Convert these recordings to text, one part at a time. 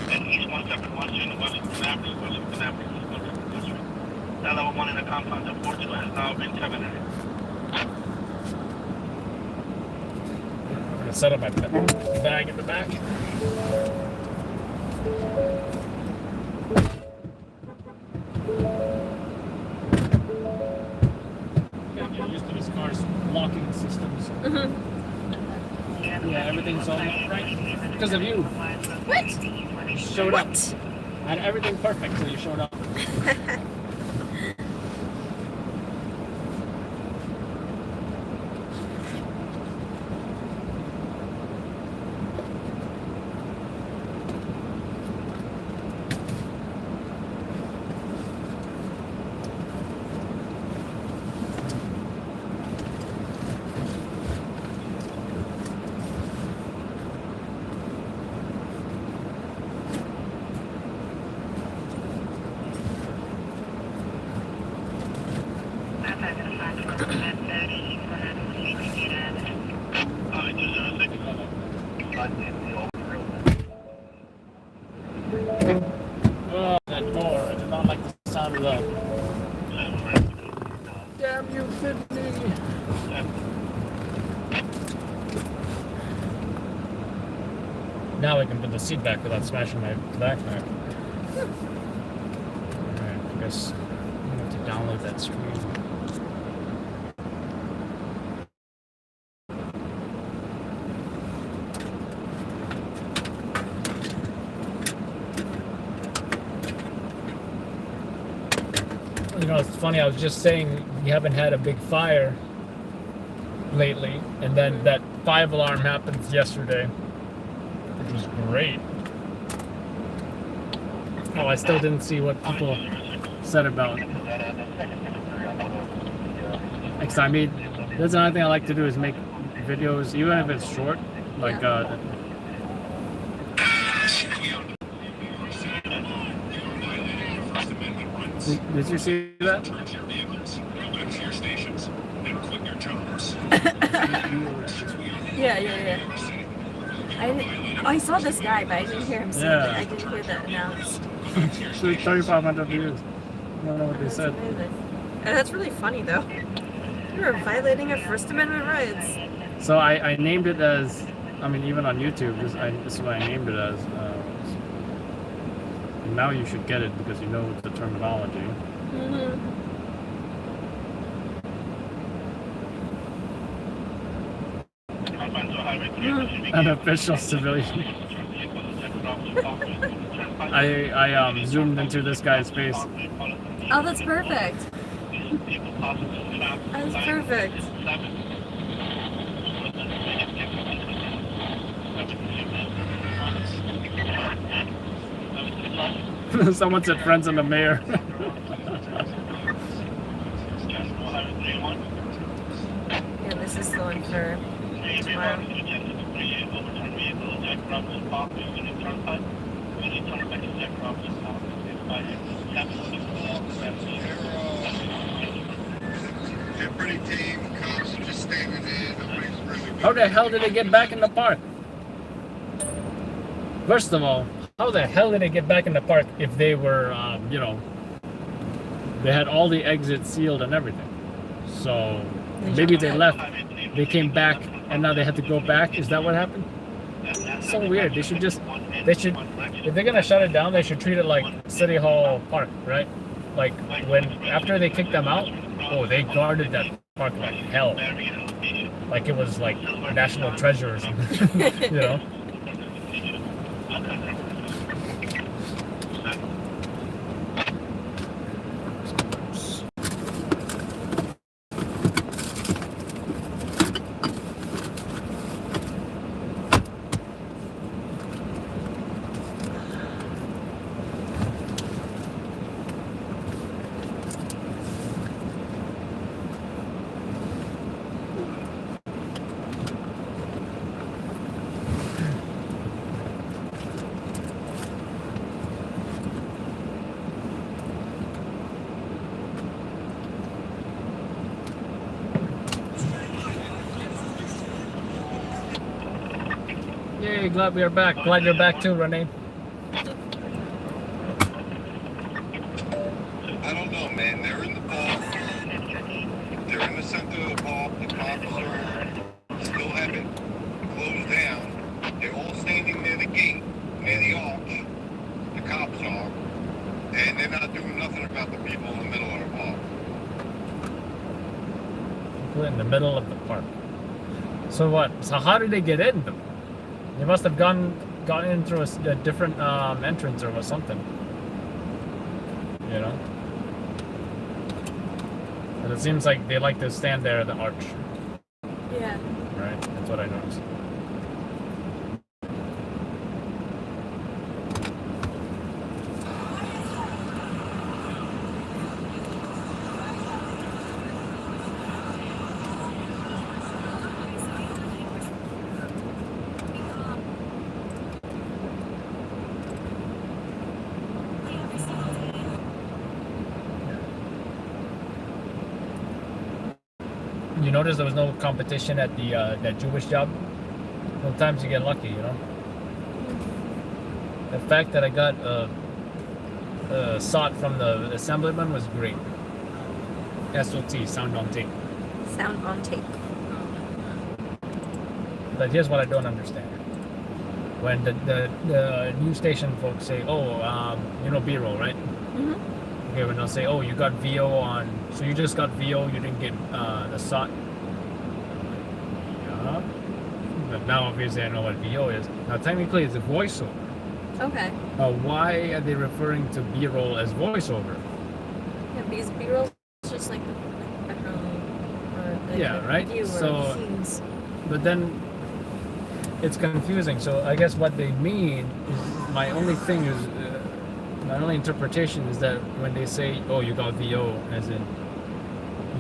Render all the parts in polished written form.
And each one separate one in the Washington Avenue, that level 1 in the compound of 42 has now been terminated. I'm gonna set up my bag in the back. Gotta get used to this car's locking systems. Yeah, everything's all right because of you. What? You showed up. I had everything perfect till you showed up. Oh, that door. I did not like the sound of that. Damn you, Sydney. Now I can put the seat back without smashing my backpack. Alright, I guess I'm going to have to download that screen. You know, it's funny, I was just saying we haven't had a big fire lately, and then that 5 alarm happened yesterday, which was great. Oh, I still didn't see what people said about it. Next time, that's another thing I like to do is make videos, even if it's short, like did you see that? Yeah. I saw this guy, but I didn't hear him say it. I didn't hear that announced. 3,500 views. I don't know what they said. That's really funny, though. You're violating our First Amendment rights. So I named it as, I mean, even on YouTube, this is what I named it as. Now you should get it because you know the terminology. An official civilian. I zoomed into this guy's face. Oh, that's perfect. That's perfect. Someone said friends and the mayor. Yeah, this is the one for tomorrow. How the hell did they get back in the park? First of all, how the hell did they get back in the park if they were, you know, they had all the exits sealed and everything? So maybe they left, they came back, and now they had to go back. Is that what happened? So weird. They should, if they're gonna shut it down, they should treat it like City Hall Park, right? Like after they kicked them out, oh, they guarded that park like hell. Like it was like national treasure or something, you know? Hey, glad we are back. Glad you're back too, Renee. I don't know, man. They're in the park. They're in the center of the park. The cops are still haven't closed down. They're all standing near the gate, near the arch. The cops are. And they're not doing nothing about the people in the middle of the park. We're in the middle of the park. So what? So how did they get in though? They must have gotten in through a different entrance or something. You know? But it seems like they like to stand there at the arch. Yeah. Right? That's what I noticed. You notice there was no competition at the that Jewish job? Sometimes you get lucky, you know? The fact that I got a SOT from the assemblyman was great. SOT, sound on tape. Sound on tape. But here's what I don't understand. When the news station folks say, oh, you know B-roll, right? Mm-hmm. Okay, when they'll say, oh, you got VO on, so you just got VO, you didn't get the SOT. Yeah. But now obviously I know what VO is. Now technically it's a voiceover. Okay. Why are they referring to B-roll as voiceover? Yeah, because B-roll is just like background or like Yeah, a right? view or So- scenes. But then it's confusing. So I guess what they mean is my only thing is my only interpretation is that when they say, "Oh, you got VO," as in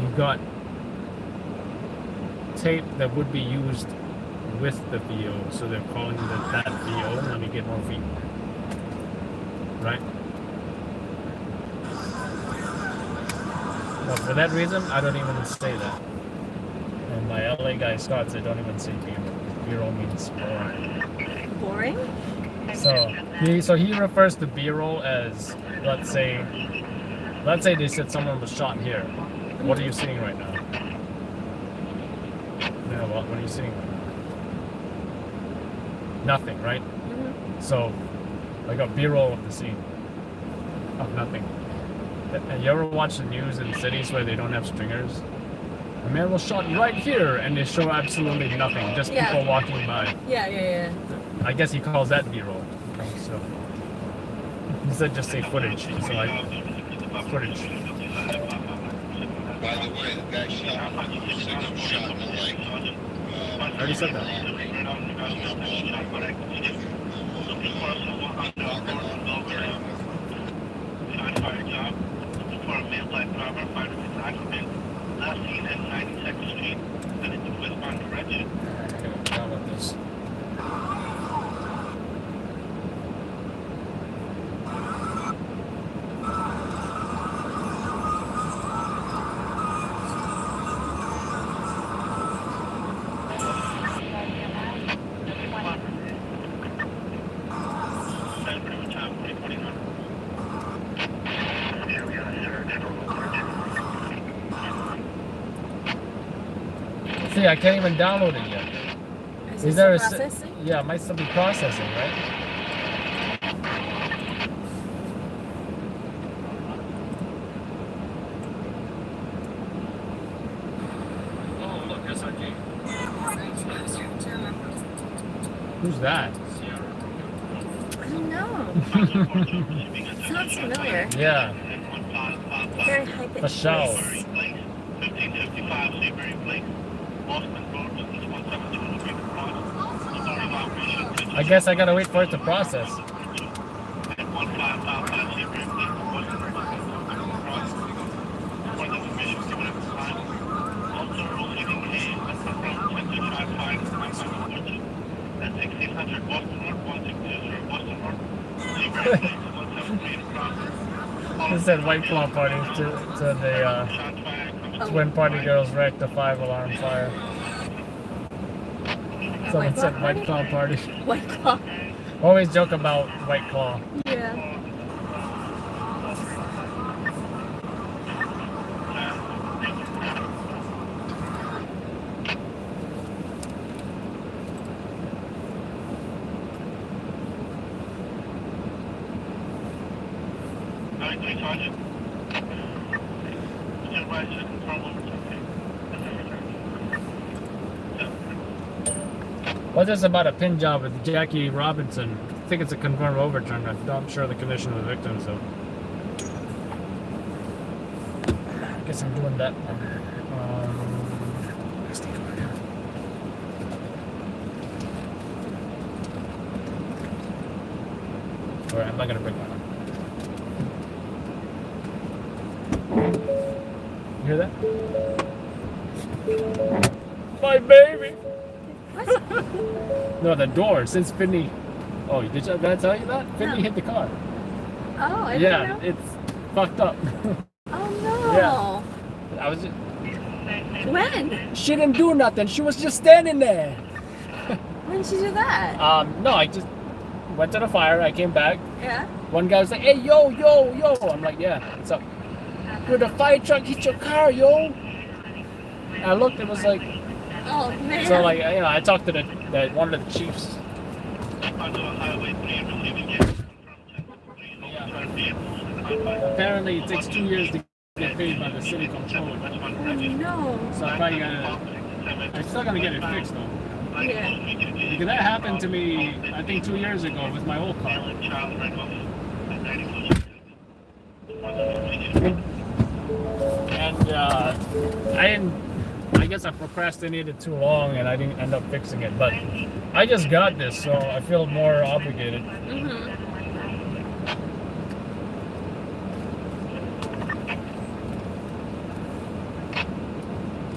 you got tape that would be used with the VO, so they're calling that VO when you get more feet, right? Well, for that reason, I don't even say that. And my LA guy Scott said, "Don't even say B-roll. B-roll means boring." Boring? So he refers to B-roll as, let's say they said someone was shot here. What are you seeing right now? Yeah, what are you seeing right now? Nothing, right? Mm-hmm. So I got B-roll of the scene of nothing. And you ever watch the news in cities where they don't have stringers? A man was shot right here, and they show absolutely nothing, just Yeah. people walking by. Yeah. I guess he calls that B-roll. So he said just say footage. So like footage. By the way, the guy shot six was shot in the leg. I already said that. Last seen at 92nd Street, and it's in westbound direction. How about this? See, I can't even download it yet. Is there it a processing? Yeah, it might still be processing, right? Oh, look, SRG. Who's that? I don't know. Sounds familiar. Yeah, Very high pitched a show. voice. 1555 Seabury Place, Boston Road, with this 172 across. Start of operation. I guess I gotta wait for it to process. At 1555 Seabury Place, Boston Road, across. For the information given at the time. Also proceeding A, that's from 1055 at 1600 Boston Road, 1600 Boston Road. Seabury Place, 173 across. It said White Claw party to the Twin Party Girls wrecked the 5-alarm fire. So Someone White said Claw White Claw party. White Claw. Always joke about White Claw. Yeah. What's this about a pin job with Jackie Robinson? I think it's a confirmed overturn. I'm not sure the condition of the victims, though. I guess I'm doing that one. SD card. Alright, I'm not gonna bring that up. You hear that? My baby! What? No, the door. Since Finley. Oh, did I tell you that? Finley hit the car. Oh, I didn't Yeah, know. it's fucked up. Oh no. Yeah. I was just. When? She didn't do nothing. She was just standing there. When did she do that? No, I just went to the fire. I came back. Yeah. One guy was like, "Hey, yo, yo, yo." I'm like, "Yeah, what's up?" "Dude, the fire truck hit your car, yo." And I looked. It was like. Oh man. So like, you know, I talked to the one of the chiefs. Apparently, it takes 2 years to get paid by the city controller. Oh no. So I'm probably gonna. I'm still gonna get it fixed though. Yeah. Because that happened to me, I think 2 years ago with my old car. And I guess I procrastinated too long and I didn't end up fixing it. But I just got this, so I feel more obligated. Mhm.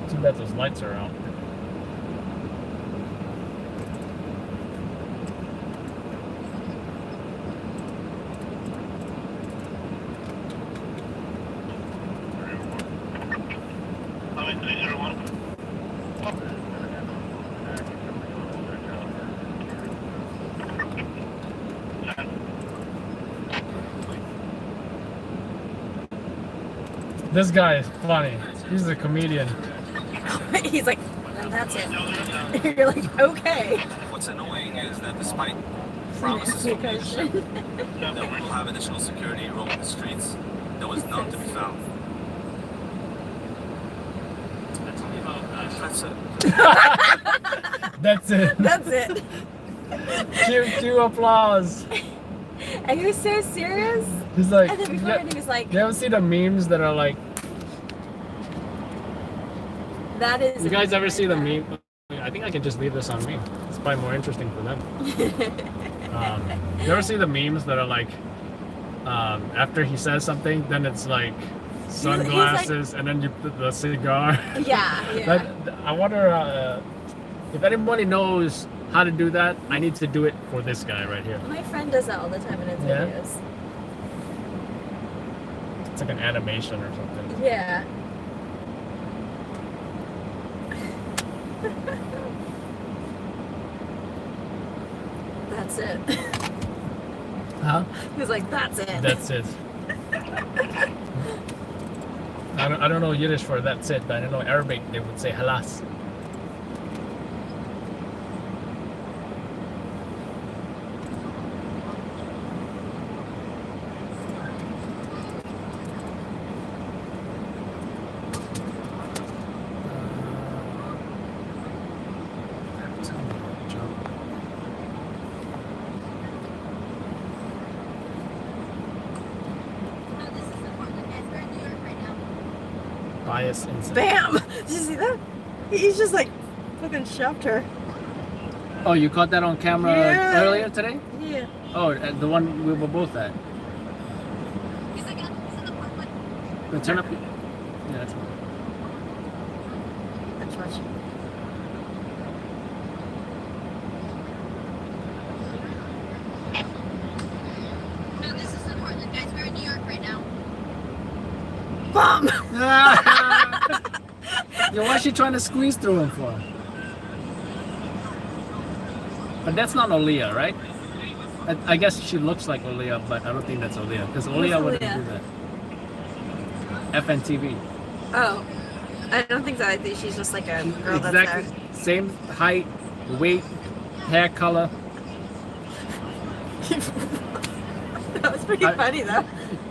Too bad those lights are out. This guy is funny. He's a comedian. He's like, and that's it. You're like, okay. What's annoying is that despite promises from leadership that we will have additional security roaming the streets, there was none to be found. That's it. That's it. That's it. Cue applause. And he was so serious. He's like, And then before he was like, you ever see the memes that are like, that is. you guys ever see the meme? I think I can just leave this on me. It's probably more interesting for them. You ever see the memes that are like, after he says something, then it's like sunglasses, and then you put the cigar. Yeah, yeah. I wonder if anybody knows how to do that. I need to do it for this guy right here. My friend does that all the time in his Yeah? videos. It's like an animation or something. Yeah. That's it. Huh? He was like, that's it. That's it. I don't know Yiddish for that's it, but I don't know Arabic. They would say halas. Bias incident. Bam! Did you see that? He's just like fucking shoved her. Oh, you caught that on camera Yeah. earlier today? Yeah. Oh, the one we were both at. Then turn up. Yeah, that's fine. That's much. No, this isn't Portland, guys. We're in New York right now. Bum! Yo, why is she trying to squeeze through him for? But that's not Aaliyah, right? I guess she looks like Aaliyah, but I don't think that's Aaliyah because Aaliyah wouldn't Aaliyah? do that. FNTV. Oh, I don't think so. I think she's just like a girl Exactly that's same height, weight, hair color. there. That was pretty funny though.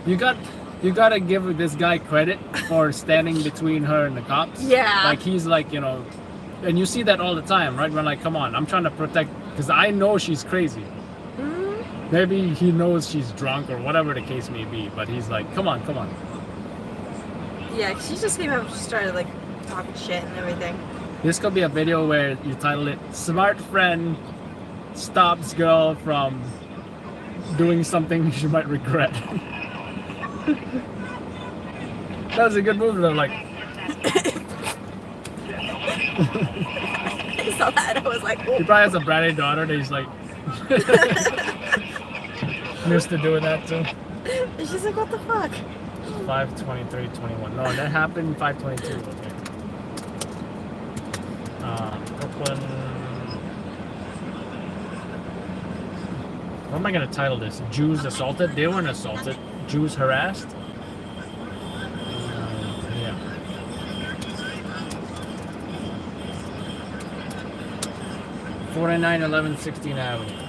You gotta give this guy credit for standing between her and the cops. Yeah. Like he's like, you know, and you see that all the time, right? When like, come on, I'm trying to protect, because I know she's crazy. Mm-hmm. Maybe he knows she's drunk or whatever the case may be, but he's like, come on, come on. Yeah, she just came up and started like talking shit and everything. This could be a video where you title it "Smart Friend Stops Girl from Doing Something She Might Regret." That was a good move though, like. I saw that and I was like, He oh. probably has a bratty daughter that he's like used to doing that too. And she's like, what the fuck? 5/23/21. No, that happened 5/22. Okay. Brooklyn. What am I gonna title this? Jews assaulted? They weren't assaulted. Jews harassed? Yeah. – 4911 16th Avenue.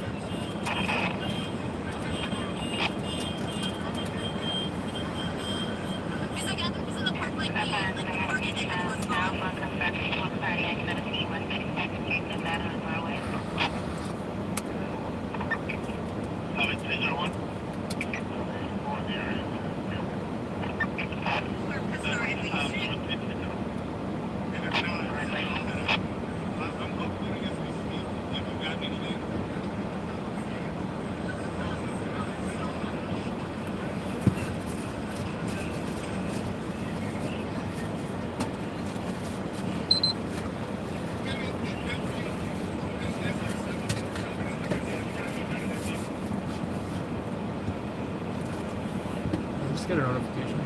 Get a notification.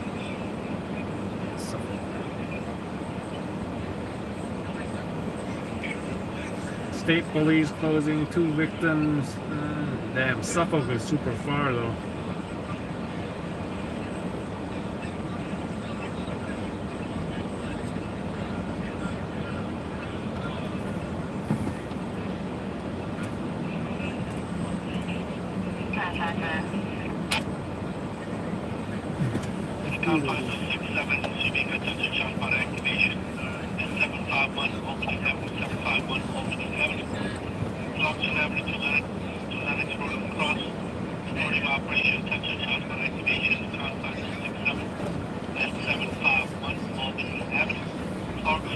State police closing 2 victims. Damn, Suffolk is super far though.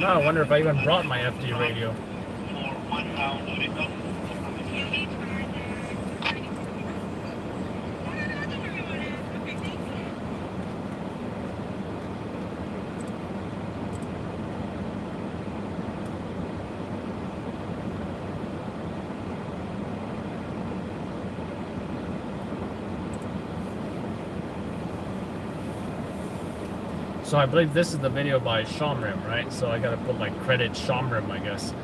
Now I wonder if I even brought my FD radio. So I believe this is the video by Shomrim, right? So I gotta put like credit Shomrim, I guess.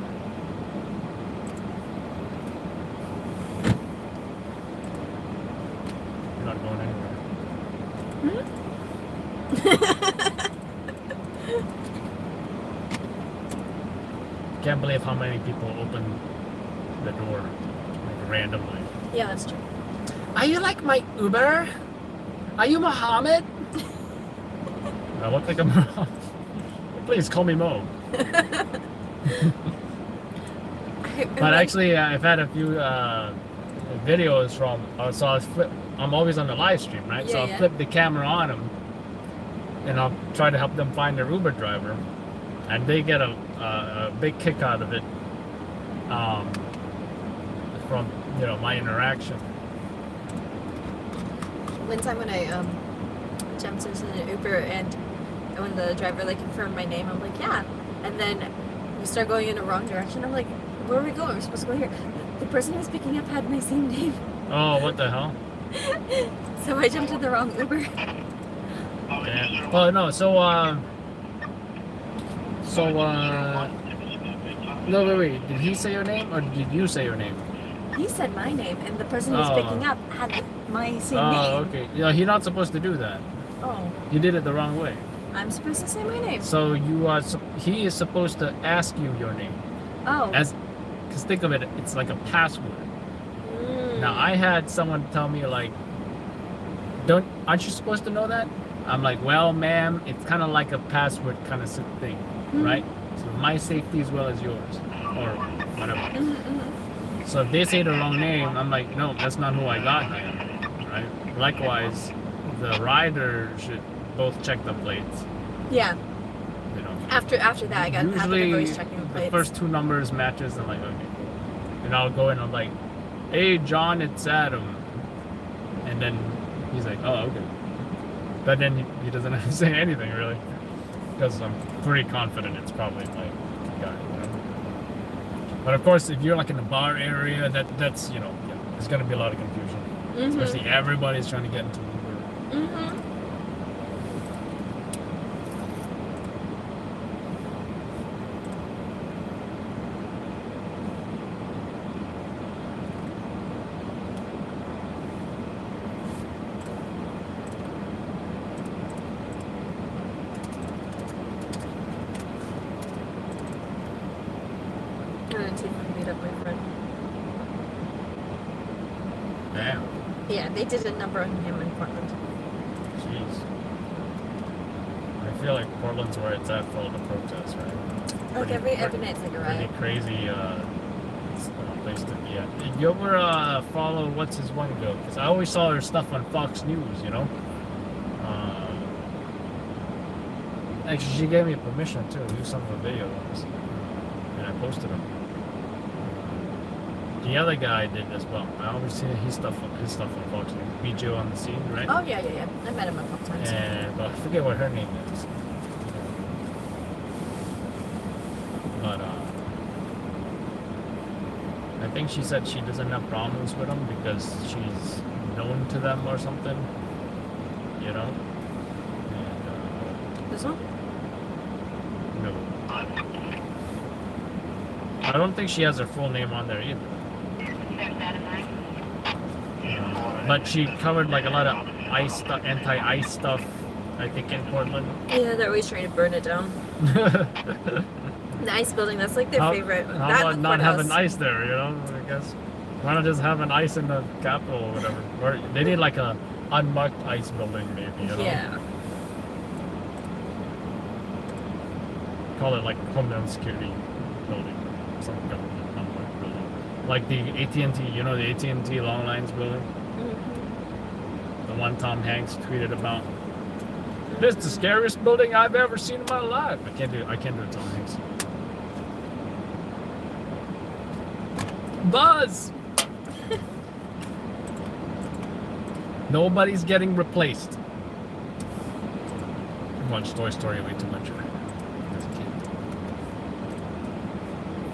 You're not going anywhere. Can't believe how many people open the door like randomly. Yeah, that's true. Are you like my Uber? Are you Mohammed? I look like a Mo. Please call me Mo. But actually, I've had a few videos from. So I'm always on the live stream, right? So I'll flip the camera on them, and I'll try to help them find their Uber driver, and they get a big kick out of it from my interaction. One time when I jumped into an Uber and when the driver like confirmed my name, I'm like, yeah. And then we start going in the wrong direction. I'm like, where are we going? We're supposed to go here. The person who was picking up had my same name. Oh, what the hell? So I jumped in the wrong Uber. Yeah. Well, no. No, wait. Did he say your name or did you say your name? he said my name, and the person who's Oh. picking up had my same Oh, name. okay. Yeah, he's not supposed to do that. Oh, You did it the wrong way. I'm supposed to say my name. So he is supposed to ask you your name. Oh. Because think of it, it's like a password. Mm. Now, I had someone tell me, like, aren't you supposed to know that? I'm like, well, ma'am, it's kind of like a password kind of thing, right? So my safety as well as yours, or whatever. Mm-hmm. So if they say the wrong name, I'm like, no, that's not who I got here, right? Likewise, the rider should both check the plates, Yeah. you know. After that, I got habit of Usually, always checking the the plates. first two numbers matches, I'm like, okay, cool. And I'll go in, I'm like, hey, John, it's Adam. And then he's like, oh, okay. But then he doesn't have to say anything, really. Because I'm pretty confident it's probably my guy, you know. But of course, if you're like in the bar area, that's, you know, yeah, there's going to be a lot of confusion. Mm-hmm. Especially everybody's trying to get into Uber. Mm-hmm. I'm gonna see if I can meet up my friend. Damn. Yeah, they did a number on him in Portland. Jeez. I feel like Portland's where it's at for all the protests, right? Like every night's like a Pretty riot. crazy place to be at. You ever follow what's his one go? Because I always saw her stuff on Fox News, you know? Actually, she gave me permission too to do some of the videos. And I posted them. The other guy did as well. I always see his stuff on Fox News. BJ on the scene, right? Oh yeah. I met him a couple times. And but I forget what her name is. But I think she said she doesn't have problems with them because she's known to them or something. You know? And This one? no. I don't think she has her full name on there either. But she covered like a lot of ice stuff, anti-ice stuff, I think, in Portland. Yeah, they're always trying to burn it down. The ice building, that's like their favorite. How That about and the not having courthouse. ice there, you know? I guess. Why not just have an ice in the Capitol or whatever? Or they need like a unmarked ice building, maybe, you know? Yeah. Call it like Homeland Security building, some government unmarked building. Like the AT&T, you know, the AT&T Long Lines building? Mm-hmm. The one Tom Hanks tweeted about. This is the scariest building I've ever seen in my life. I can't do it, Tom Hanks. Buzz! Nobody's getting replaced. I watched Toy Story way too much as a kid.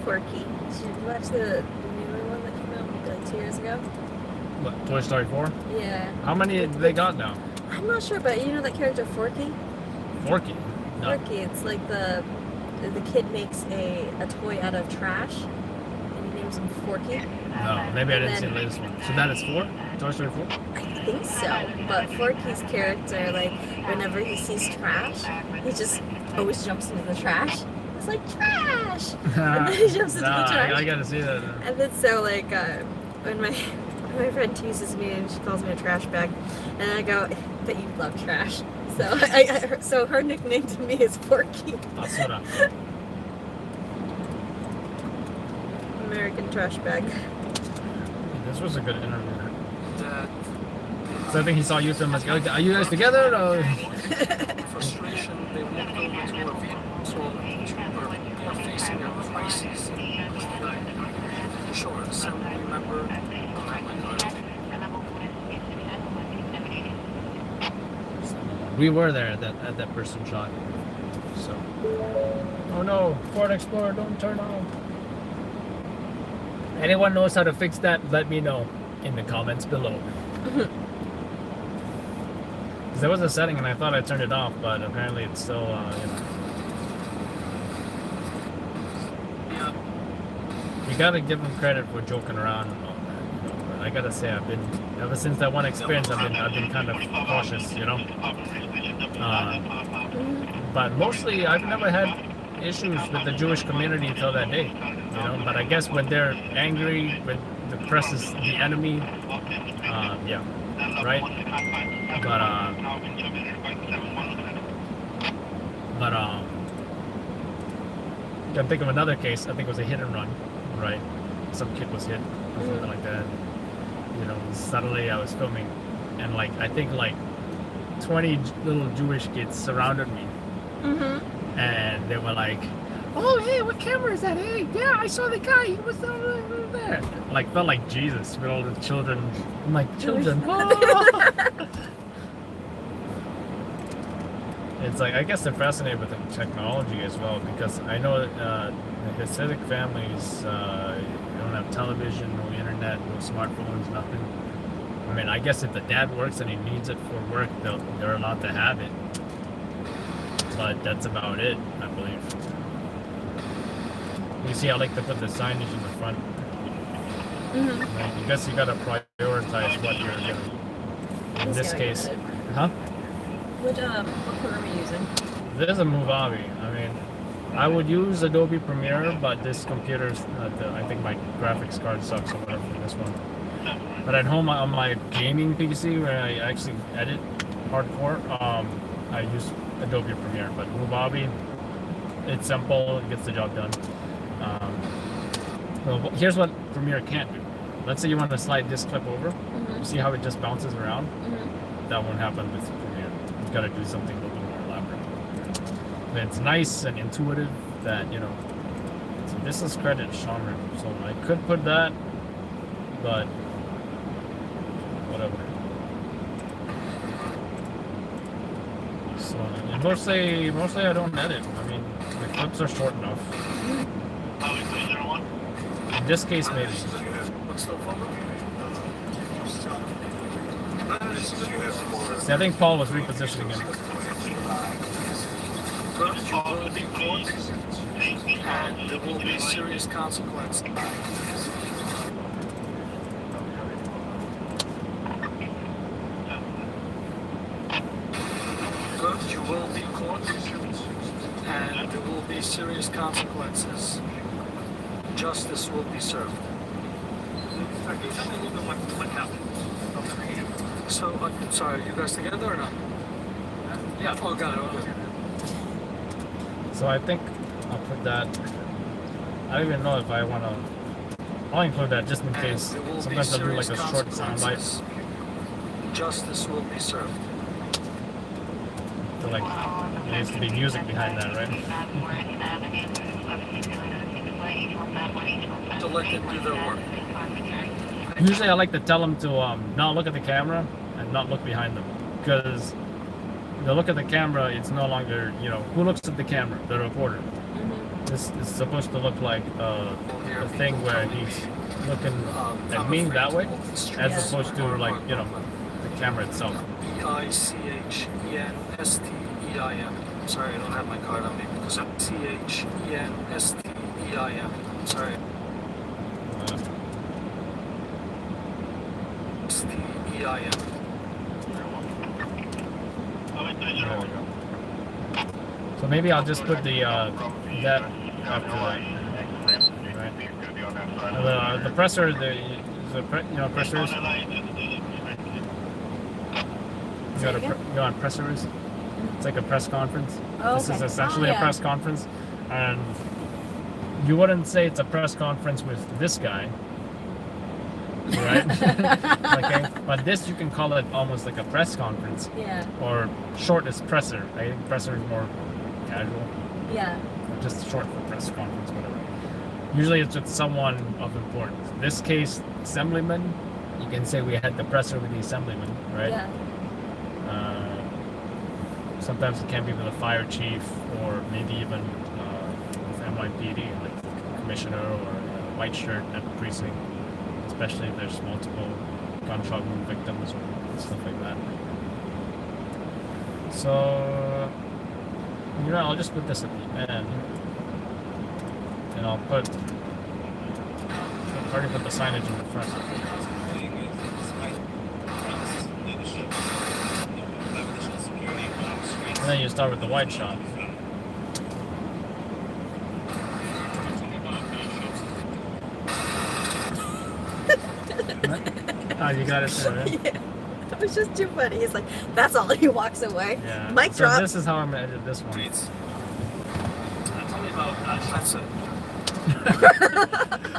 Quirky. Did you watch the newer one that came out like 2 years ago? What, Toy Story 4? Yeah. How many they got now? I'm not sure, but you know that character Forky? Forky? No. Forky, it's like the kid makes a toy out of trash and he names him Forky. No, maybe I And didn't see then- the latest one. So that is 4? Toy Story 4? I think so, but Forky's character, like, whenever he sees trash, he just always jumps into the trash. It's like, trash! And then he jumps into the trash. I gotta see that. And then so, like, when my friend teases me and she calls me a trash bag, and I go, but you love trash. So so her nickname to me is Forky. Basura. American trash bag. This was a good interview. So I think he saw you and was like, are you guys together? Or? Frustration, they walked over to a trooper, they are facing a crisis. Sure, assembly member. We were there at that person shot. So. Oh no, Ford Explorer, don't turn on. Anyone knows how to fix that? Let me know in the comments below. 'Cause there was a setting and I thought I turned it off, but apparently it's still, you know. You gotta give them credit for joking around and all that. I gotta say, I've been ever since that one experience, I've been kind of cautious, you know. But mostly, I've never had issues with the Jewish community until that day, you know. But I guess when they're angry, when the press is the enemy, yeah, right. But I can think of another case. I think it was a hit and run, right? Some kid was hit or something like that. You know, suddenly I was filming, and like I think like 20 little Jewish kids surrounded me, and they were like, "Oh, hey, what camera is that? Hey, yeah, I saw the guy. He was over there." Like felt like Jesus with all the children. I'm like, children. Oh. It's like, I guess they're fascinated with the technology as well, because I know the Hasidic families don't have television, no internet, no smartphones, nothing. I mean, I guess if the dad works and he needs it for work, they're allowed to have it. But that's about it, I believe. You see, I like to put the signage in the front. Right? I guess you gotta prioritize what you're doing. In this case, huh? What program are you using? This is a Movavi. I mean, I would use Adobe Premiere, but this computer's, I think my graphics card sucks or whatever for this one. But at home on my gaming PC, where I actually edit hardcore, I use Adobe Premiere. But Movavi, it's simple, it gets the job done. Well, here's what Premiere can't do. Let's say you want to slide this clip over. You see how it just bounces around? That won't happen with Premiere. You've got to do something a little bit more elaborate. And it's nice and intuitive that, you know, so this is credit genre. So I could put that, but whatever. So and mostly I don't edit. I mean, the clips are short enough. In this case, maybe. See, I think Paul was repositioning him. And there will be serious consequences. You will be caught, and there will be serious consequences. Justice will be served. Can you tell me a little bit what happened? So, sorry, are you guys together or not? Yeah. Oh, got it. Okay. So I think I'll put that. I don't even know if I want to. I'll include that just in case. Sometimes I'll do like a short soundbite. Justice will be served. So like, there needs to be music behind that, right? To let them do their work. Usually I like to tell them to not look at the camera and not look behind them, because they look at the camera, it's no longer, you know, who looks at the camera? The reporter. This is supposed to look like a thing where he's looking at me that way, as opposed to like, you know, the camera itself. Eichenesteim. Sorry, I don't have my card on me because I'm Chenesteim. Sorry. Steim. There we go. So maybe I'll just put the that after that. Right. The presser, you know, pressers. You know what presser is? It's like a press conference. Oh, This is okay. essentially Oh, a yeah. press conference, and you wouldn't say it's a press conference with this guy, right? Okay, but this you can call it almost like a press conference, Yeah. or short is presser. I think presser is more casual, Yeah. just short for press conference, whatever. Usually it's with someone of importance. In this case, assemblyman. You can say we had the presser with the assemblyman, right? Yeah. Sometimes it can be with a fire chief, or maybe even with NYPD, like the commissioner or a white shirt at the precinct, especially if there's multiple gunshot wound victims or stuff like that. So, you know, I'll just put this at the end, and I'll already put the signage in the front. then you start with the wide shot. Oh, you got it there, right? Yeah. It was just too funny. He's like, that's all. He walks away. Yeah. Mic so drop. this is how I'm gonna edit this one. Streets. Tell me about that's it.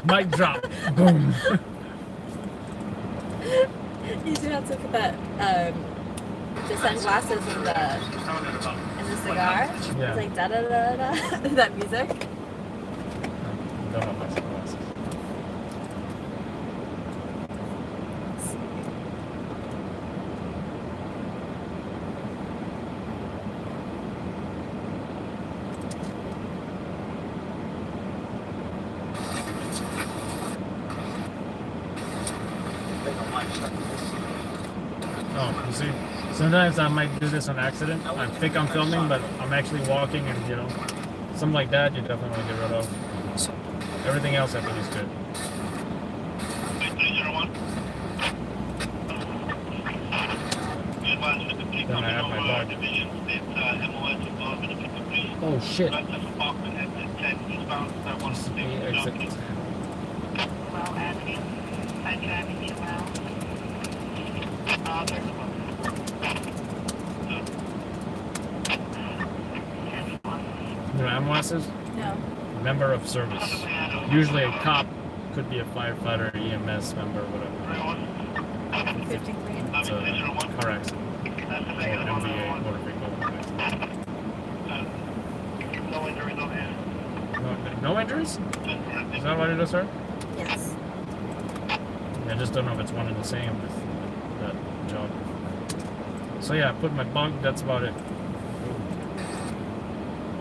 Mic drop. Boom. You should have to put that, the sunglasses and the cigar. Yeah. It's like da da da da. That music. Don't have my sunglasses. Oh, you see, sometimes I might do this on accident. I think I'm filming, but I'm actually walking, and you know, something like that you definitely want to get rid of. Everything else I think is good. Then I have my dog. Oh shit. Exit. No ambulances? No. Member of service. Usually a cop, could be a firefighter, EMS member, whatever. 53. It's a car accident. Or MVA, motor vehicle accident. No injuries? Is that what it is, sir? Yes. I just don't know if it's one and the same with that job. So yeah, I put my bunk, that's about it.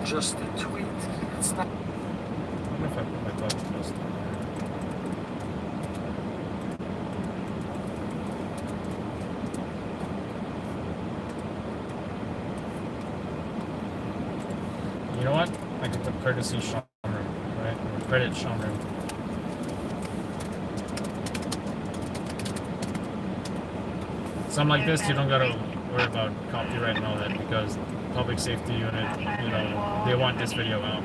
Just a tweet. It's not. I wonder if I put my dog first. You know what? I could put courtesy Sean room, right? Or credit Sean room. Something like this, you don't gotta worry about copyright and all that because public safety unit, you know, they want this video out.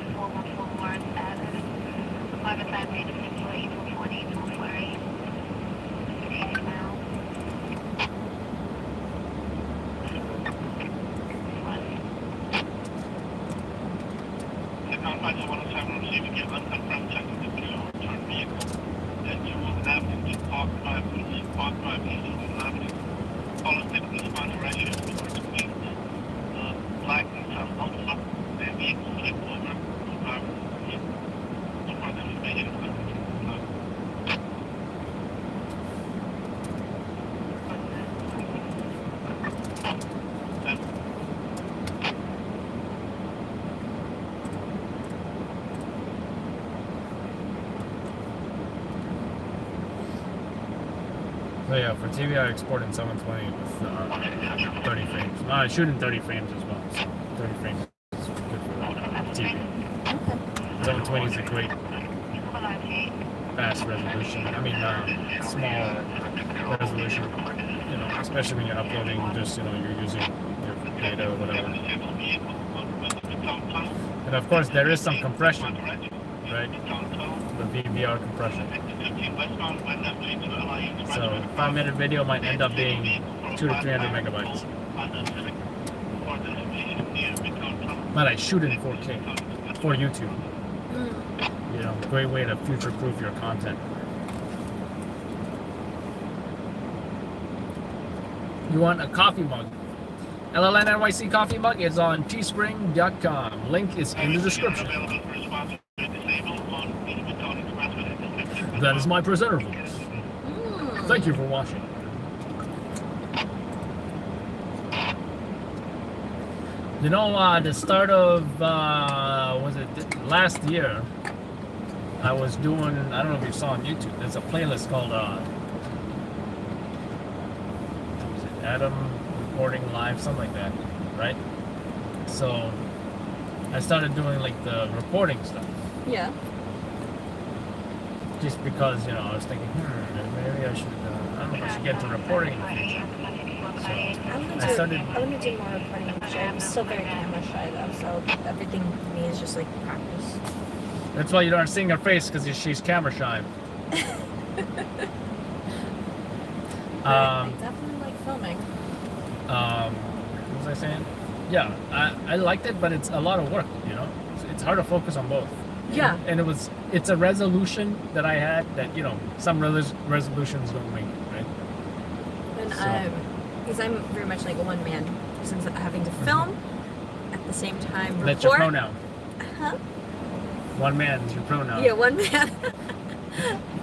So yeah, for TV I export in 720 with 30 frames. I shoot in 30 frames as well, so 30 frames is good for TV. Okay. 720 is a great fast resolution. I mean, small resolution. You know, especially when you're uploading, just you're using your data or whatever. And of course, there is some compression, right? The VBR compression. So 5-minute video might end up being 200 to 300 megabytes. But I shoot in 4K for YouTube. You know, great way to future-proof your content. You want a coffee mug? LLN NYC coffee mug is on teespring.com. Link is in the description. That is my presenter voice. Thank you for watching. You know, the start of, was it last year, I was doing, I don't know if you saw on YouTube, there's a playlist called, what was it, Adam Recording Live, something like that, right? So, I started doing, like, the reporting stuff. Yeah. Just because, I was thinking, maybe I should, I know if I should get into reporting in the future. So I started. I want to do more reporting in the future. I'm still very camera shy though, so everything for me is just like practice. That's why you aren't seeing her face because she's camera shy. I definitely like filming. What was I saying? Yeah, I liked it, but it's a lot of work, you know? It's hard to focus on both. Yeah. And it's a resolution that I had that, you know, some resolutions don't make it, right? And because I'm very much like a one man, since having to film at the same time report. That's your pronoun. Huh? One man is your pronoun. Yeah, one man.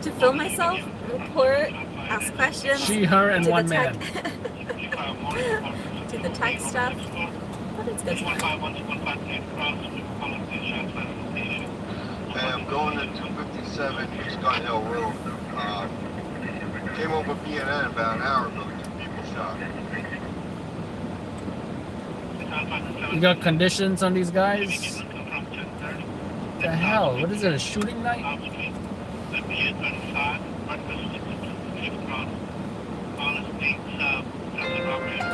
To film myself, report, ask questions. She, her, and do one the man. Do the tech stuff. But it's good. And I'm going to 257 East Gun Hill Road. Came over BNN about an hour ago. 2 people shot. You got conditions on these guys? The hell? What is it? A shooting night?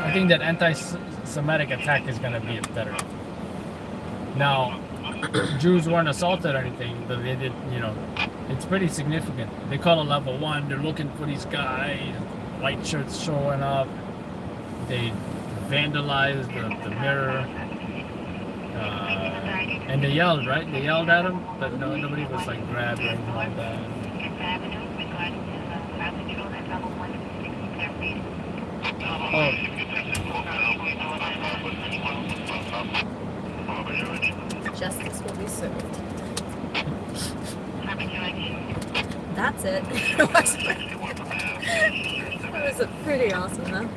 I think that anti-Semitic attack is going to be better. Now, Jews weren't assaulted or anything, but they did, you know, it's pretty significant. They call it level 1. They're looking for these guys, white shirts showing up. They vandalized the mirror. And they yelled, right? They yelled at him, but no, nobody was like grabbed or anything like that. Oh. Justice will be served. That's it. That was pretty awesome though.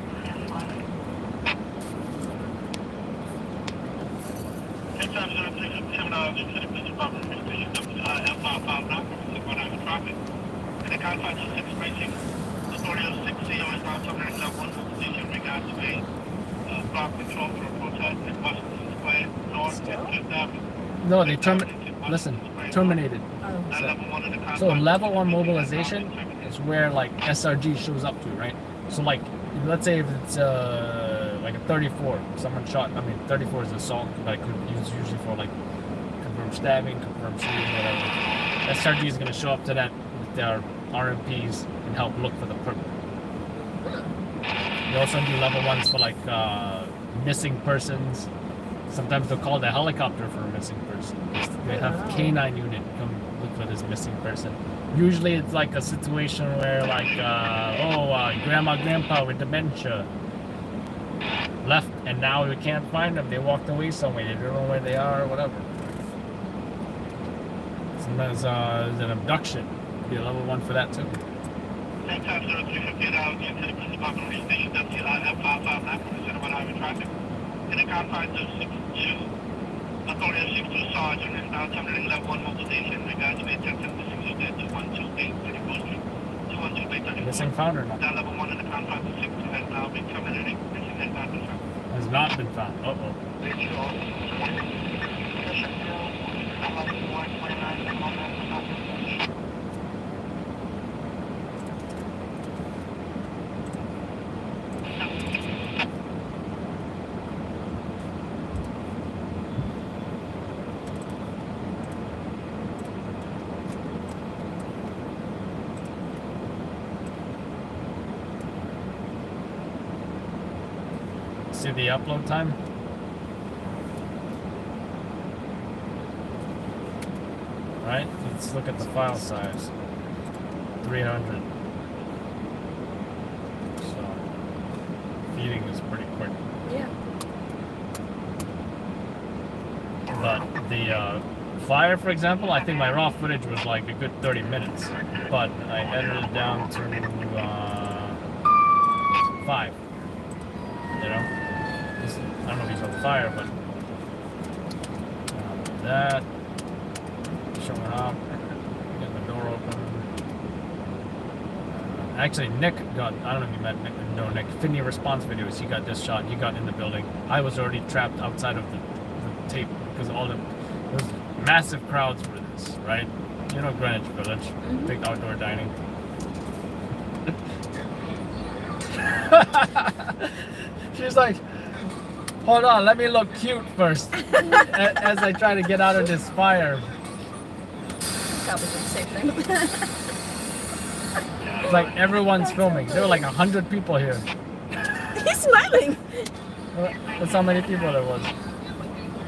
No, they terminated. So level 1 mobilization is where like SRG shows up to, right? So like, let's say if it's like a 34, someone shot. I mean, 34 is assault, but I could use usually for like confirmed stabbing, confirmed shooting, whatever. SRG is going to show up to that with their RMPs and help look for the perp. They also do level 1s for like missing persons. Sometimes they'll call the helicopter for a missing person. They have K9 unit come look for this missing person. Usually it's like a situation where like, grandma, grandpa with dementia left and now we can't find them. They walked away somewhere. They don't know where they are or whatever. Sometimes there's an abduction. Be a level 1 for that too. In the confines of 6-2, authority of 6-2 Sergeant is now terminating level 1 mobilization. Regards to the attempt to 212 Bay 34th Street, 212 Bay 34th. Missing found or not? That level 1 in the confines of 6-2 has now been terminated. Missing has not been found. Has not been found. Uh-oh. See the upload time? Right? Let's look at the file size. 300. So, feeding is pretty quick. Yeah. But the fire, for example, I think my raw footage was like a good 30 minutes. But I edited it down to 5. You know? I don't know if you saw the fire, but that showing up, getting the door open. Actually, Nick got, I don't know if you met Nick, no, Nick, Finney response videos, he got this shot, he got in the building. I was already trapped outside of the tape because there was massive crowds for this, right? You know Greenwich Village, big outdoor dining. She's like, hold on, let me look cute first. As I try to get out of this fire. Probably do the same thing. It's like everyone's filming. There were like 100 people here. He's smiling. That's how many people there was.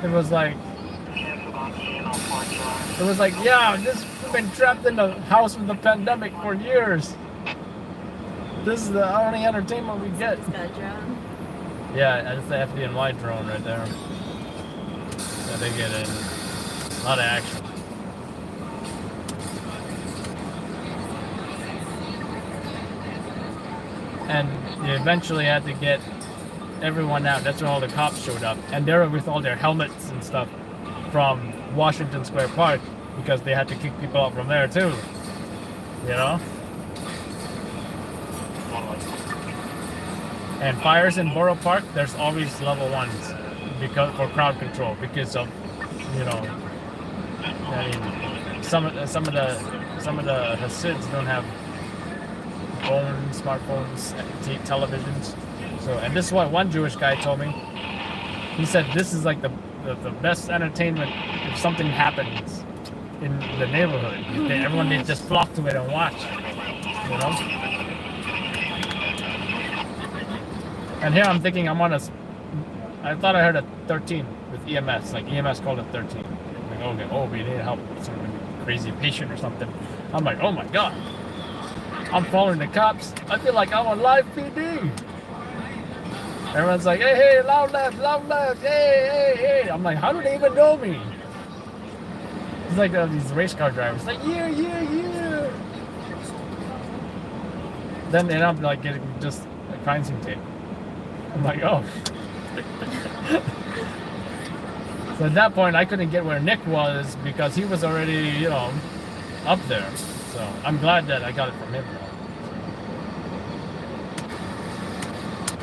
It was like, yeah, this we've been trapped in the house with the pandemic for years. This is the only entertainment we get. He's got a drone. Yeah, that's the FDNY drone right there. Yeah, they get in. A lot of action. And they eventually had to get everyone out. That's when all the cops showed up. And they were with all their helmets and stuff from Washington Square Park because they had to kick people out from there too. You know? And fires in Borough Park, there's always level ones because for crowd control because of, you know, I mean, some of the Hasids don't have phones, smartphones, televisions. So, and this is what one Jewish guy told me. He said this is like the best entertainment if something happens in the neighborhood. Everyone they just flock to it and watch. You know. And here I'm thinking I'm on a. I thought I heard a 13 with EMS. Like EMS called it 13. Like okay, oh we need help. Some crazy patient or something. I'm like, oh my god. I'm following the cops. I feel like I'm on live PD. Everyone's like, hey, loud left, hey. I'm like, how do they even know me? It's like these race car drivers, like, yeah. Then they end up like getting just a crime scene tape. I'm like, oh. So at that point, I couldn't get where Nick was because he was already, you know, up there. So I'm glad that I got it from him.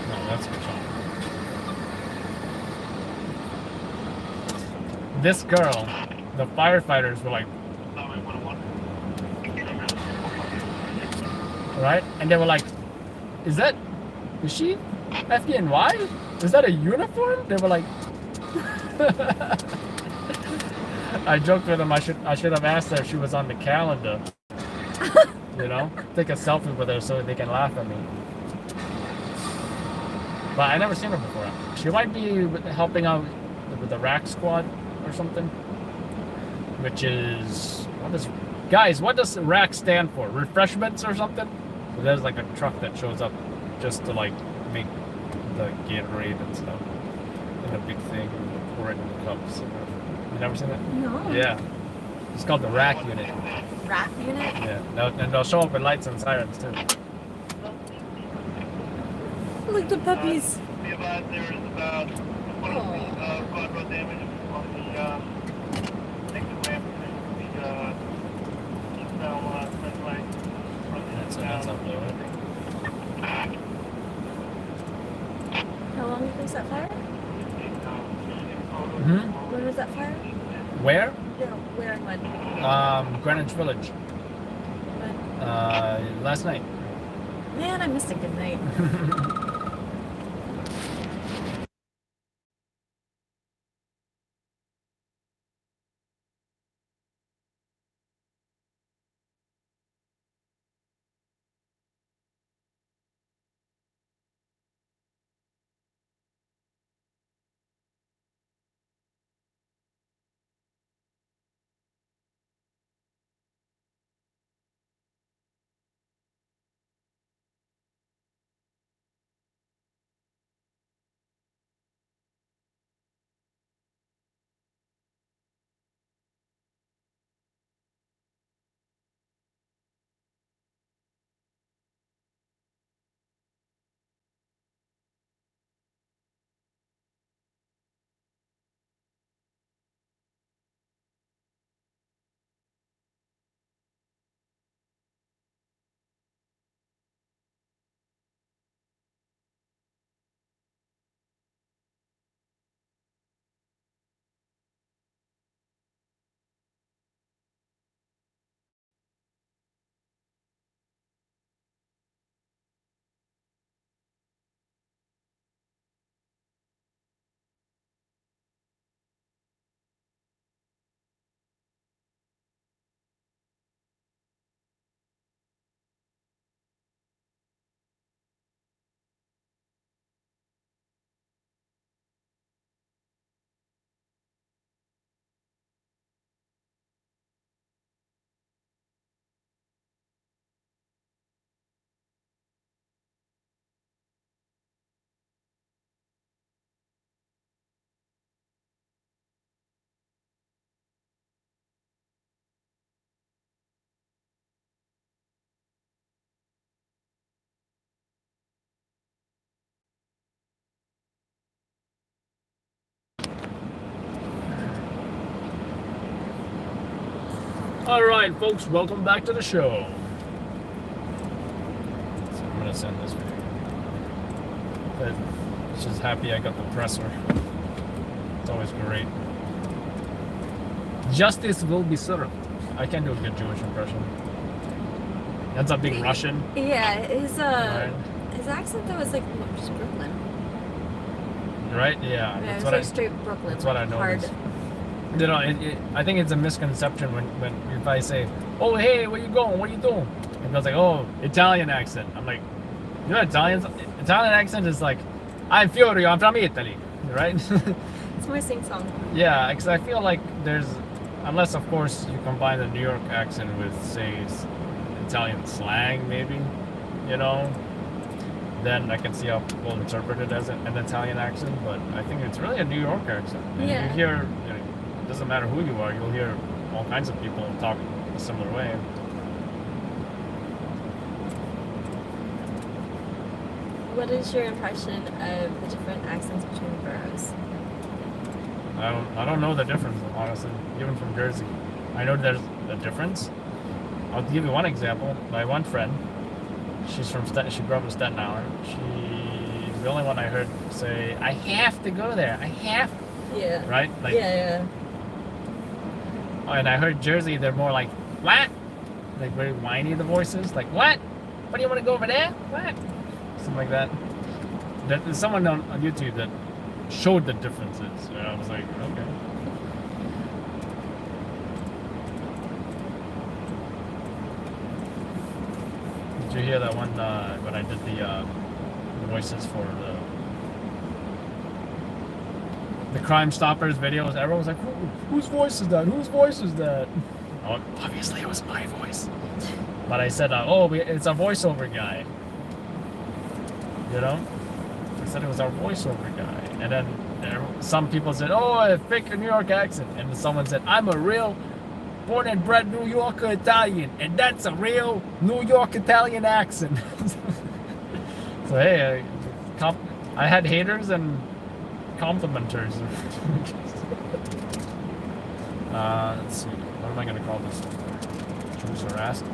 No, that's good shot. This girl, the firefighters were like, right? And they were like, is she FDNY? Is that a uniform? They were like, I joked with them. I should have asked her if she was on the calendar. You know, take a selfie with her so they can laugh at me. But I never seen her before. She might be helping out with the rack squad or something. Which is what does rack stand for? Refreshments or something? So there's like a truck that shows up just to like make the Gatorade and stuff in a big thing, pour it in the cups. You never seen that? No. Yeah. It's called the rack unit. Rack unit? Yeah. And they'll show up with lights and sirens too. Look, the puppies. Be advised there is about 1 quad road damage on the exit ramp. The eastbound Central That's up there, right? How long was that fire? Mm-hmm. When was that fire? Where? Yeah, where and when? Greenwich Village. When? Last night. Man, I missed a good night. Alright, folks, welcome back to the show. So I'm gonna send this video. But just happy I got the presser. It's always great. Justice will be served. I can't do a good Jewish impression. That's a big Russian. Yeah, Right? his accent though is like just Brooklyn. Right? Yeah. Yeah, That's it's what like I. straight Brooklyn. That's what I hard. noticed. You know, I think it's a misconception when if I say, "Oh, hey, where you going? What are you doing?" And goes like, "Oh, Italian accent." I'm like, you know, Italian accent is like, "I'm Fiorio, I'm from Italy," right? It's more sing song. Yeah, because I feel like there's, unless of course you combine the New York accent with say Italian slang, maybe, you know, then I can see how people interpret it as an Italian accent. But I think it's really a New York accent. And Yeah. you hear, you know, it doesn't matter who you are, you'll hear all kinds of people talk a similar way. What is your impression of the different accents between the boroughs? I don't know the difference, honestly, even from Jersey. I know there's a difference. I'll give you one example. My one friend, she's from she grew up in Staten Island. She's the only one I heard say, "I have to go there. I have," Yeah. right? Like, Yeah. and I heard Jersey, they're more like, "What?" Like very whiny, the voices. Like, "What? What do you want to go over there? What?" Something like that. There's someone on YouTube that showed the differences. And I was like, okay. Did you hear that one when I did the voices for the Crime Stoppers videos? Everyone was like, whose voice is that? Whose voice is that? Oh, obviously it was my voice. But I said, it's a voiceover guy. You know? I said it was our voiceover guy. And then some people said, "Oh, a fake New York accent." And then someone said, "I'm a real born and bred New Yorker Italian, and that's a real New York Italian accent." So hey, I had haters and complimenters. Let's see. What am I going to call this? Choose or ask?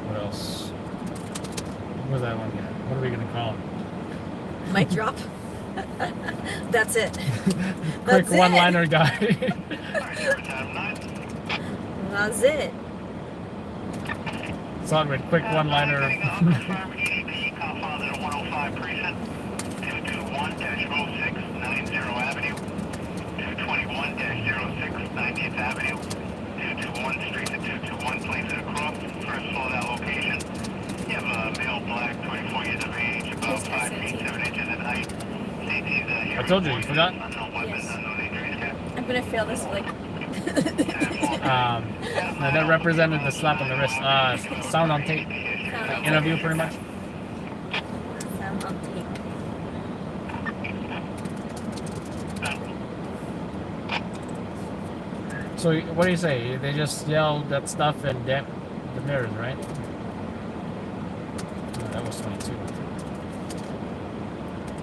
What else? What was that one? What are we gonna call it? Mic drop. That's it. Quick That's it. one-liner guy. That's it. Start with quick one-liner. I told you forgot? Yes. I'm gonna fail this like. No, that represented the slap on the wrist. Sound on tape. Interview, pretty much. Sound on tape. So what do you say? They just yelled that stuff and damp the mirrors, right? Oh, that was 22.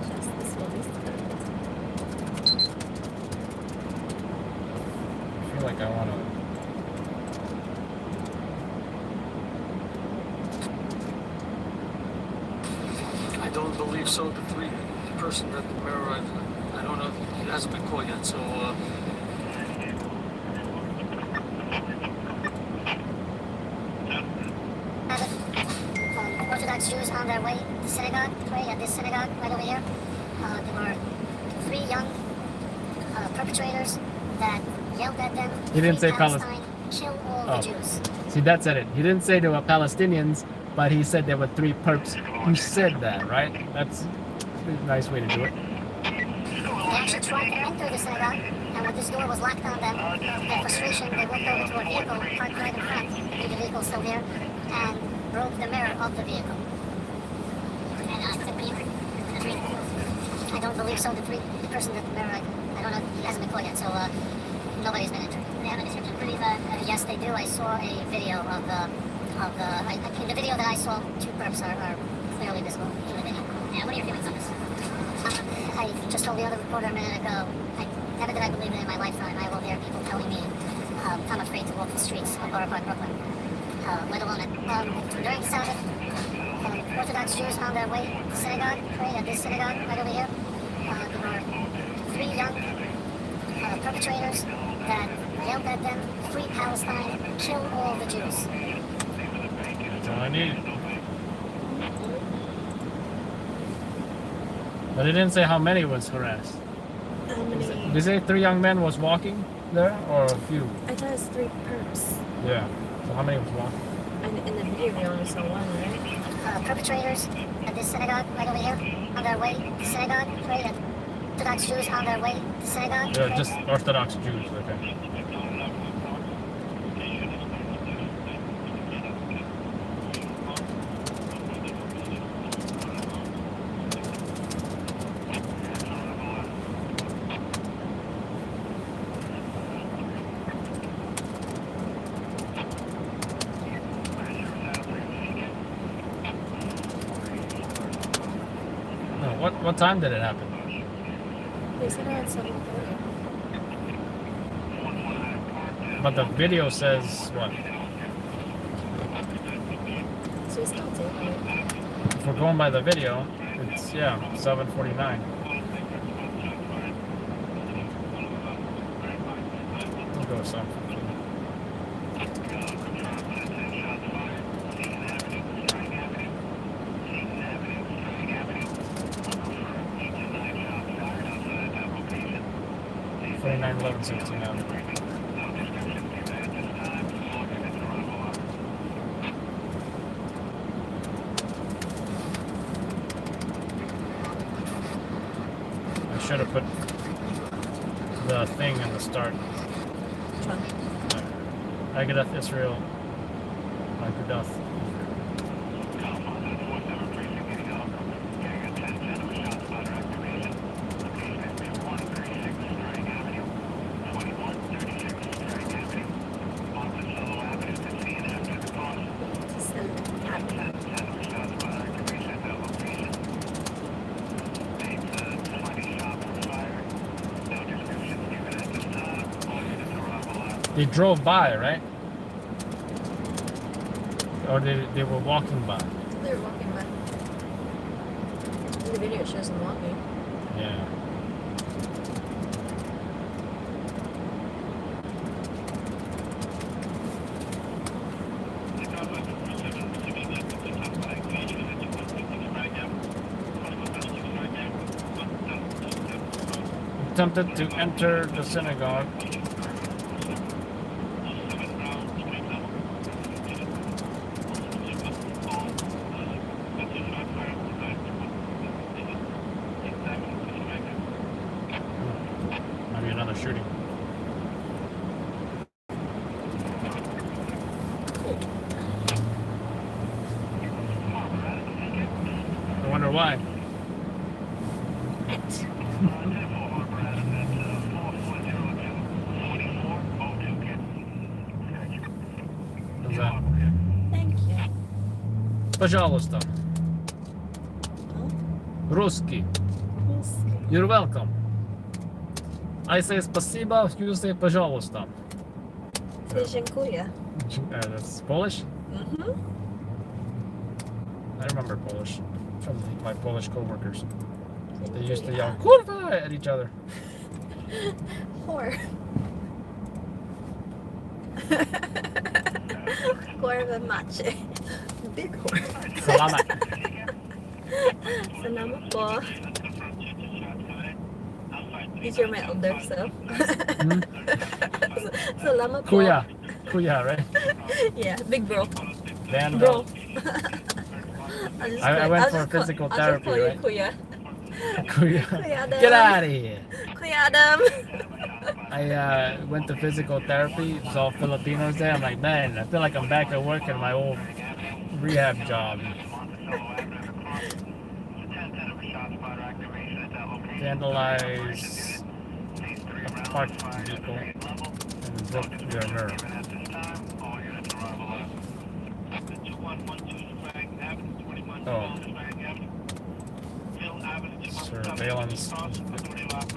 Justice will be served. I feel like I want to. I don't believe so. The person that the mirror, I don't know. It hasn't been caught yet. So Orthodox Jews on their way to synagogue, praying at this synagogue right over here. There were 3 young perpetrators that yelled at them, He didn't "Free say Palestine, kill all Oh. the Jews." See, that said it. He didn't say they were Palestinians, but he said there were 3 perps who said that, right? That's a nice way to do it. They actually tried to enter the synagogue, and when this door was locked on them, their frustration, they walked over to a vehicle parked right in front, leave the vehicle still there, and broke the mirror of the vehicle. I don't believe so. The person at the mirror, I don't know, he hasn't been caught yet, so nobody's been injured. They have a description pretty bad. Yes, they do. I saw a video of in the video that I saw, 2 perps are clearly visible in the video. Yeah, what are your feelings on this? I just told the other reporter a minute ago, never did I believe it in my lifetime. I will hear people telling me I'm afraid to walk the streets of Borough Park, Brooklyn, let alone it. During Sabbath, Orthodox Jews on their way to synagogue, prayed at this synagogue right over here. There were 3 young perpetrators that yelled at them, "Free Palestine, kill all the Jews." That's all I need. But it didn't say how many was harassed. How many? Did they say 3 young men was walking there, or a few? I thought it was 3 perps. Yeah. So how many was walking? And in the video, we only saw 1, right? Perpetrators at this synagogue right over here on their way to synagogue, prayed at Orthodox Jews on their way to synagogue. Yeah, just Orthodox Jews. Okay. No, what time did it happen? They said around 7:30. But the video says what? So it's still daylight. If we're going by the video, it's 7:49. We'll go with 7:15. $49, $11.69. I should have put the thing in the start. Which one? Agadoth Israel. Agadoth. They drove by, right? Or they were walking by. They were walking by. The video shows them walking. Yeah. Attempted to enter the synagogue. Maybe another shooting. I wonder why. What's that? Thank you. Пожалуйста. Русский. You're welcome. I say спасибо, you say пожалуйста. Say dziękuję. That's Polish? Mm-hmm. I remember Polish from my Polish co-workers. They used to yell kurwa at each other. Whore. Whore of a mache. Big whore. Salamat. Salamat po. These are my older self. Salamat po. Kuya. Kuya, right? Yeah, big bro. Then, Bro. I went for physical I'll just call therapy, you right? Kuya. Kuya. Kuya Adam. Get out of here. Kuya Adam. I went to physical therapy. Saw Filipinos there. I'm like, man, I feel like I'm back at work in my old rehab job. Vandalize a parked vehicle and broke their nerve. Oh, surveillance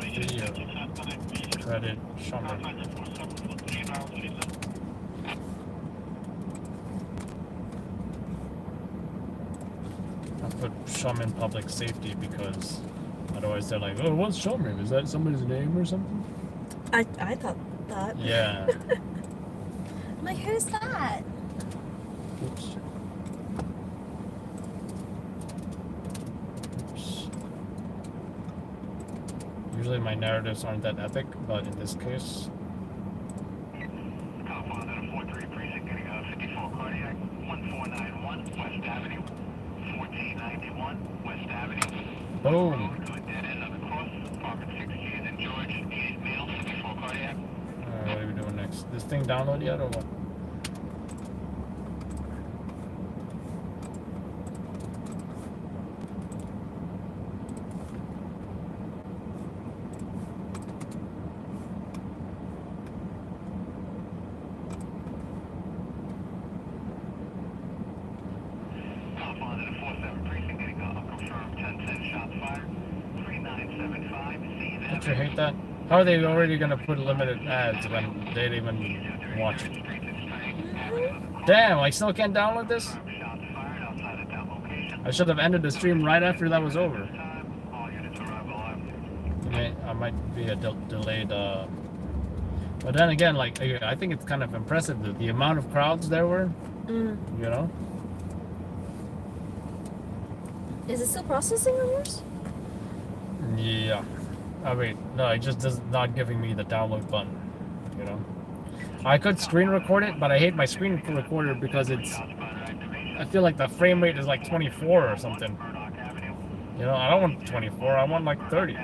video. Credit Schumer. I put Schumann public safety because otherwise they're like, oh, what's Schumann? Is that somebody's name or something? I thought that. Yeah. I'm like, who's that? Oops. Oops. Usually my narratives aren't that epic, but in this case, boom. What are we doing next? This thing download yet or what? Don't you hate that? How are they already gonna put limited ads when they didn't even watch it? Damn, I still can't download this? I should have ended the stream right after that was over. I might be a delayed, but then again, like, I think it's kind of impressive the amount of crowds there were, you know? Is it still processing on yours? Yeah. Oh wait, no, it just does not giving me the download button, you know? I could screen record it, but I hate my screen recorder because I feel like the frame rate is like 24 or something. You know, I don't want 24, I want like 30.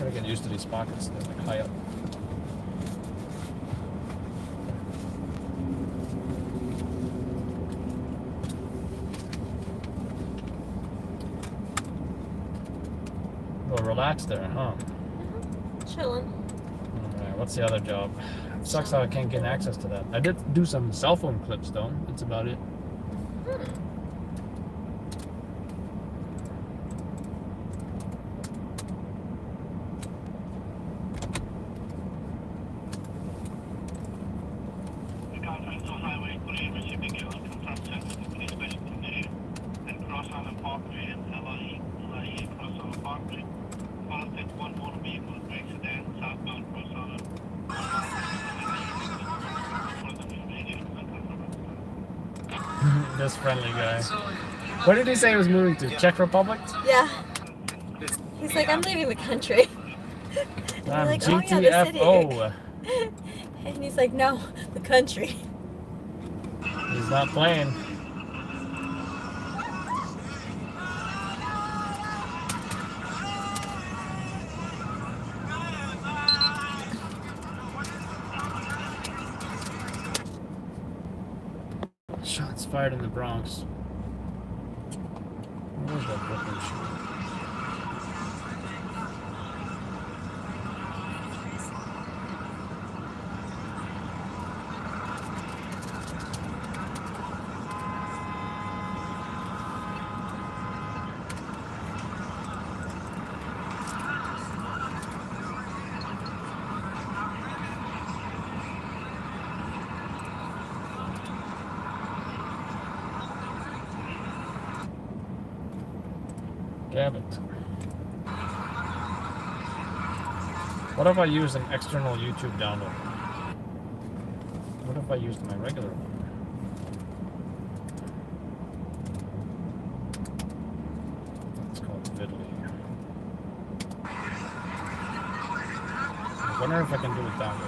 Gotta get used to these pockets. They're like high up. Well, relax there, huh? Chilling. Alright, what's the other job? Sucks how I can't get access to that. I did do some cell phone clips though. That's about it. The Continental Highway Police receiving a confirmed sense of police special condition and Cross Island Parkway and LIE Cross Island Parkway. Followed that one motor vehicle breaks sedan southbound Cross Island. This friendly guy. What did he say he was moving to? Czech Republic? Yeah. He's like, I'm leaving the country. And we're I'm like, oh yeah, the city. GTFO. And he's like, no, the country. He's not playing. Shots fired in the Bronx. Where's that Brooklyn shooting? Damn it. What if I used an external YouTube download? What if I used my regular one? It's called Vidly. I wonder if I can do it that way.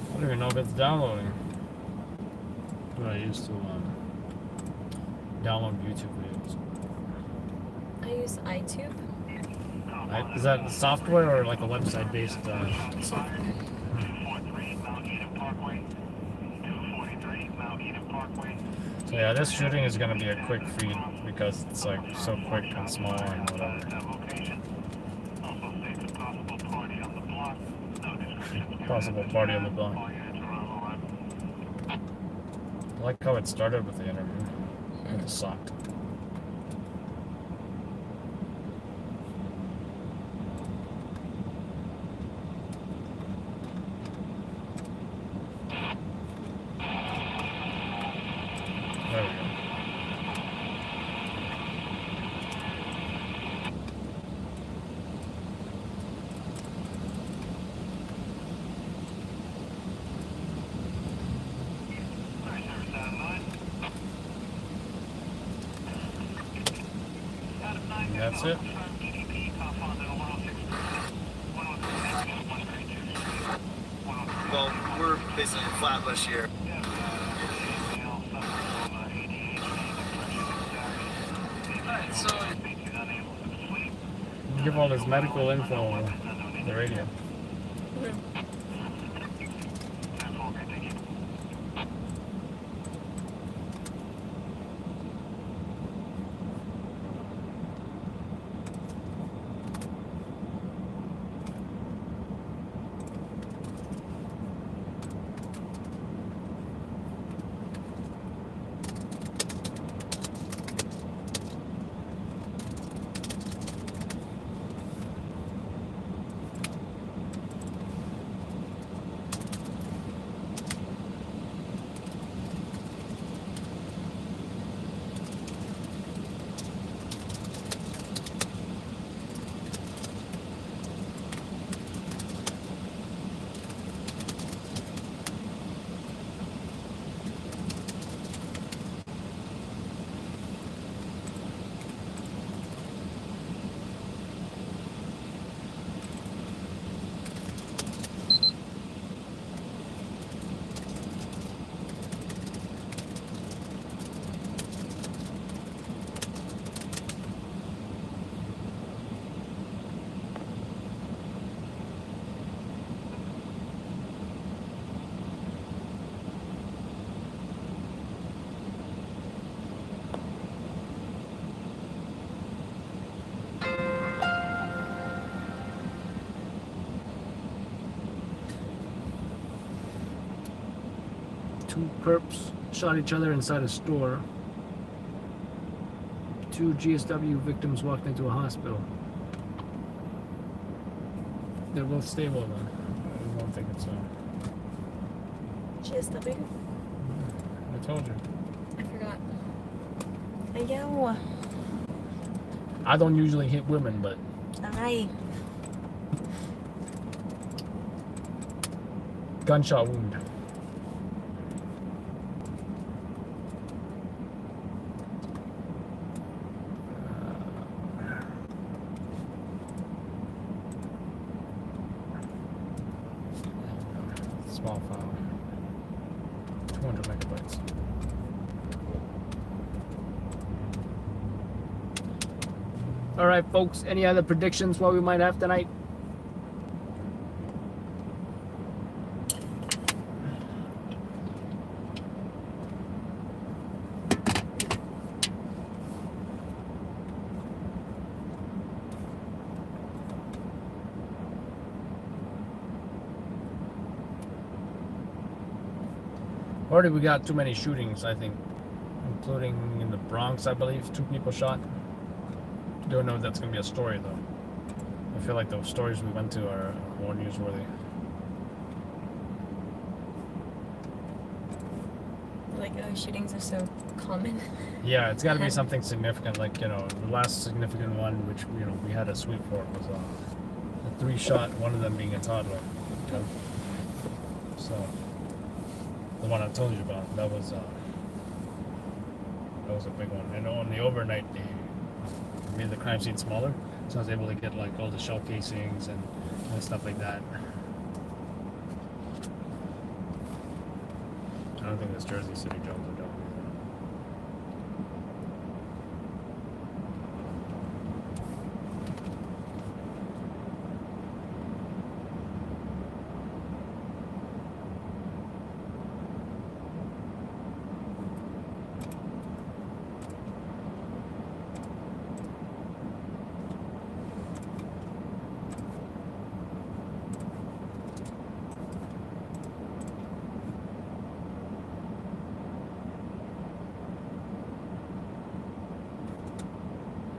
I don't even know if it's downloading. But I used to download YouTube videos. I use iTube. Is that a software or like a website based? So yeah, this shooting is gonna be a quick feed because it's like so quick and small and whatever. Possible party on the block. I like how it started with the interview. It sucked. There we go. And that's it. Well, we're basically in Flatbush here. Alright, so Give all this medical info on the radio. 2 perps shot each other inside a store. 2 GSW victims walked into a hospital. They're both stable though. I don't think it's GSW? I told you. I forgot. Yo. I don't usually hit women, but Aye. gunshot wound. Small file. 200 megabytes. All right, folks. Any other predictions what we might have tonight? Already we got too many shootings, I think, including in the Bronx, I believe, 2 people shot. Don't know if that's going to be a story, though. I feel like those stories we went to are more newsworthy. Like, oh, shootings are so common. Yeah, it's got to be something significant, like, you know, the last significant one, which, you know, we had a sweep for, was a 3-shot, one of them being a toddler. So, the one I told you about, that was a big one. And on the overnight, they made the crime scene smaller, so I was able to get like all the shell casings and stuff like that. I don't think this Jersey City jobs are done.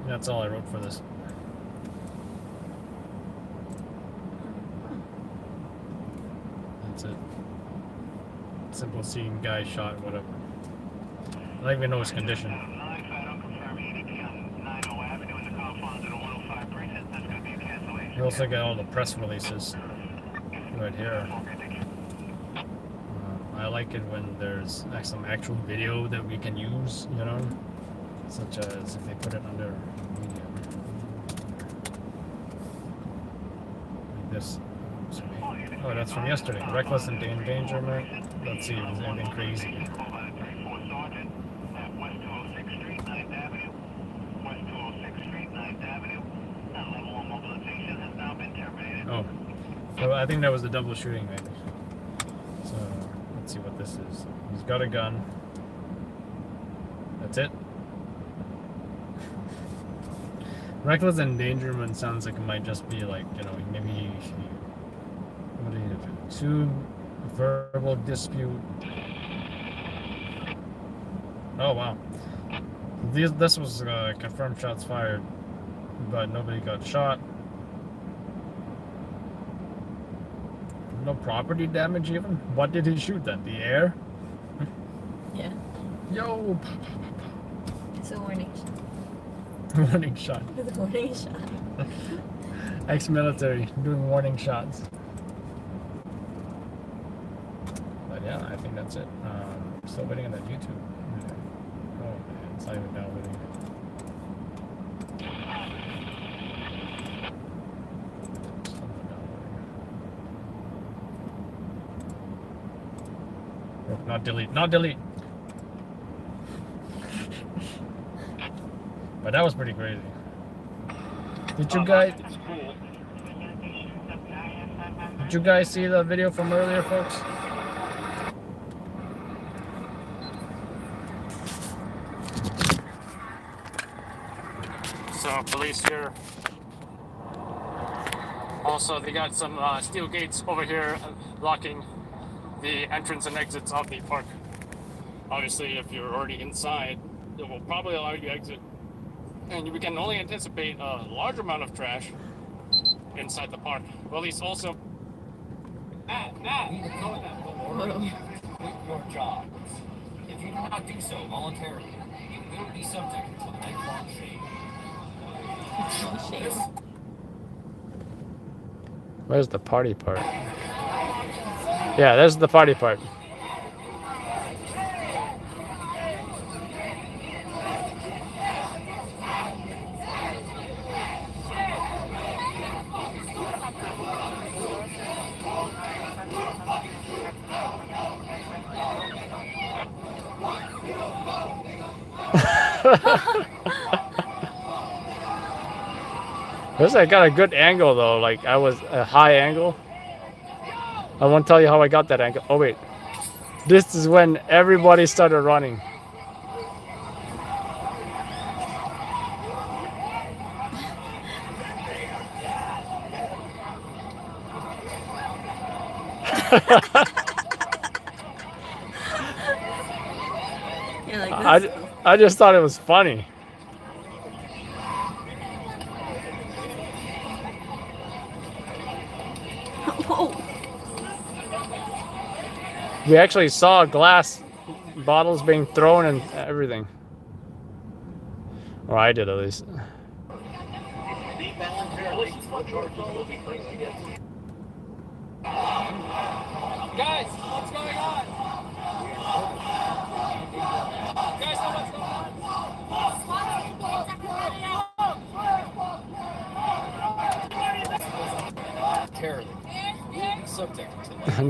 That's all I wrote for this. That's it. Simple scene, guy shot, whatever. I don't even know his condition. You also got all the press releases right here. I like it when there's like some actual video that we can use, you know, such as if they put it under media. Like this. Oh, that's from yesterday. Reckless endangerment. Let's see if there's anything crazy. Oh, so I think that was the double shooting, maybe. So let's see what this is. He's got a gun. That's it. Reckless endangerment sounds like it might just be like, you know, maybe what do you do? 2 verbal dispute. Oh wow. This was confirmed shots fired, but nobody got shot. No property damage even? What did he shoot then? The air? Yeah. Yo! It's a warning shot. Warning shot. It's a warning shot. Ex-military doing warning shots. But yeah, I think that's it. Still waiting on that YouTube. Oh man, it's not even downloading. Not delete, not delete. But that was pretty crazy. Did you guys see the video from earlier, folks? So police here. Also, they got some steel gates over here blocking the entrance and exits of the park. Obviously, if you're already inside, it will probably allow you to exit, and we can only anticipate a large amount of trash inside the park. Well, at least also. Matt, Whoa. quit your job. If you do not do so voluntarily, you will be subject to lifelong shame. Shame. Where's the party part? Yeah, there's the party part. This I got a good angle though. Like I was a high angle. I won't tell you how I got that angle. Oh wait, this is when everybody started running. You're like, this. I just thought it was funny. Whoa. We actually saw glass bottles being thrown and everything. Or I did at least. Guys, what's going on? You guys know what's going on?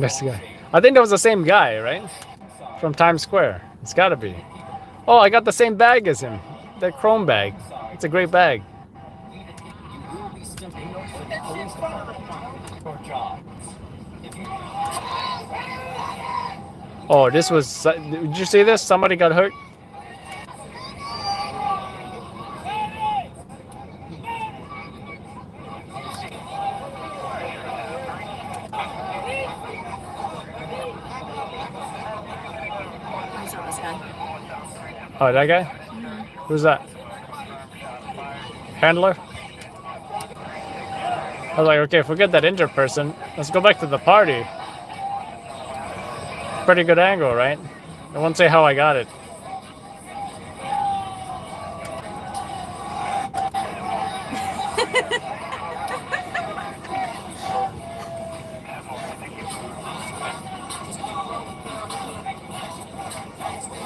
This guy. I think that was the same guy, right? From Times Square. It's gotta be. Oh, I got the same bag as him. That chrome bag. It's a great bag. Oh, this was. Did you see this? Somebody got hurt. I saw this guy. Oh, that guy? Who's that? Handler? I was like, okay, forget that injured person. Let's go back to the party. Pretty good angle, right? I won't say how I got it.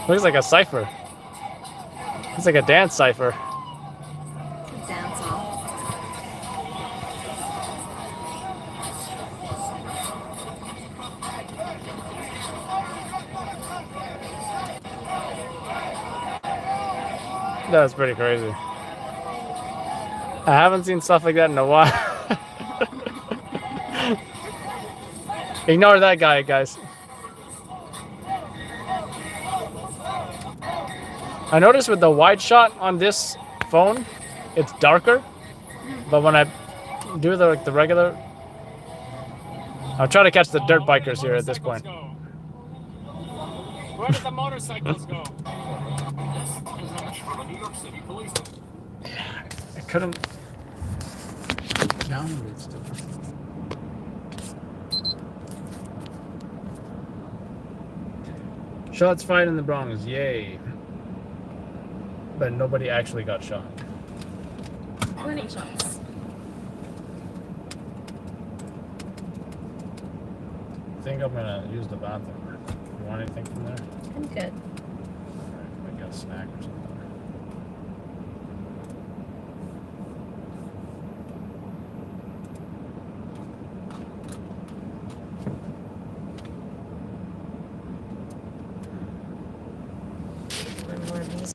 Looks like a cipher. It's like a dance cipher. Dance off. That was pretty crazy. I haven't seen stuff like that in a while. Ignore that guy, guys. I noticed with the wide shot on this phone, it's darker. But when I do the regular, I'll try to catch the dirt bikers here at this point. Where did the motorcycles go? I couldn't download stuff. Shots fired in the Bronx, yay. But nobody actually got shot. Warning shots. I think I'm gonna use the bathroom. You want anything from there? I'm good. Alright, I got a snack or something. One more of these.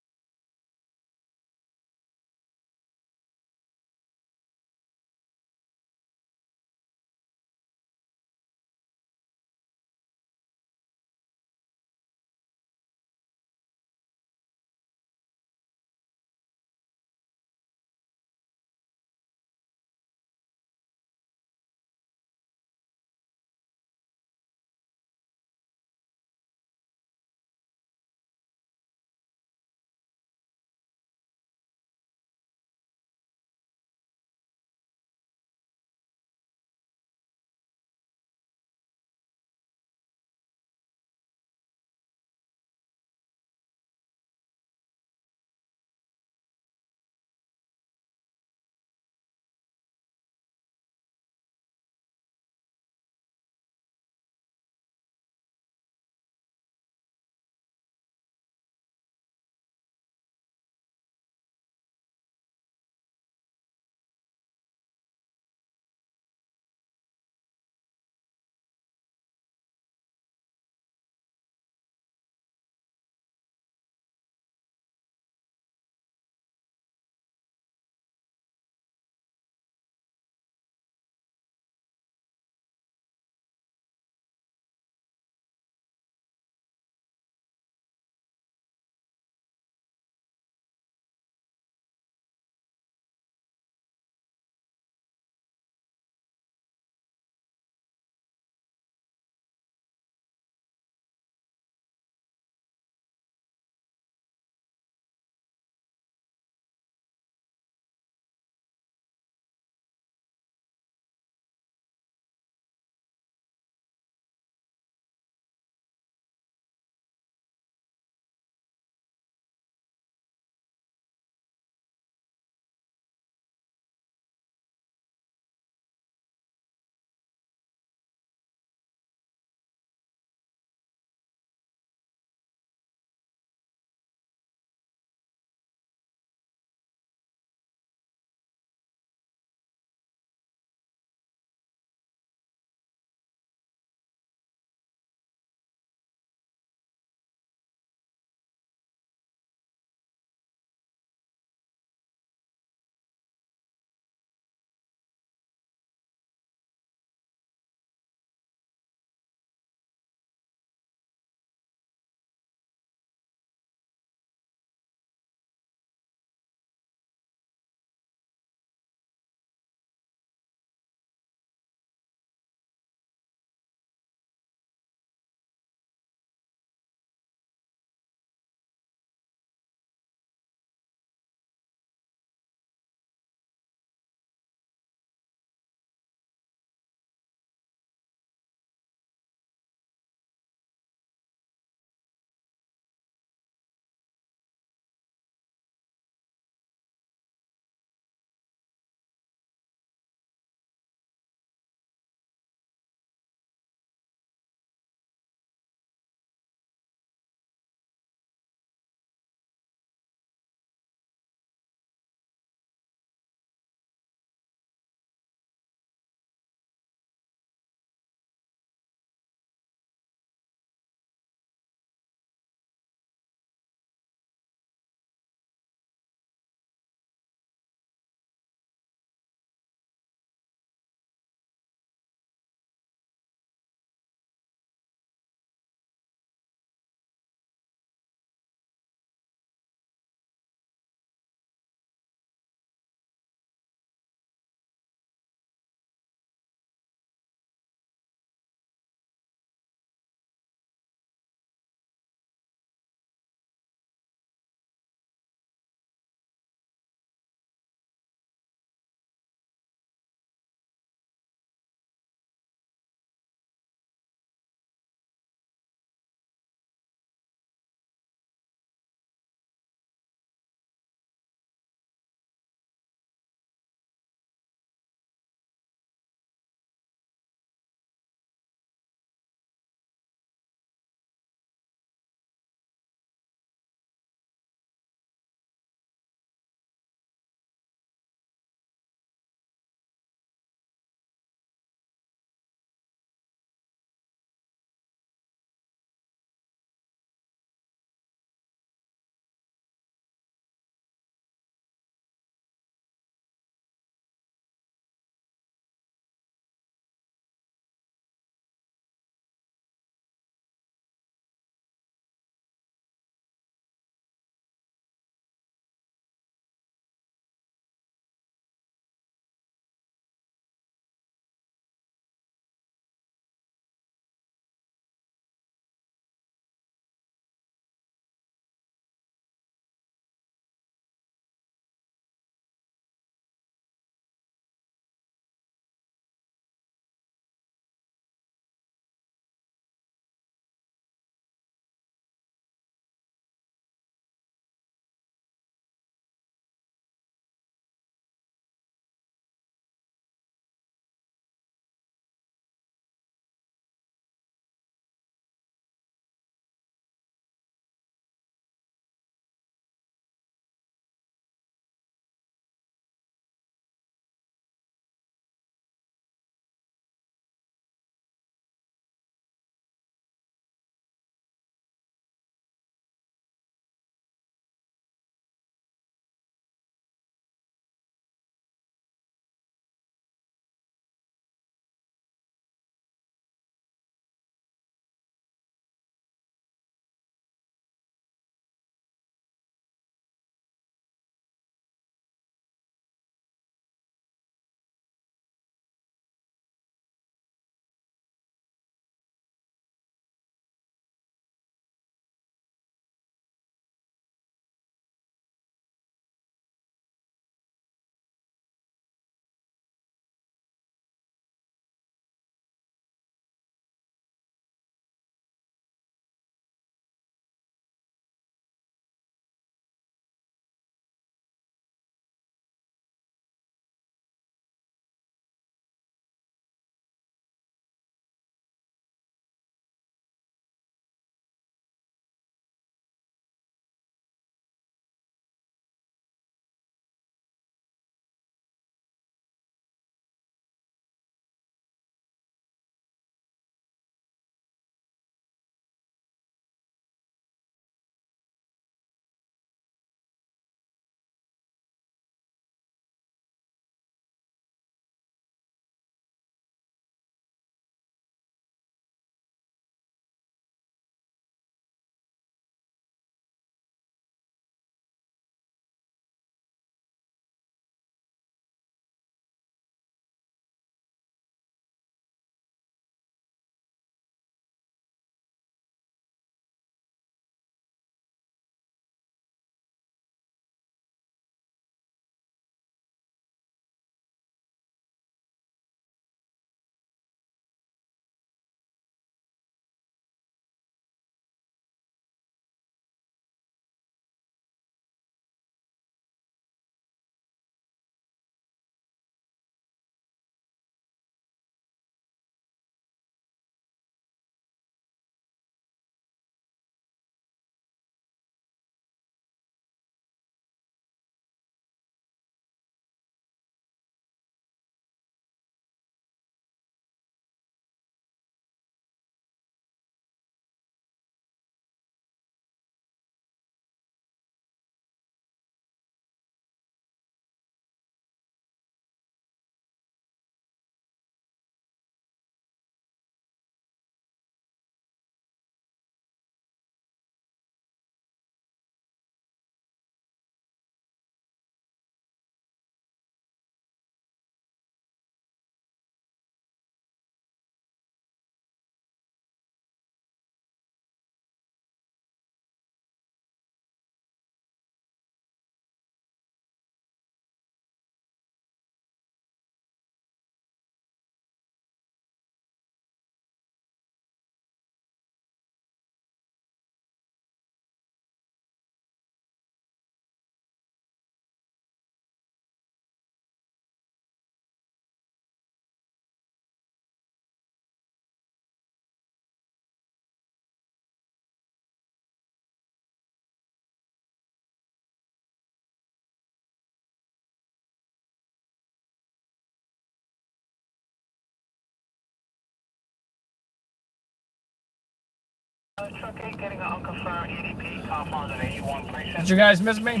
Truck 8 getting an unconfirmed EDP, compound at 81 precinct. Did you guys miss me?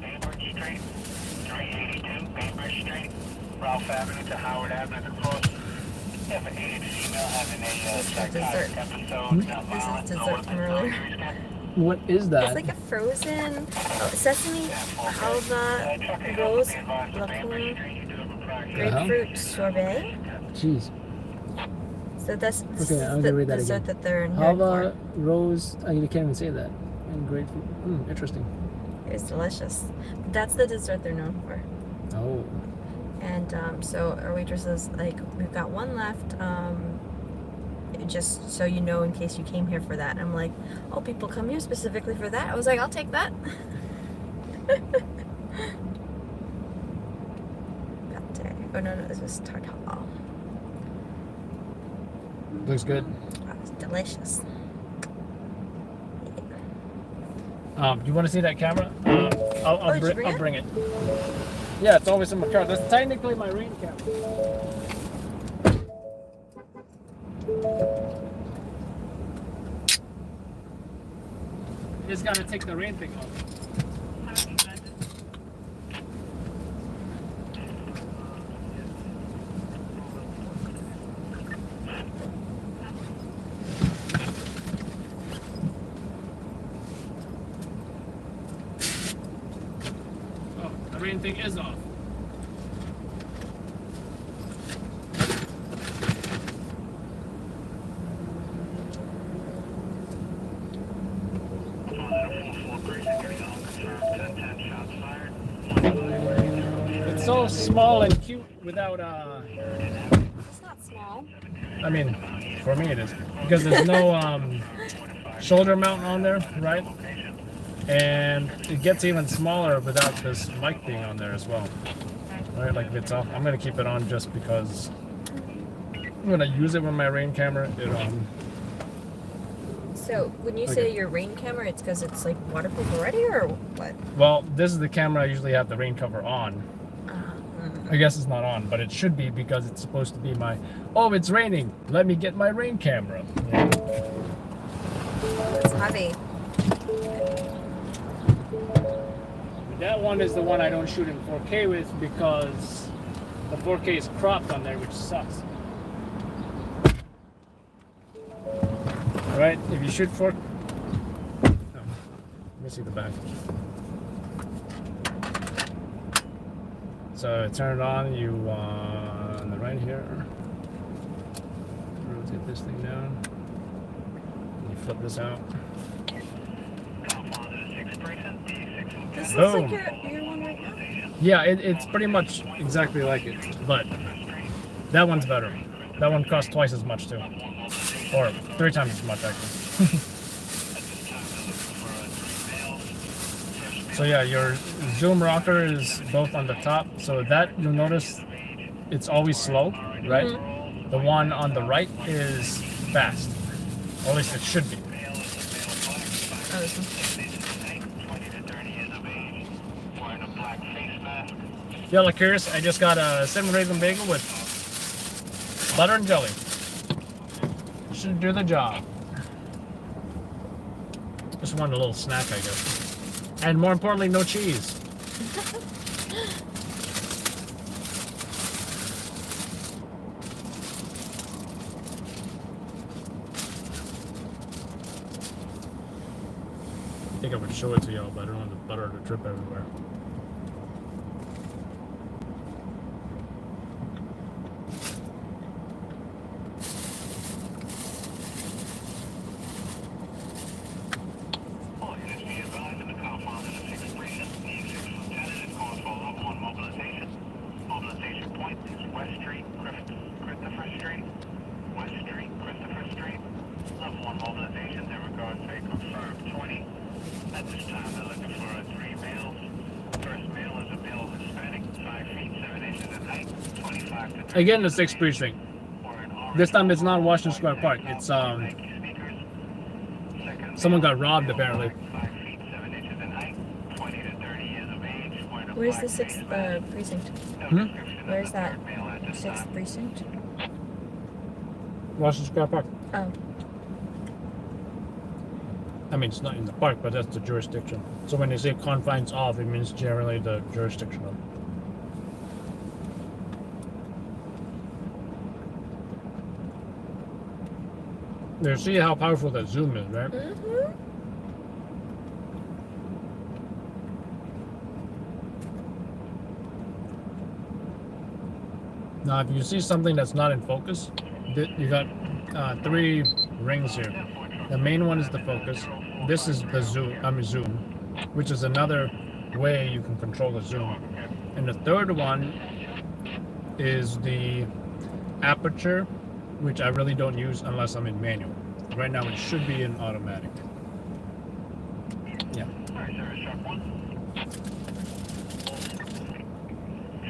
382 Bainbridge Street, 382 Bainbridge Street, Ralph Avenue to Howard Avenue to cross. You have an aged female having a psychotic episode. This is dessert from earlier. What is that? It's like a frozen sesame, halva, rose, lacune, grapefruit sorbet. Jeez. So this Okay, is I'm the gonna read that dessert again. that they're known Halva, for. rose. I can't even say that. And grapefruit. Interesting. It's delicious. That's the dessert they're known for. Oh. And so our waitress is like, we've got one left. Just so you know, in case you came here for that. I'm like, oh, people come here specifically for that. I was like, I'll take that. Oh no, this was tartar. Looks good. Oh, it's delicious. Do you want to see that camera? I'll did you bring I'll it? bring it. Yeah, it's always in my car. That's technically my rain camera. Just gotta take the rain thing off. Oh, the rain thing is off. It's so small and cute without It's not small. I mean, for me it is. Because there's no shoulder mount on there, right? And it gets even smaller without this mic being on there as well. Right, like if it's off, I'm gonna keep it on just because when I use it with my rain camera, it So when you say your rain camera, it's because it's like waterproof already, or what? well, this is the camera I usually have the rain cover on. I guess it's not on, but it should be because it's supposed to be my, oh, it's raining, let me get my rain camera. Yeah. It's heavy. That one is the one I don't shoot in 4K with because the 4K is cropped on there, which sucks. Right? If you shoot 4K... Oh, let me see the back. So turn it on, you on the right here. Rotate this thing down. You flip this out. This looks Boom. like your one right now. Yeah, it's pretty much exactly like it, but that one's better. That one costs twice as much too, or 3 times as much actually. So yeah, your zoom rocker is both on the top, so that you'll notice it's always slow, right? Mm-hmm. The one on the right is fast, or at least it should be. Oh, this one. Yeah, like curious, I just got a 7 raisin bagel with butter and jelly. Should do the job. Just wanted a little snack, I guess. And more importantly, no cheese. I think I would show it to y'all, but I don't want the butter to drip everywhere. Again, the 6th precinct. This time it's not Washington Square Park. It's someone got robbed apparently. Where's the 6th precinct? Where's that 6th precinct? Washington Square Park. Oh. I mean, it's not in the park, but that's the jurisdiction. So when they say confines of, it means generally the jurisdiction of. You see how powerful that zoom is, right? Mm-hmm. Now, if you see something that's not in focus, you got 3 rings here. The main one is the focus. This is the zoom, which is another way you can control the zoom. And the third one is the aperture, which I really don't use unless I'm in manual. Right now, it should be in automatic. Yeah. Alright, sir, Sharp 1.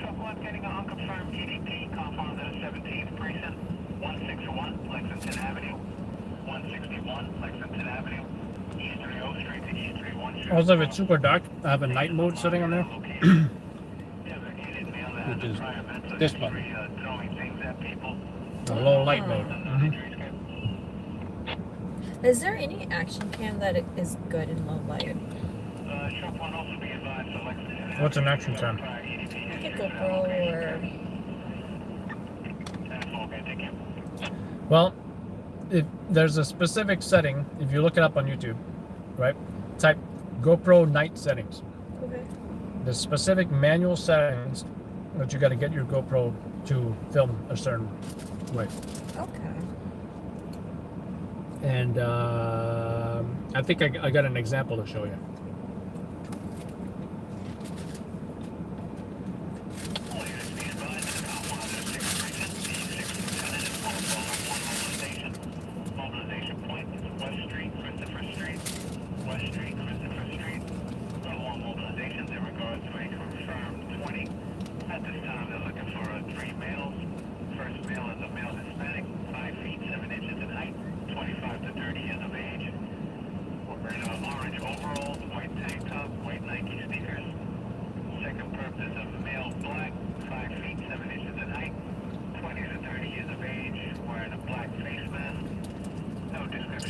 Sharp 1 getting an unconfirmed EDP compound at 17th precinct, 161 Lexington Avenue, 161 Lexington Avenue, East 30 Street to East 31 Street. Also, if it's super dark, I have a night mode setting on there, which is this button, the low light mode. Is there any action cam that is good in low light? What's an action cam? Like a GoPro or... Well, if there's a specific setting, if you look it up on YouTube, right? Type GoPro night settings. Okay. The specific manual settings that you got to get your GoPro to film a certain way. Okay. And I think I got an example to show you.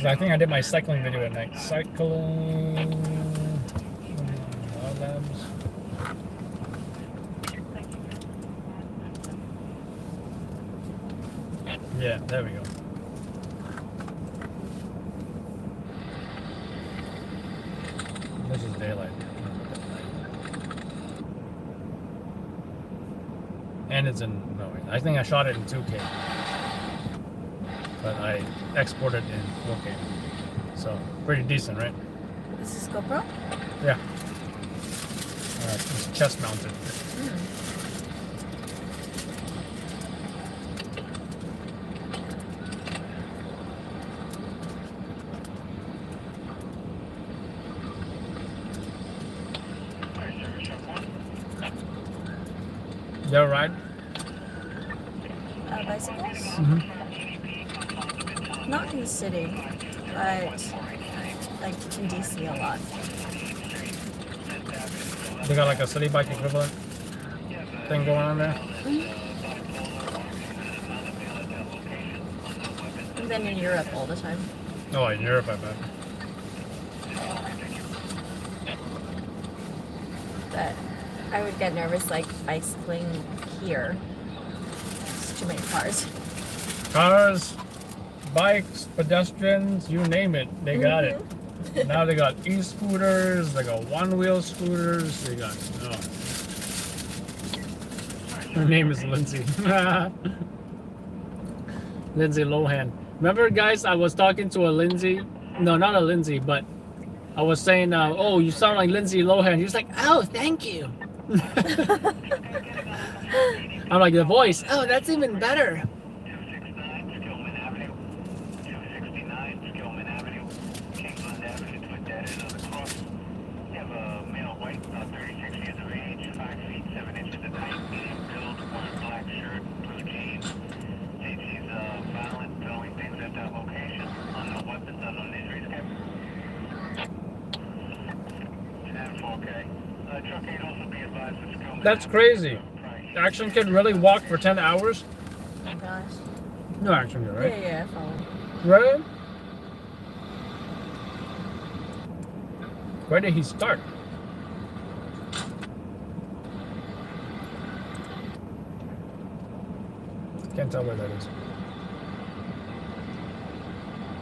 I think I did my cycling video at night. Cycling. Yeah, there we go. This is daylight. And it's in, no, I think I shot it in 2K. But I exported in 4K. So, pretty decent, right? This is GoPro? Yeah. It's chest mounted. You ever ride? Bicycles? Mm-hmm. Not in the city, but like in DC a lot. They got like a city bike equivalent thing going on there? And then in Europe all the time. Oh, in Europe, I bet. But I would get nervous like bicycling here. It's too many cars. Cars, bikes, pedestrians, you name it, they got it. Now they got e-scooters, they got one-wheel scooters, they got, oh. Her name is Lindsay. Lindsay Lohan. Remember, guys, I was talking to a Lindsay, no, not a Lindsay, but I was saying, oh, you sound like Lindsay Lohan. He was like, oh, thank you. I'm like, the voice, oh, that's even better. That's crazy. Action Kid really walked for 10 hours? Oh my gosh. No Action Kid, right? Yeah, I follow. Right? Where did he start? Can't tell where that is.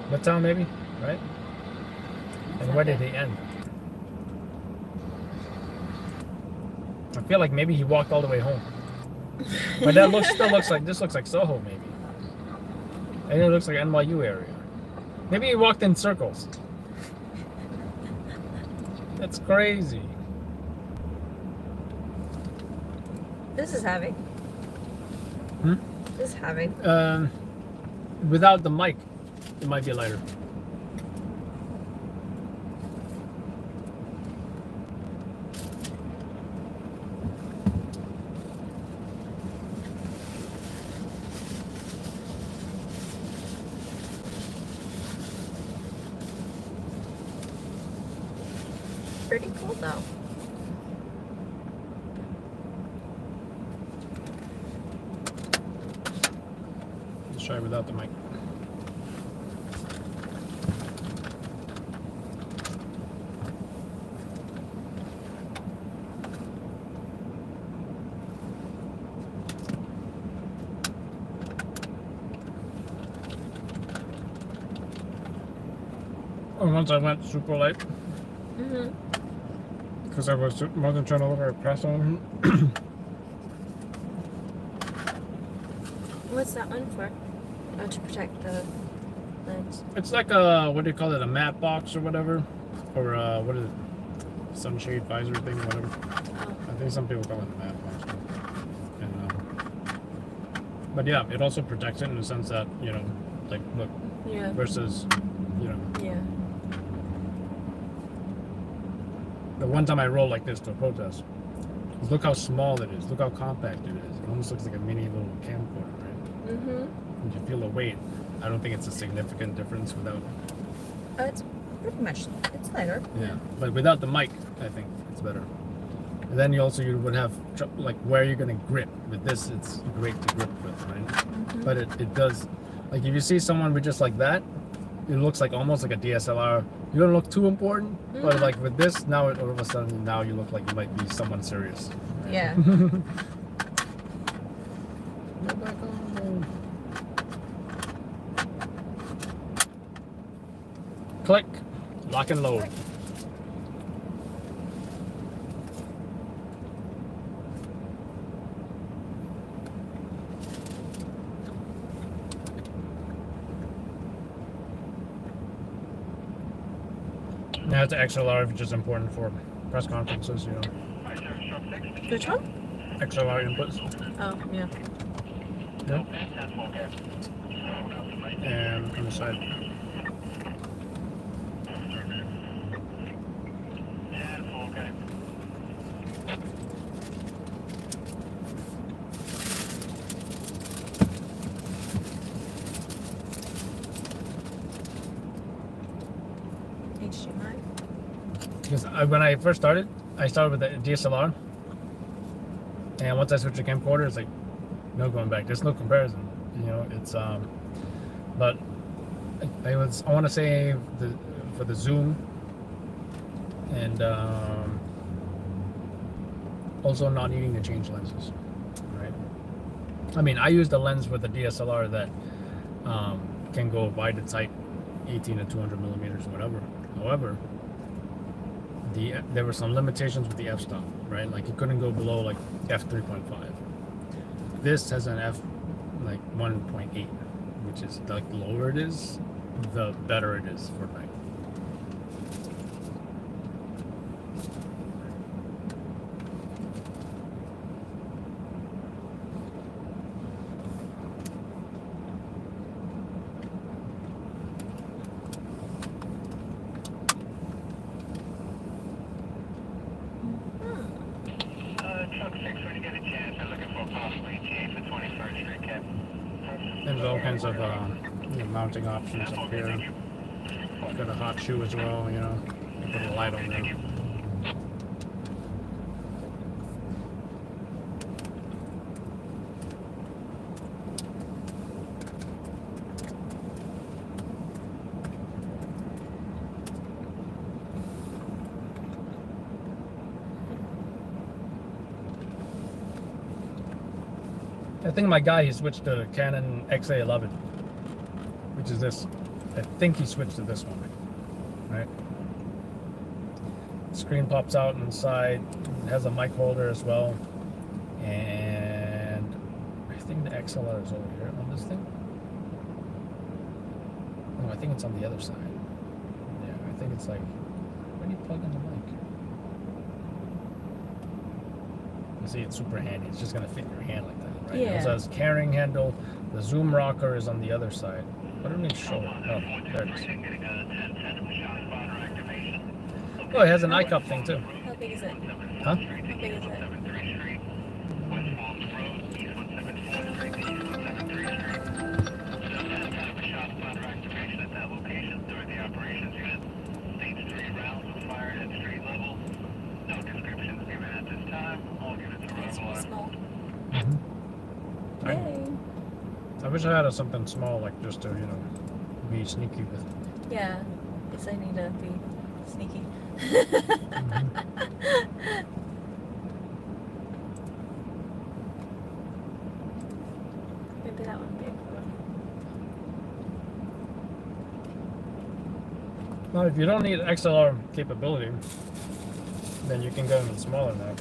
Midtown, maybe, right? And where did he end? I feel like maybe he walked all the way home. But that still looks like, this looks like Soho, maybe. And it looks like NYU area. Maybe he walked in circles. That's crazy. This is heavy. Hmm? This is heavy. Without the mic, it might be lighter. Pretty cool though. Let's try without the mic. And once I went super light, because I was more than trying to look at press on him. What's that one for? Oh, to protect the lens. It's like a, what do you call it, a matte box or whatever, or what is it, sunshade visor thing or whatever. Oh. I think some people call it a matte box. And, but yeah, it also protects it in the sense that, you know, like look, Yeah. versus, you know, Yeah. the one time I rolled like this to a protest, look how small it is, look how compact it is. It almost looks like a mini little camcorder, right? And you feel the weight. I don't think it's a significant difference without. Oh, it's pretty much. It's lighter. Yeah, but without the mic, I think it's better. And then you would have like where you're gonna grip. With this, it's great to grip with, right? But it does, like if you see someone with just like that, it looks like almost like a DSLR. You don't look too important, but like with this, now all of a sudden now you look like you might be someone serious. Right? Yeah. Go back on. Click, lock and load. Now it's XLR, which is important for press conferences, you know. Which one? XLR inputs. Oh, yeah. Yep. And on the side. HDMI. Because when I first started, I started with the DSLR. And once I switched to camcorder, it's like, no going back. There's no comparison. You know, it's, but I want to say for the zoom and also not needing to change lenses, right? I mean, I used a lens with the DSLR that can go wide to tight, 18 to 200 millimeters, whatever. However, there were some limitations with the f-stop, right? Like it couldn't go below like f3.5. This has an f like 1.8, which is like the lower it is, the better it is for night. Truck 6, when you get a chance, I'm looking for possibly TA for 21st Street, Cap. There's all kinds of mounting options up here. Got a hot shoe as well, you know. You put a light on there. I think my guy, he switched to Canon XA11, which is this. I think he switched to this one, right? Screen pops out inside. It has a mic holder as well, and I think the XLR is over here on this thing. Oh, I think it's on the other side. Yeah, I think it's like, where do you plug in the mic? You see, it's super handy. It's just gonna fit in your hand like that, right? Yeah. It also has carrying handle. The zoom rocker is on the other side. Why don't they show it? Oh, there it is. Oh, it has an eye cup thing too. How big is it? Huh? How big is it? It's small. Yay. I wish I had something small, like just to, you know, be sneaky with. Yeah. Guess I need to be sneaky. Maybe that would be a good one. Well, if you don't need XLR capability, then you can go even smaller now.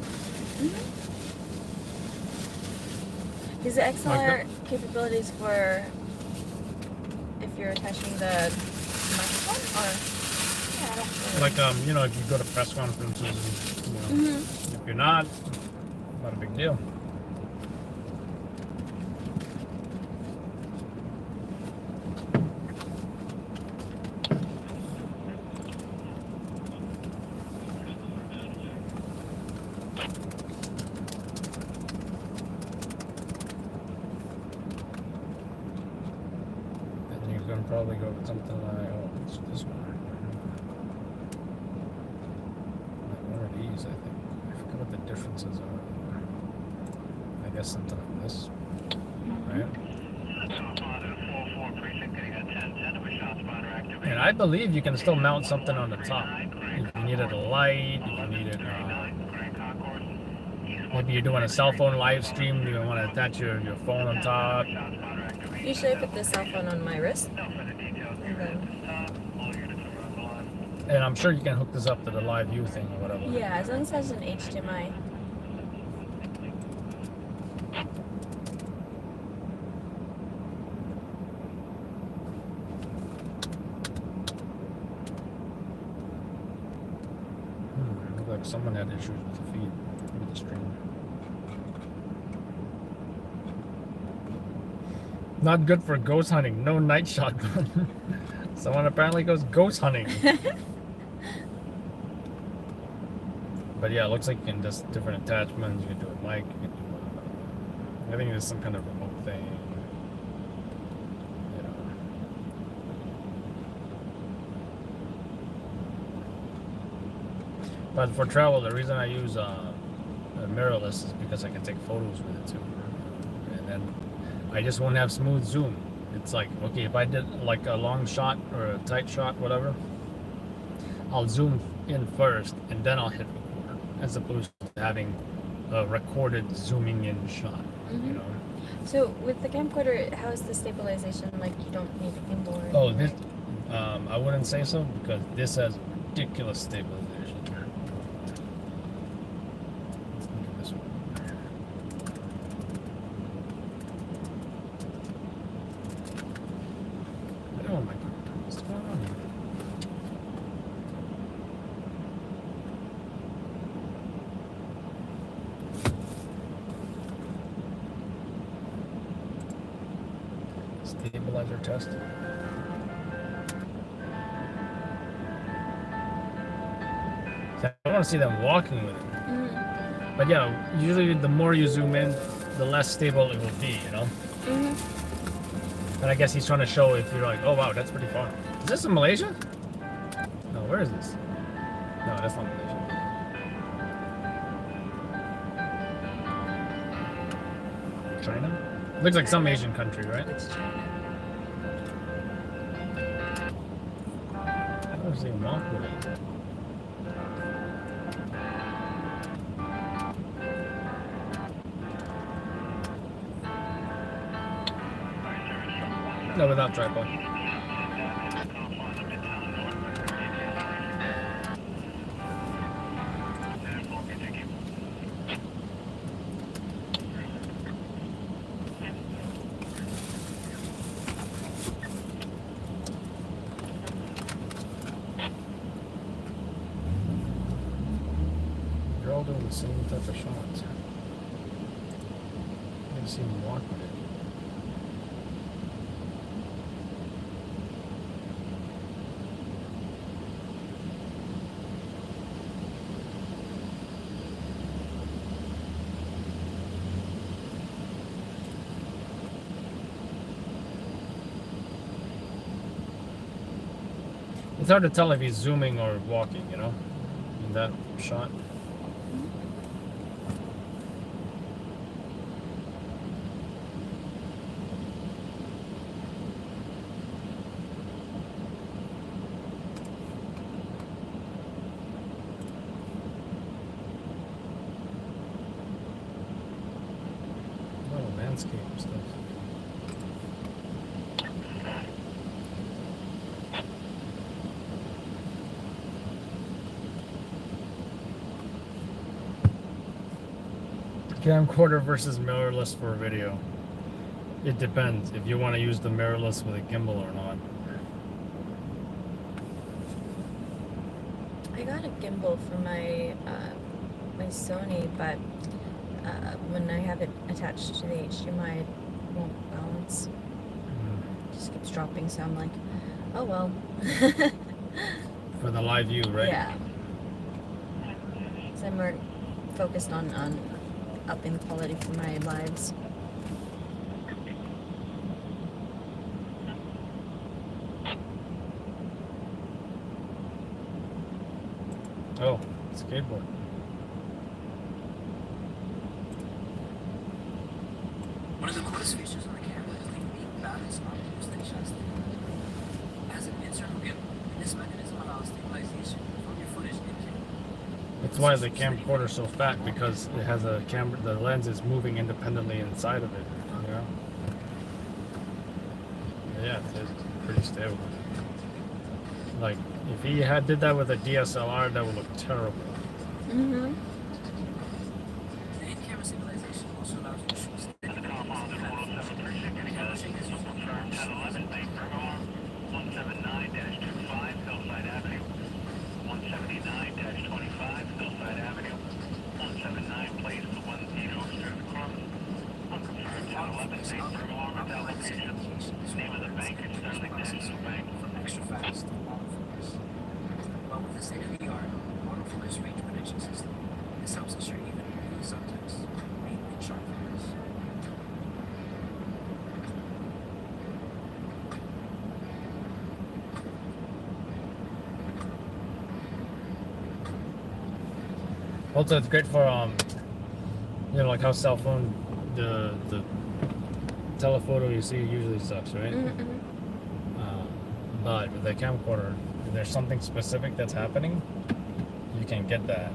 Is the XLR capabilities for if you're attaching the microphone or? Yeah, I don't really. Like, you know, if you go to press conferences, you know, if you're not a big deal. Then you're gonna probably go with something like, oh, it's this one. Like one of these, I think. I forget what the differences are. I guess something like this, right? And I believe you can still mount something on the top. If you needed a light, if you needed, maybe you're doing a cell phone live stream, you want to attach your phone on top. Usually I put the cell phone on my wrist. And then, And I'm sure you can hook this up to the live view thing or whatever. yeah, as long as it has an HDMI. Looked like someone had issues with the feed, with the stream. Not good for ghost hunting. No night shotgun. Someone apparently goes ghost hunting. But yeah, it looks like you can just different attachments. You can do a mic. You can do I think there's some kind of remote thing. You know. But for travel, the reason I use a mirrorless is because I can take photos with it too. And then I just won't have smooth zoom. It's like, okay, if I did like a long shot or a tight shot, whatever, I'll zoom in first and then I'll hit record, as opposed to having a recorded zooming in shot, you know. So with the camcorder, how is the stabilization? Like you don't need a gimbal or Oh, anything, this, I wouldn't say so because this has ridiculous stabilization. Let's look at this one. Oh my God, what's going on here? Stabilizer test. I want to see them walking with it. But yeah, usually the more you zoom in, the less stable it will be, you know? And I guess he's trying to show if you're like, oh wow, that's pretty far. Is this in Malaysia? No, where is this? No, that's not Malaysia. China? Looks like some Asian country, right? It's China. I don't see him walk with it. No, without tripod. They're all doing the same type of shots. I haven't seen them walk with it. It's hard to tell if he's zooming or walking, you know, in that shot. Oh, landscape stuff. Camcorder versus mirrorless for video. It depends if you want to use the mirrorless with a gimbal or not. I got a gimbal for my my Sony, but when I have it attached to the HDMI, it won't balance. It just keeps dropping, so I'm like, oh well. For the live view, right? Yeah. So I'm more focused on upping the quality for my lives. Oh, skateboard. One of the coolest features on the camera is the unique balance optics that just has an internal gimbal. This mechanism allows stabilization from your footage in camera. That's why the camcorder is so fat, because it has a camera. The lens is moving independently inside of it. You know? Yeah, it's pretty stable. Like if he did that with a DSLR, that would look terrible. Mm-hmm. The in-camera stabilization also allows you to shoot steady extra fast autofocus. But with the state-of-the-art autofocus range prediction system, this helps ensure even moving subjects remain in sharp focus. Also, it's great for you know, like how cell phone the telephoto you see usually sucks, right? Mm-hmm. But with the camcorder, if there's something specific that's happening, you can get that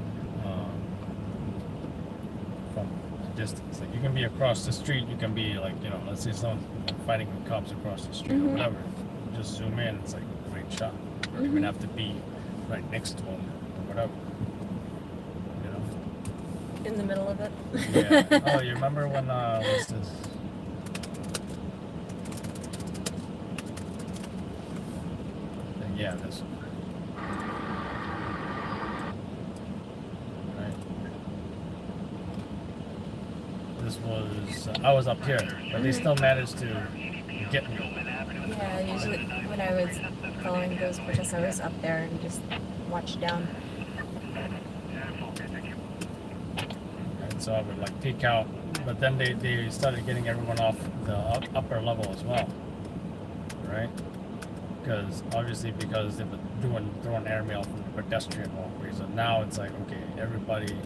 from a distance. Like you can be across the street, you can be like, you know, let's say someone fighting with cops across the street or whatever. You just zoom in, it's like a great shot. Or you even have to be right next to them or whatever. You know? In the middle of it. Yeah. Oh, you remember when what's this? Yeah, this one. Right. This was I was up here, but they still managed to get me. Yeah, usually when I was following those protests, I was up there and just watched down. And so I would like peek out, but then they started getting everyone off the upper level as well, right? Because obviously because they were throwing airmail from the pedestrian walkway, so now it's like, okay, everybody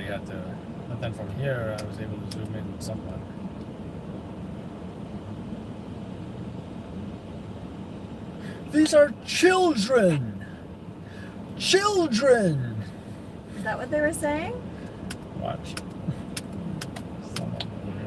had to. But then from here, I was able to zoom in somewhat. These are children. Children. Is that what they were saying? Watch. Someone over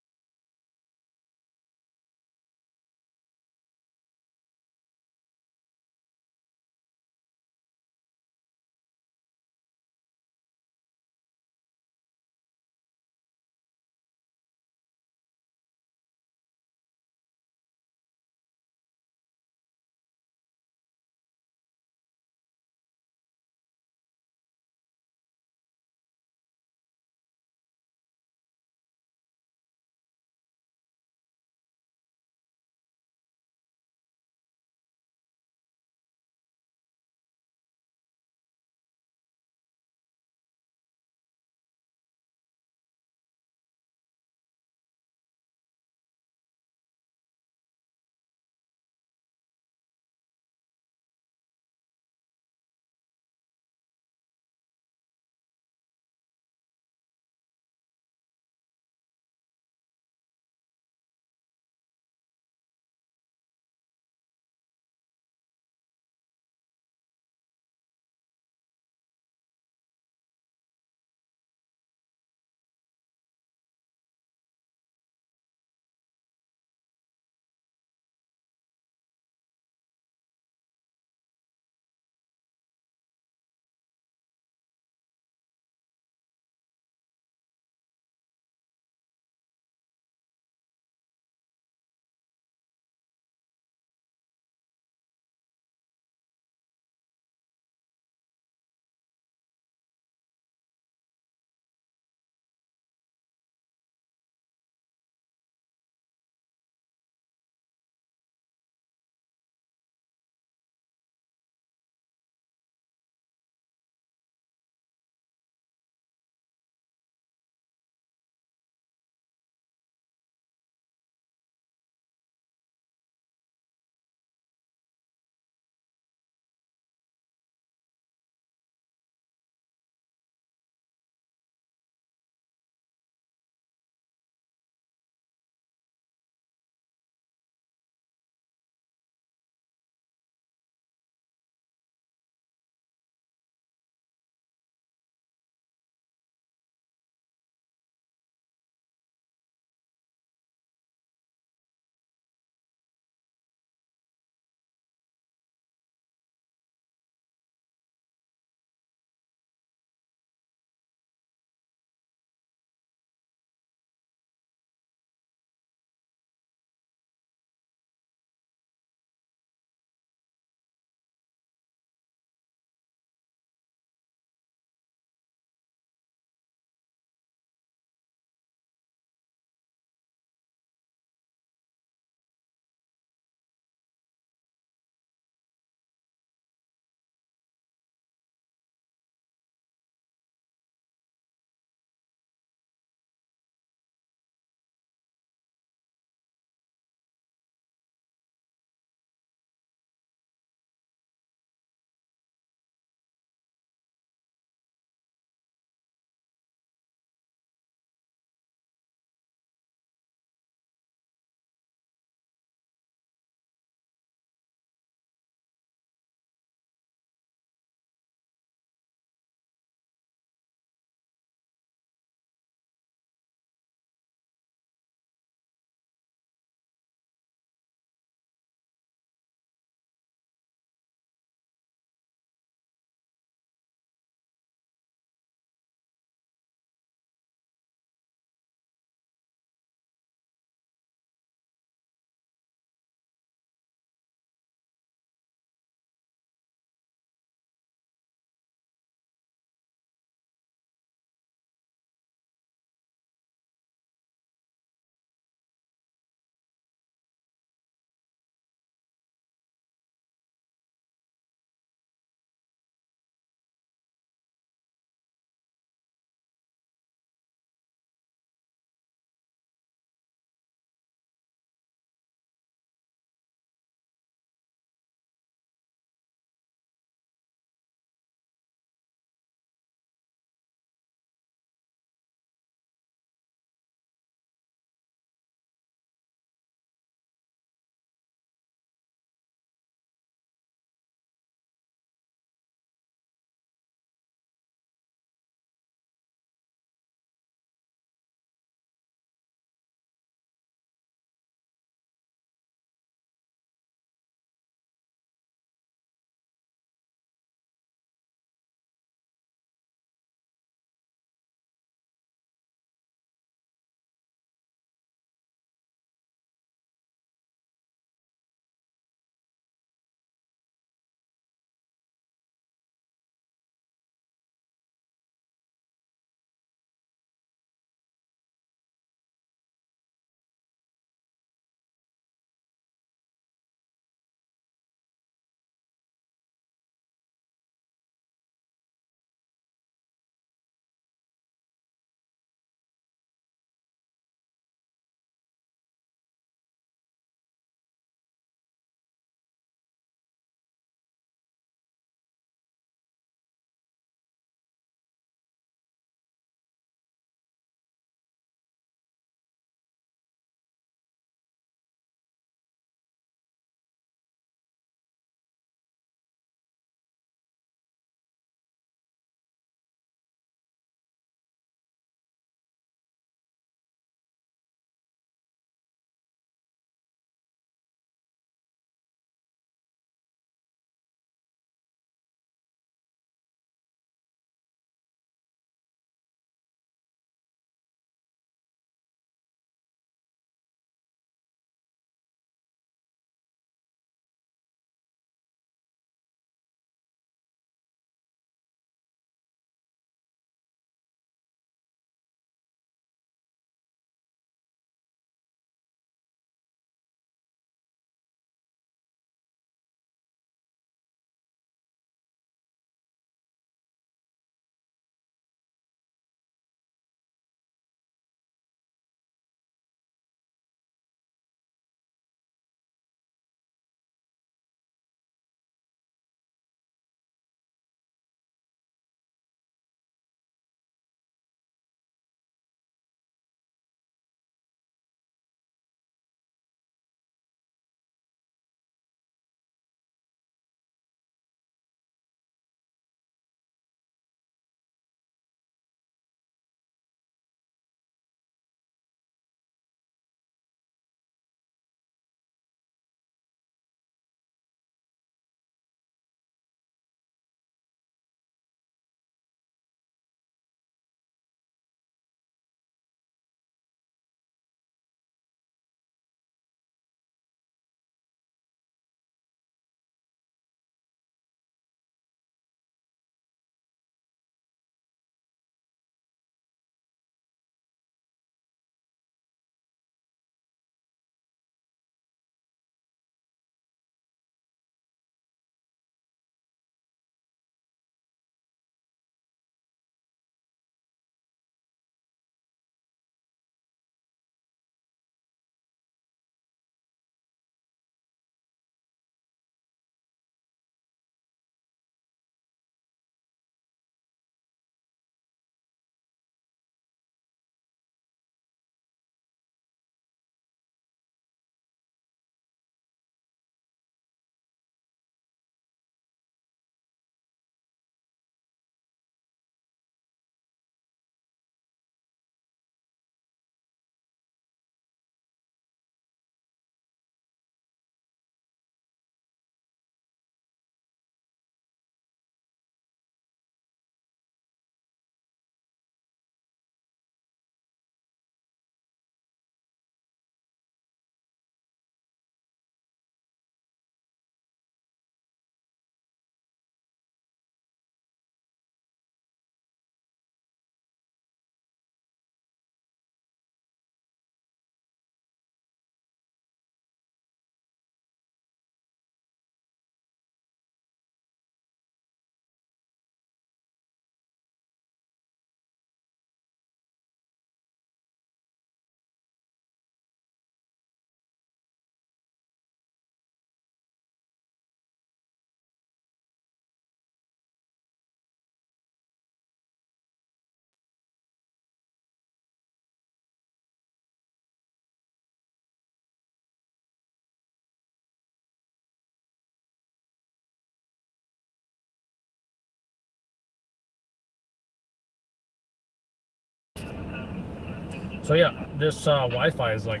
So yeah, this Wi-Fi is like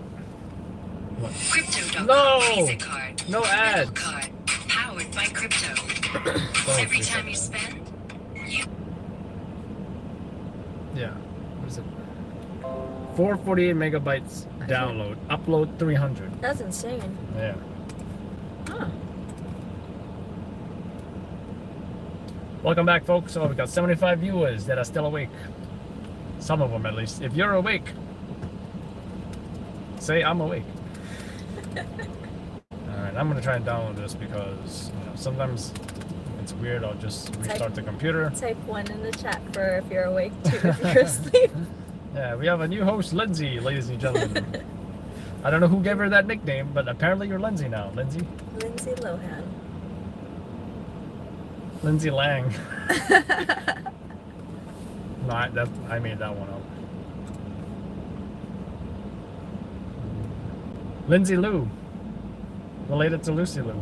Crypto.com no, Visa card. no ads. Card powered by crypto. Every time you spend, you. Yeah. What is it? 448 megabytes download. Upload 300. That's insane. Yeah. Huh. Welcome back, folks. So we've got 75 viewers that are still awake. Some of them, at least. If you're awake, say I'm awake. Alright, I'm gonna try and download this because sometimes it's weird. I'll just restart the computer. Type 1 in the chat for if you're awake, 2 if you're asleep. Yeah, we have a new host, Lindsay, ladies and gentlemen. I don't know who gave her that nickname, but apparently you're Lindsay now. Lindsay? Lindsay Lohan. Lindsay Lang. No, I made that one up. Lindsay Lou. Related to Lucy Lou.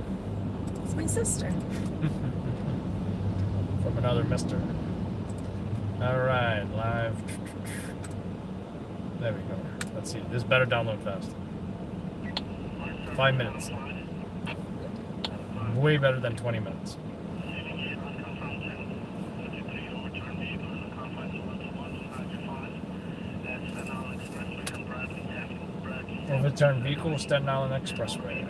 It's my sister. From another mister. Alright, live. There we go. Let's see. This better download fast. 5 minutes. Way better than 20 minutes. Overturned vehicle, Staten Island Expressway.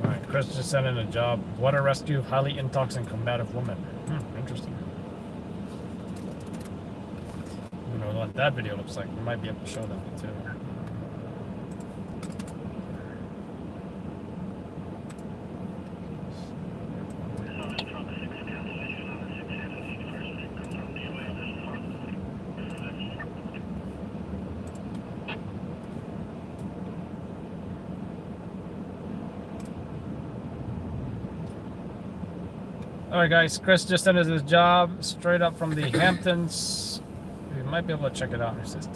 Alright, Chris just sent in a job. Water rescue of highly intoxicated combative woman. Interesting. You know what that video looks like. We might be able to show them too. Alright guys, Chris just ended his job straight up from the Hamptons. We might be able to check it out. It says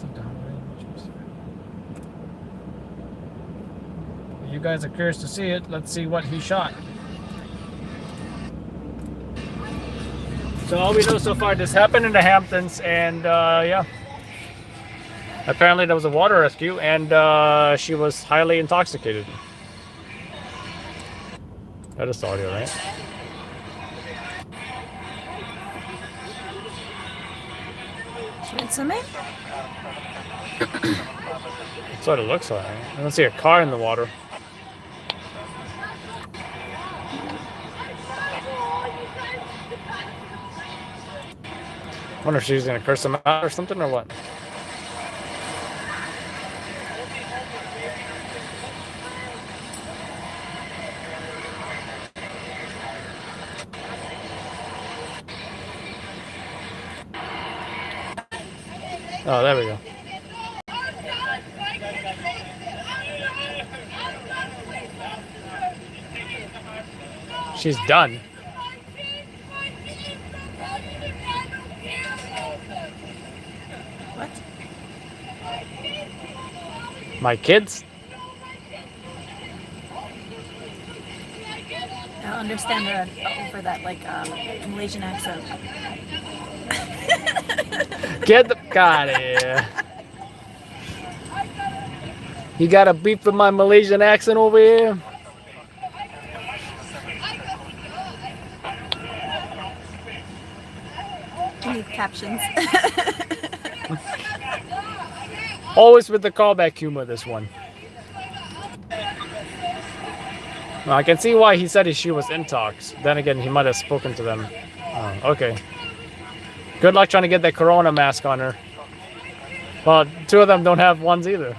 you guys are curious to see it. Let's see what he shot. So all we know so far, this happened in the Hamptons, and yeah. Apparently there was a water rescue, and she was highly intoxicated. That is the audio, right? She went swimming? That's what it looks like. I don't see a car in the water. I wonder if she's gonna curse him out or something or what. Oh, there we go. She's done. What? My kids? I don't understand her over that, like, Malaysian accent. Get the out of here. You got a beef with my Malaysian accent over here? I need captions. Always with the callback humor, this one. Well, I can see why he said she was intox. Then again, he might have spoken to them. Oh, okay. Good luck trying to get that Corona mask on her. Well, two of them don't have ones either.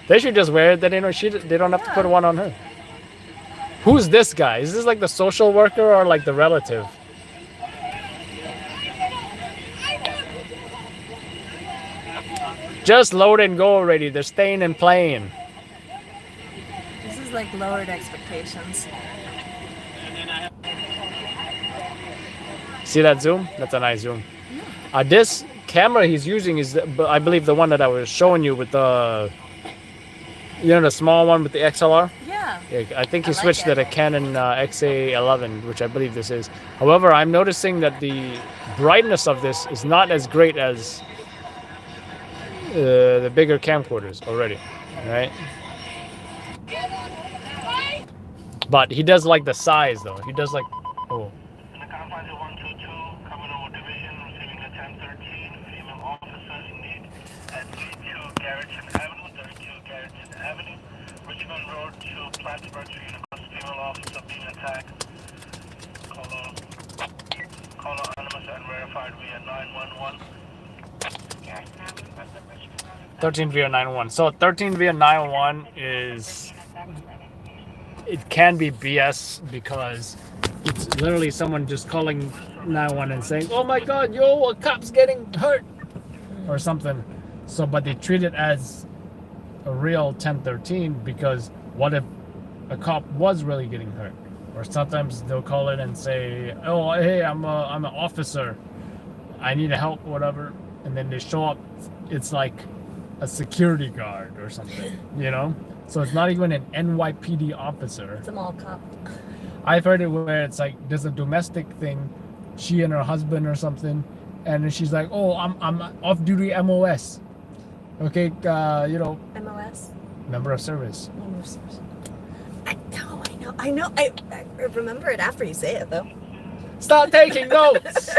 They should just wear it. They don't have to put one on her. Who's this guy? Is this like the social worker or like the relative? Just load and go already. They're staying and playing. This is like lowered expectations. See that zoom? That's a nice zoom. This camera he's using is, I believe, the one that I was showing you with the, the small one with the XLR. Yeah. I think he I like switched it. to the Canon XA11, which I believe this is. However, I'm noticing that the brightness of this is not as great as the bigger camcorders already, right? But he does like the size, though. He does like, oh. In the confines of 122, coming over division, receiving a 1013, female officer in need at 32 Garrettson Avenue, 32 Garrettson Avenue, Richmond Road to Plattsburgh Street, female officer being attacked. Caller anonymous and verified via 911. 13 via 911. So 13 via 911 is, it can be BS because it's literally someone just calling 911 and saying, "Oh my God, yo, a cop's getting hurt," or something. So, but they treat it as a real 1013 because what if a cop was really getting hurt? Or sometimes they'll call in and say, "Oh, hey, I'm an officer. I need help, whatever," and then they show up. It's like a security guard or something, So it's not even an NYPD officer. It's a mall cop. I've heard it where it's like there's a domestic thing, she and her husband or something, and then she's like, "Oh, I'm off duty MOS." Okay, MOS. member of service. Member of service. I know. I remember it after you say it though. Start taking notes.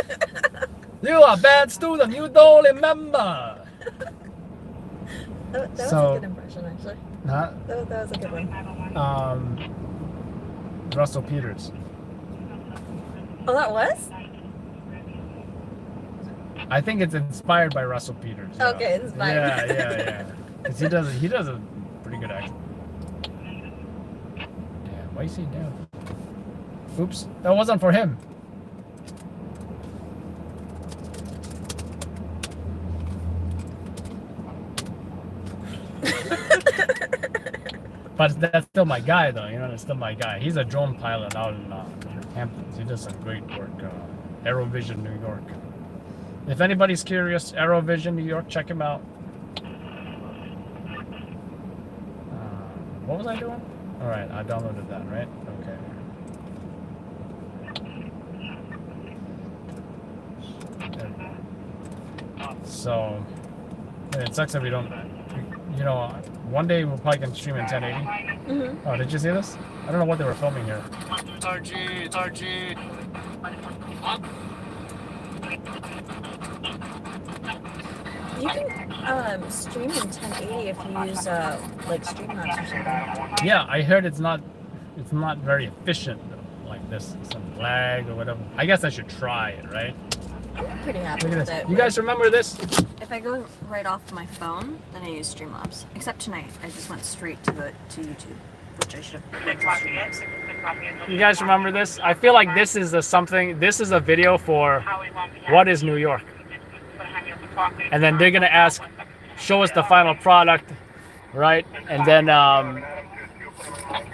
You are a bad student. You don't remember. That was So- a good impression, actually. Huh? That was a good one. Russell Peters. Oh, that was? I think it's inspired by Russell Peters. yeah. Okay, inspired. Yeah. Because he does a pretty good accent. Damn, why is he down? Oops, that wasn't for him. But that's still my guy, though. That's still my guy. He's a drone pilot out in Hamptons. He does some great work. Aerovision, New York. If anybody's curious, Aerovision, New York, check him out. What was I doing? All right, I downloaded that, right? Okay. There we go. So, it sucks that we don't, one day we're probably going to stream in 1080. Mm-hmm. Oh, did you see this? I don't know what they were filming here. It's RG. You can stream in 1080 if you use like Streamlabs or something. Yeah, I heard it's not very efficient though. Like this, some lag or whatever. I guess I should try it, right? I'm pretty happy Look with at it. this. You guys remember this? If I go right off my phone, then I use Streamlabs. Except tonight, I just went straight to YouTube, which I should have went to Streamlabs. You guys remember this? I feel like this is a video for what is New York? And then they're gonna ask, show us the final product, right? And then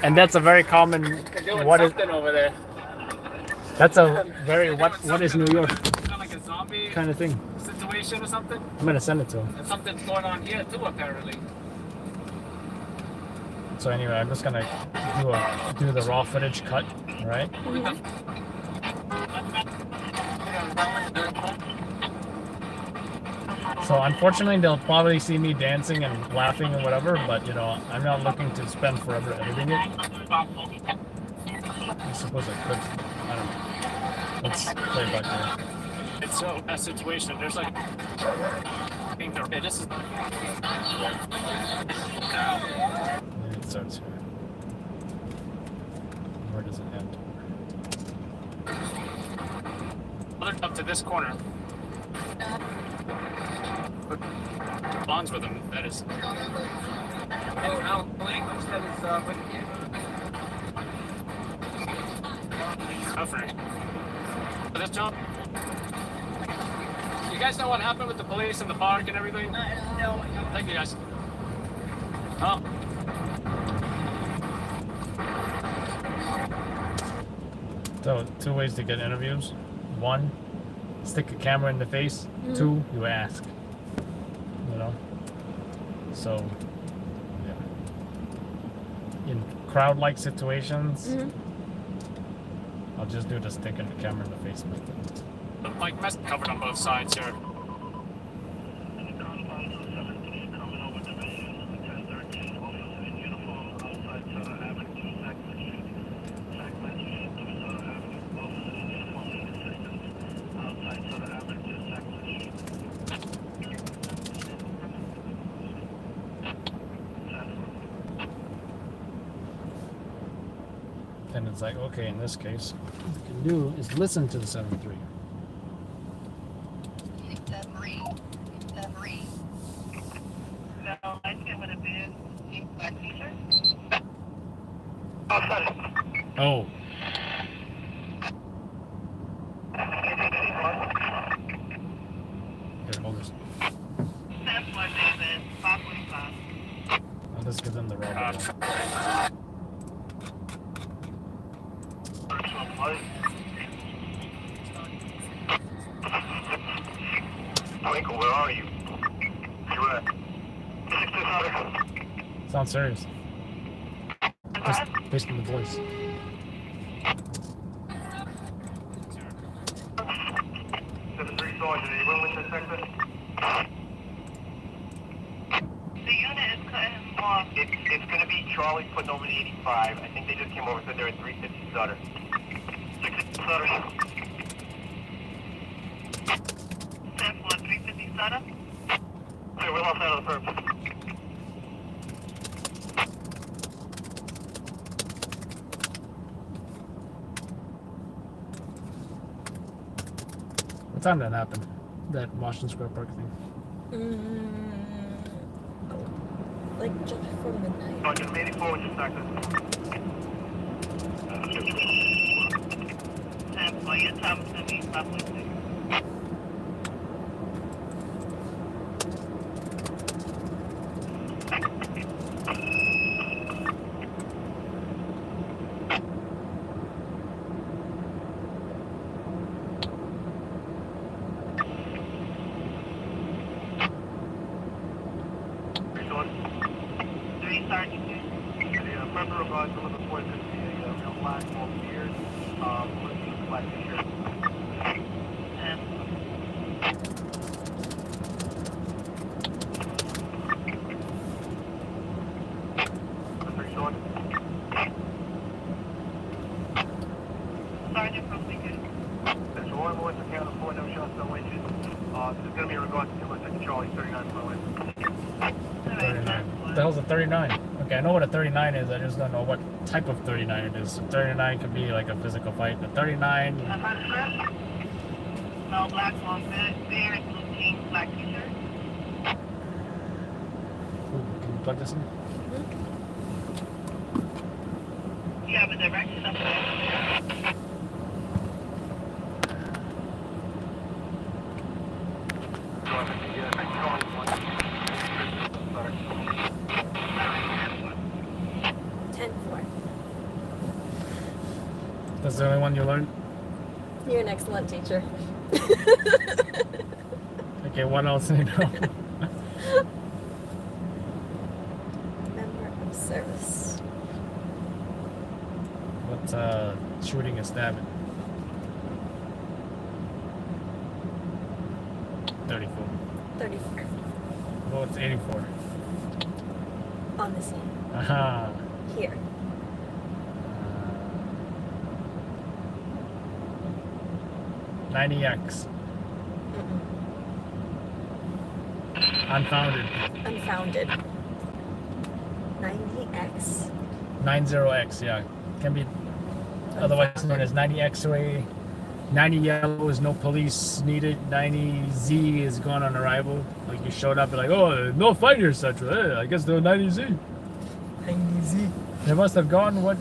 and that's a very common what is over there. That's a very what is New York Like a zombie kind of thing. situation or something. I'm gonna send it to him. And something's going on here too, apparently. So anyway, I'm just gonna do the raw footage cut, right? So unfortunately, they'll probably see me dancing and laughing and whatever, but I'm not looking to spend forever editing it. I suppose I could. I don't know. Let's play back here. It's so a situation. There's like, this is. Maybe it starts here. Where does it end? Up to this corner. Bonds with him, that is. Covering. This job. You guys know what happened with the police and the park and everything? No. Thank you guys. Oh. So, 2 ways to get interviews. One, stick a camera in the face. Mhm. 2, you ask. You know? So, yeah. In crowd-like situations, I'll just do the stick and the camera in the face method. Like, mess covered on both sides here. And it's like, okay, in this case, what we can do is listen to the 7-3. Oh. Here, hold this. I'll just give them the raw video. Michael, where are you? You're at. Sounds serious. Just based on the voice. Sergeant, anyone with this sector? The unit is cutting off. It's going to be Charlie putting over the 85. I think they just came over and said they're at 350 Sutter. 650 Sutter. 350 Sutter. Okay, we're off out of the perp. What time did that happen? That Washington Square Park thing? Like just before midnight. Sergeant, 84 with your sector. For your time to be 5.6. Sergeant, from Lincoln. There's one more to count of 4, no shots, no inches. This is going to be in regards to 2 Charlie, 39 mile in. 39. What the hell's a 39? Okay, I know what a 39 is, I just don't know what type of 39 it is. A 39 could be like a physical fight. A 39... No black long beard, blue jeans, black t-shirt. Ooh, can you plug this in? You have a direction up there. That's the only one you learned? You're an excellent teacher. Okay, what else do you know? Member of service. What's shooting and stabbing? 34. 34. Well, it's 84. On the scene. Aha. Here. 90X. Unfounded. Unfounded. 90X. 90X, yeah. Can be otherwise known as 90X-ray. 90 yellow is no police needed. 90Z is gone on arrival. Like you showed up and like, oh, no fighters, such. Hey, I guess they're 90Z. 90Z. They must have gone what?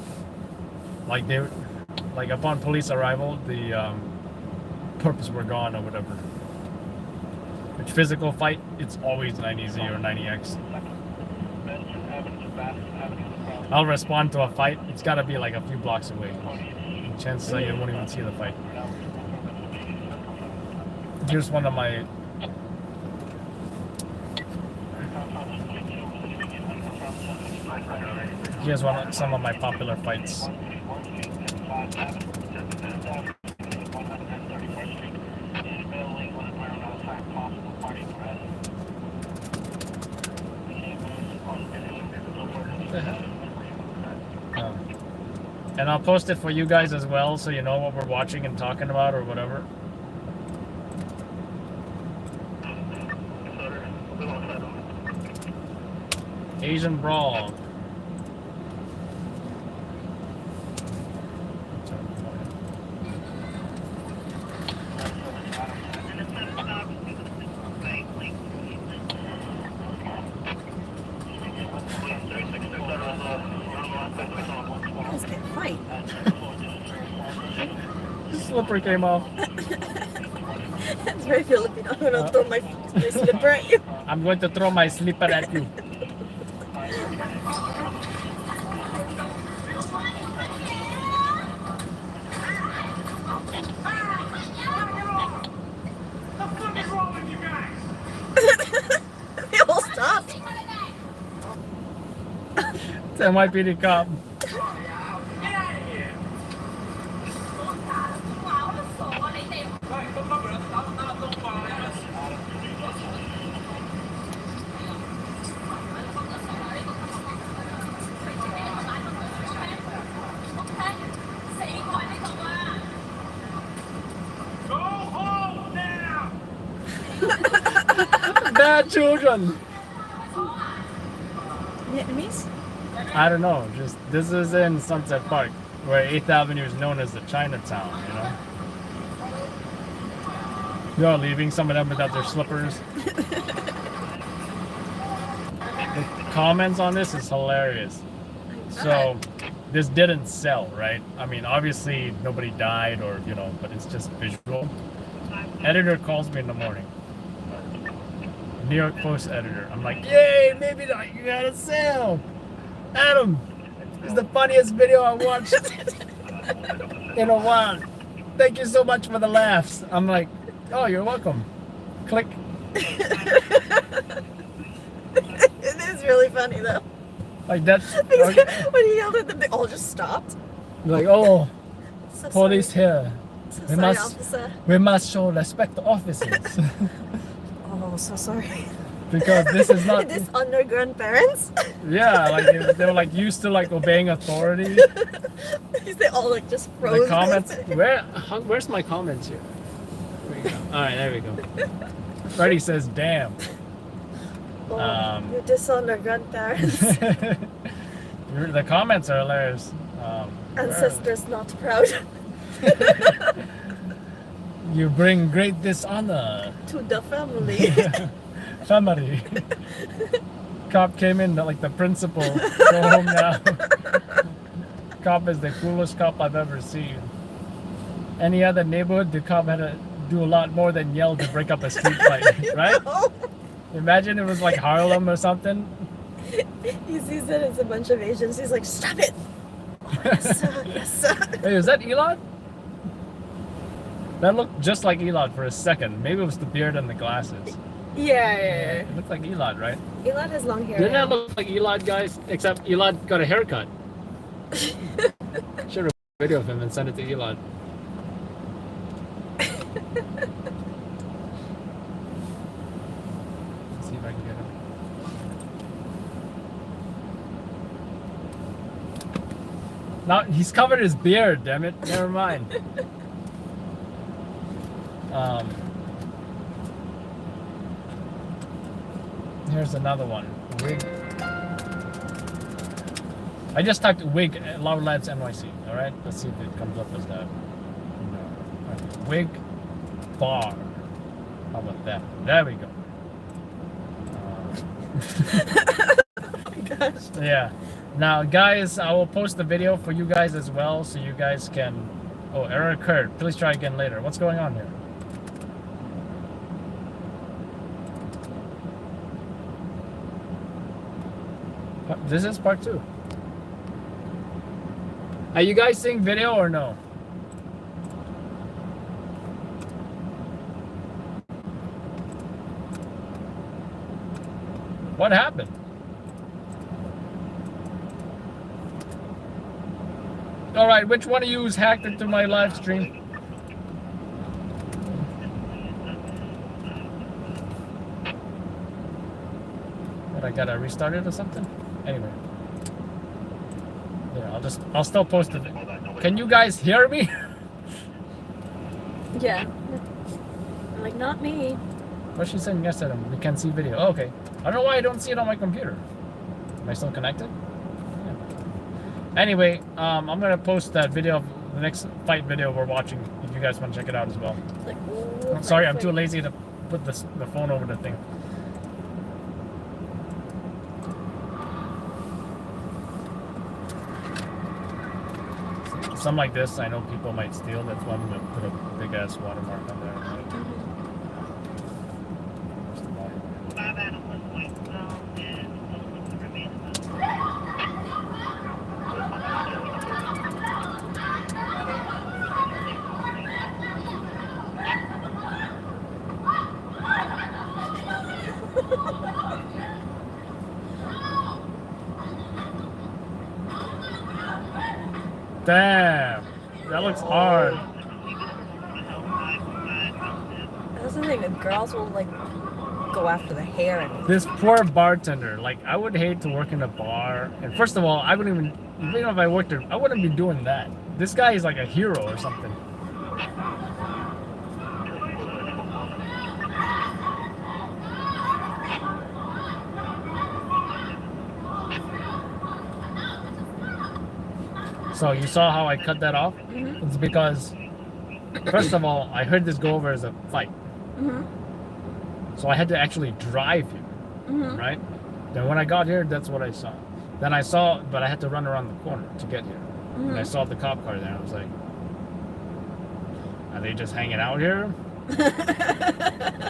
Like they, like upon police arrival, the purpose were gone or whatever. Which physical fight, it's always 90Z or 90X. I'll respond to a fight. It's got to be like a few blocks away. Chances are you won't even see the fight. Here's one of my. Here's some of my popular fights. And I'll post it for you guys as well, so you know what we're watching and talking about or whatever. Asian Brawl. Guys can't fight. Slipper came off. That's very Filipino. I'm gonna throw my slipper at you. I'm going to throw my slipper at you. They all stopped. It's NYPD cop. Bad children. Vietnamese? I don't know. Just this is in Sunset Park, where 8th Avenue is known as the Chinatown. You know. You're leaving some of them without their slippers. The comments on this is hilarious. So this didn't sell, right? I mean, obviously nobody died or, you know, but it's just visual. Editor calls me in the morning. New York Post editor. I'm like, yay, maybe you got a sale. Adam, it's the funniest video I watched in a while. Thank you so much for the laughs. I'm like, oh, you're welcome. Click. It is really funny though. Like that's when he yelled at them, they all just stopped. like, oh, So police sorry. here. So We sorry, must- officer. We must show respect to officers Oh, so sorry. because this is not. This under grandparents. Yeah, like they were like used to like obeying authority. They all like just froze. The comments. Where's my comments here? There we go. All right, there we go. Freddie says, "Damn." Oh, you dishonor grandparents. The comments are hilarious. Ancestors not proud. You bring great dishonor. To the family. Family. Cop came in like the principal. Go home now. Cop is the coolest cop I've ever seen. Any other neighborhood, the cop had to do a lot more than yell to break up a street fight, right? know? Imagine it was like Harlem or something. He sees that it's a bunch of Asians. He's like, stop it. Oh, yes, sir. Yes, sir. Hey, is that Elon? That looked just like Elon for a second. Maybe it was the beard and the glasses. Yeah. It looked like Elon, right? Elon has long hair. Didn't now. that look like Elon, guys? Except Elon got a haircut. Should have a video of him and send it to Elon. Let's see if I can get him. Now he's covered his beard. Damn it! Never mind. Here's another one. Wig. I just typed wig Loud Labs NYC. All right, let's see if it comes up as that. No. Okay. Wig bar. How about that? There we go. Oh my gosh. Yeah. Now, guys, I will post the video for you guys as well, so you guys can. Oh, error occurred. Please try again later. What's going on here? This is part 2. Are you guys seeing video or no? What happened? All right, which one of you has hacked into my live stream? What, I gotta restart it or something? Anyway. Yeah, I'll still post it. Can you guys hear me? Yeah. I'm like, not me. What she saying yesterday? We can see video. Oh, okay. I don't know why I don't see it on my computer. Am I still connected? Yeah. Anyway, I'm gonna post that video of the next fight video we're watching if you guys want to check it out as well. Like, I'm sorry, I'm too lazy to put the phone over the thing. Something like this, I know people might steal. That's why I'm gonna put a big ass watermark on there. Right? Where's the watermark? 5 out of 1 point zone and supposed to remain in the Damn, that looks hard. That's the thing, the girls will like go after the hair and This poor bartender. Like, I would hate to work in a bar. And first of all, I wouldn't even if I worked there, I wouldn't be doing that. This guy is like a hero or something. So you saw how I cut that off? Mm-hmm. It's because, first of all, I heard this go over as a fight. Mm-hmm. So I had to actually drive here, Mm-hmm. right? Then when I got here, that's what I saw. Then I saw, but I had to run around the corner to get here. And I saw the cop car there. I was like, are they just hanging out here?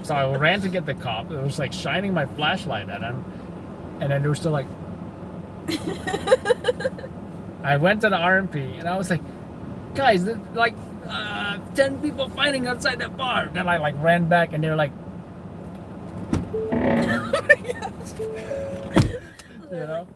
So I ran to get the cop. It was like shining my flashlight at him. And then they were still like, I went to the RMP and I was like, guys, there's like 10 people fighting outside that bar. Then I like ran back and they were like, you know?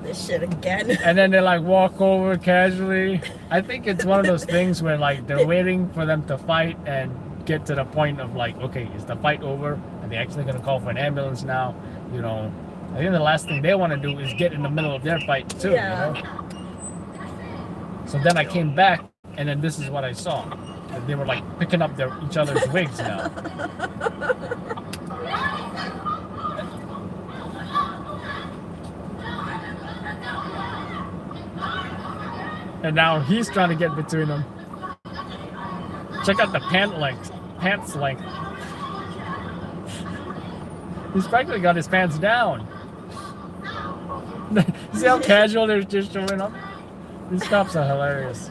This shit again. And then they like walk over casually. I think it's one of those things where like they're waiting for them to fight and get to the point of like, okay, is the fight over? Are they actually gonna call for an ambulance now? You know, I think the last thing they want to do is get in the middle of their fight too. Yeah. You know? So then I came back, and then this is what I saw. That they were like picking up each other's wigs now. And now he's trying to get between them. Check out the pants length. He's practically got his pants down. See how casual they're just showing up? These cops are hilarious.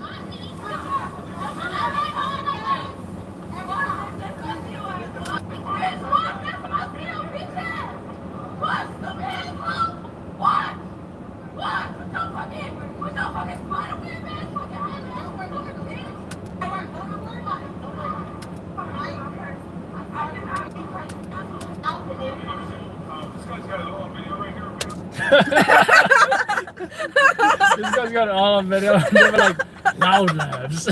This guy's got it all on video. They were like, loud labs.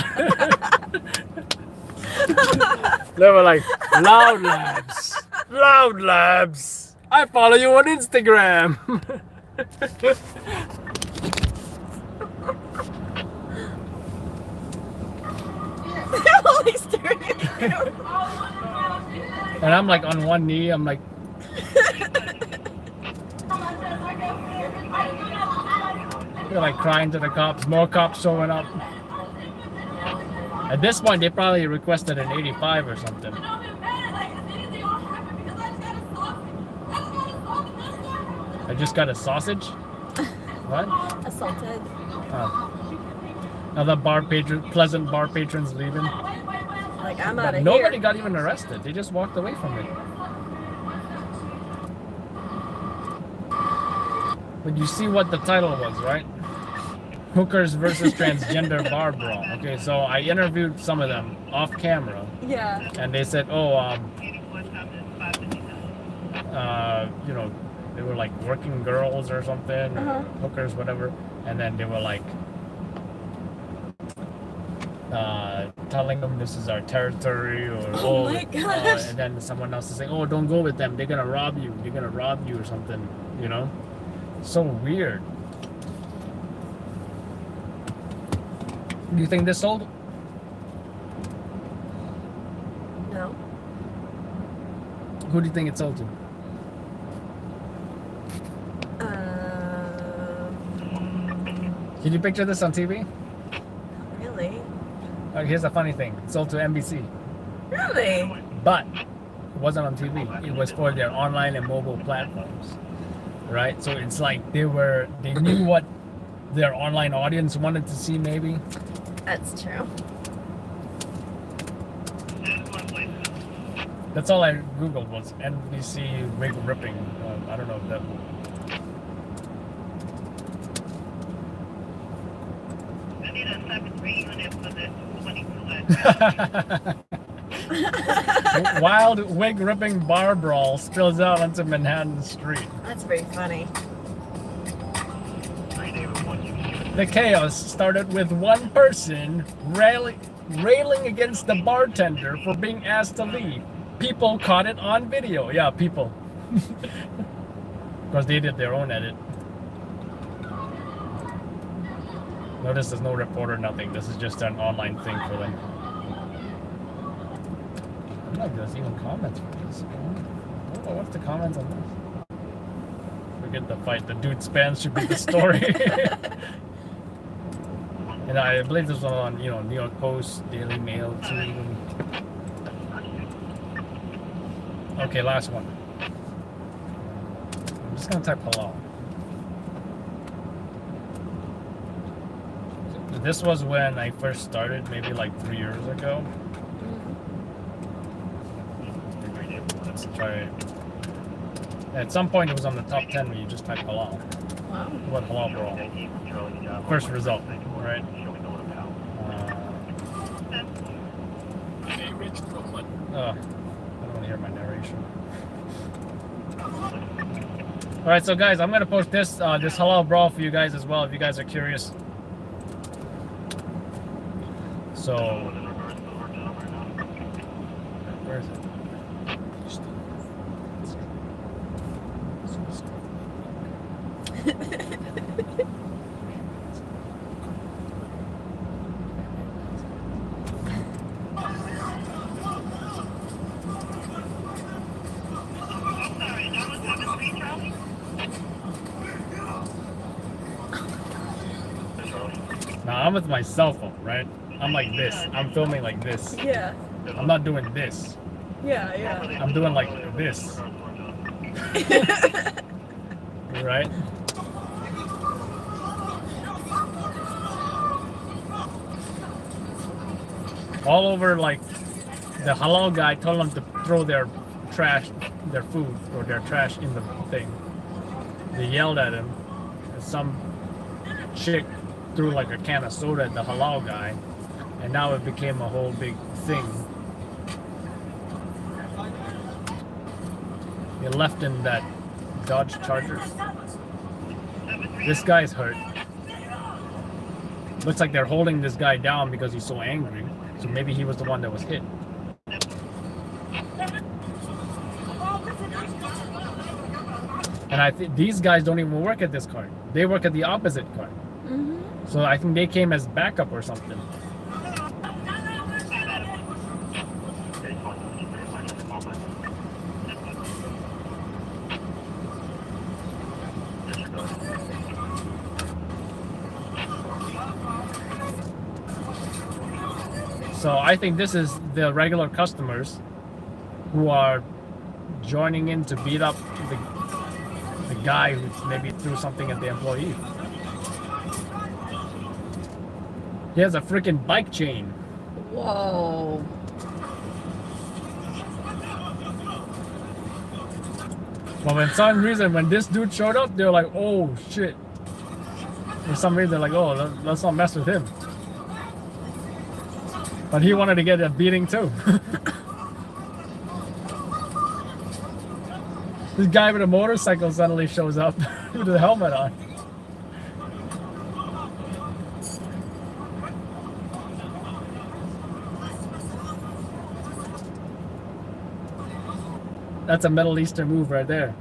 They were like, loud labs. Loud labs. I follow you on Instagram. And I'm like on one knee. I'm like, they're like crying to the cops. More cops showing up. At this point, they probably requested an 85 or something. I just got a sausage. What? Assaulted. Now the pleasant bar patrons leaving. Like, I'm out of here. Nobody got even arrested. They just walked away from it. But you see what the title was, right? Hookers versus transgender bar brawl. Okay, so I interviewed some of them off camera. Yeah. And they said, you know, they were like working girls or something, or Uh-huh. hookers, whatever, and then they were like telling them this is our territory, or Oh my gosh. and then someone else is saying, oh, don't go with them, they're gonna rob you, or something, you know. So weird. Do you think this sold? No. Who do you think it sold to? Can you picture this on TV? Really? Here's a funny thing. It sold to NBC. Really? But it wasn't on TV. It was for their online and mobile platforms. Right? So it's like they knew what their online audience wanted to see, maybe. That's true. That's all I Googled was NBC wig ripping. I don't know if that. I need a 7-3 unit for this 20%. Wild wig ripping bar brawl spills out onto Manhattan Street. That's very funny. The chaos started with one person railing against the bartender for being asked to leave. People caught it on video. Yeah, people. Because they did their own edit. Notice there's no reporter, nothing. This is just an online thing for them. I don't know if there's even comments for this. Oh, what's the comments on this? Forget the fight. The dude spans should be the story. And I believe this was on, New York Post, Daily Mail too. Okay, last one. I'm just gonna type hello. This was when I first started, maybe like 3 years ago. Let's try it. At some point, it was on the top 10 when you just type hello. Wow. What hello brawl? First result, right? Hey, Rich Brooklyn. I don't want to hear my narration. All right, so guys, I'm gonna post this halal brawl for you guys as well if you guys are curious. So, where is it? Now I'm with my cell phone, right? I'm like this. I'm filming like this. Yeah. I'm not doing this. Yeah, I'm doing like this. Right? All over, like, the halal guy told them to throw their trash, their food or their trash in the thing. They yelled at him. And some chick threw like a can of soda at the halal guy, and now it became a whole big thing. They left in that Dodge Charger. This guy's hurt. Looks like they're holding this guy down because he's so angry. So maybe he was the one that was hit. And I think these guys don't even work at this cart. They work at the opposite cart. Mm-hmm. So I think they came as backup or something. So I think this is the regular customers who are joining in to beat up the guy who maybe threw something at the employee. He has a freaking bike chain. Whoa. But for some reason, when this dude showed up, they were like, oh shit. For some reason, they're like, oh, let's not mess with him. But he wanted to get a beating too. This guy with a motorcycle suddenly shows up with a helmet on. That's a Middle Eastern move right there.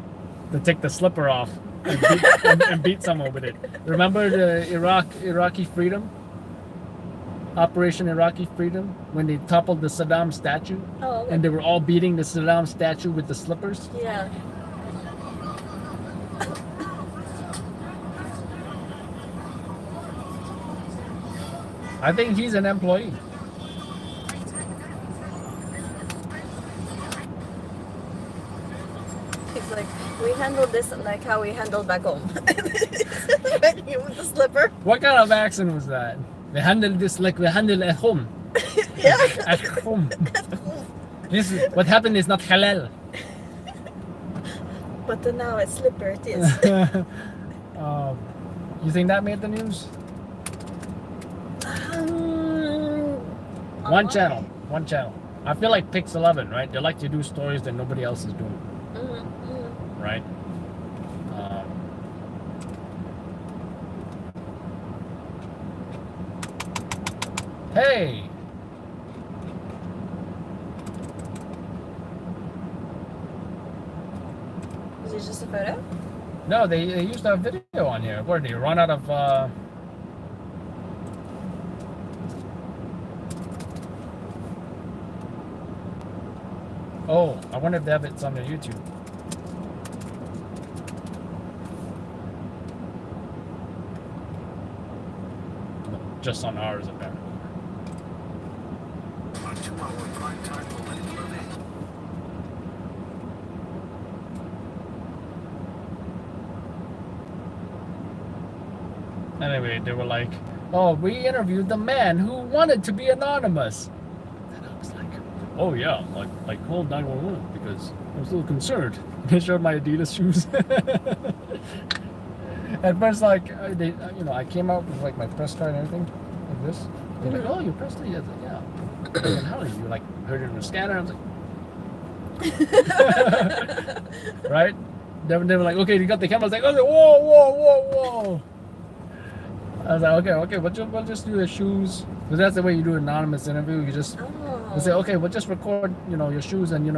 To take the slipper off and beat someone with it. Remember the Iraqi freedom? Operation Iraqi Freedom? When they toppled the Saddam statue? Oh, okay. And they were all beating the Saddam statue with the slippers? Yeah. I think he's an employee. He's like, we handled this like how we handled back home. You with the slipper. What kind of accent was that? We handle this like we handle at home. Yeah. At home. This is, what happened is not halal. But then now it's slipper. It is. You think that made the news? One channel. I feel like Pix 11, right? They like to do stories that nobody else is doing, right? Hey! Is it just a photo? No, they used a video on here. Where did they run out of? Oh, I wonder if they have it on their YouTube. No, just on ours, apparently. A 2-hour prime time millennial event. Anyway, they were like, "Oh, we interviewed the man who wanted to be anonymous." And I was like, "Oh yeah, like call 911 because I was a little concerned." They showed my Adidas shoes. At first, like they, I came out with like my press card and everything, like this. They're like, "Oh, you pressed it?" I was like, "Yeah." And how did you like heard it in the scanner? I was like, right? They were like, "Okay, you got the camera." I was like, "Oh, whoa." I was like, okay, we'll just do the shoes. Because that's the way you do an anonymous interview. You just we'll say, okay, we'll just record, your shoes and, we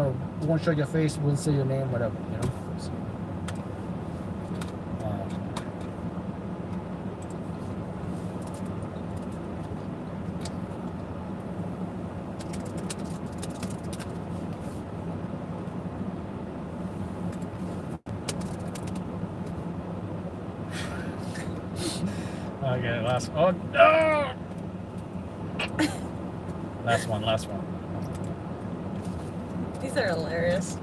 won't show your face. We'll say your name, whatever, So, okay, last one. Oh, no! Last one. These are hilarious.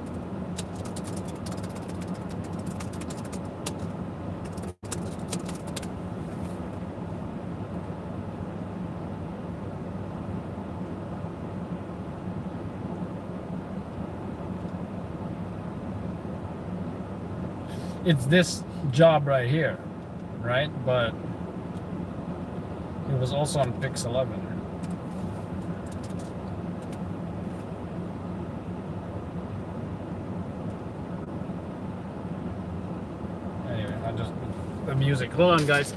It's this job right here, right? But it was also on Pix 11. Anyway, the music. Hold on, guys.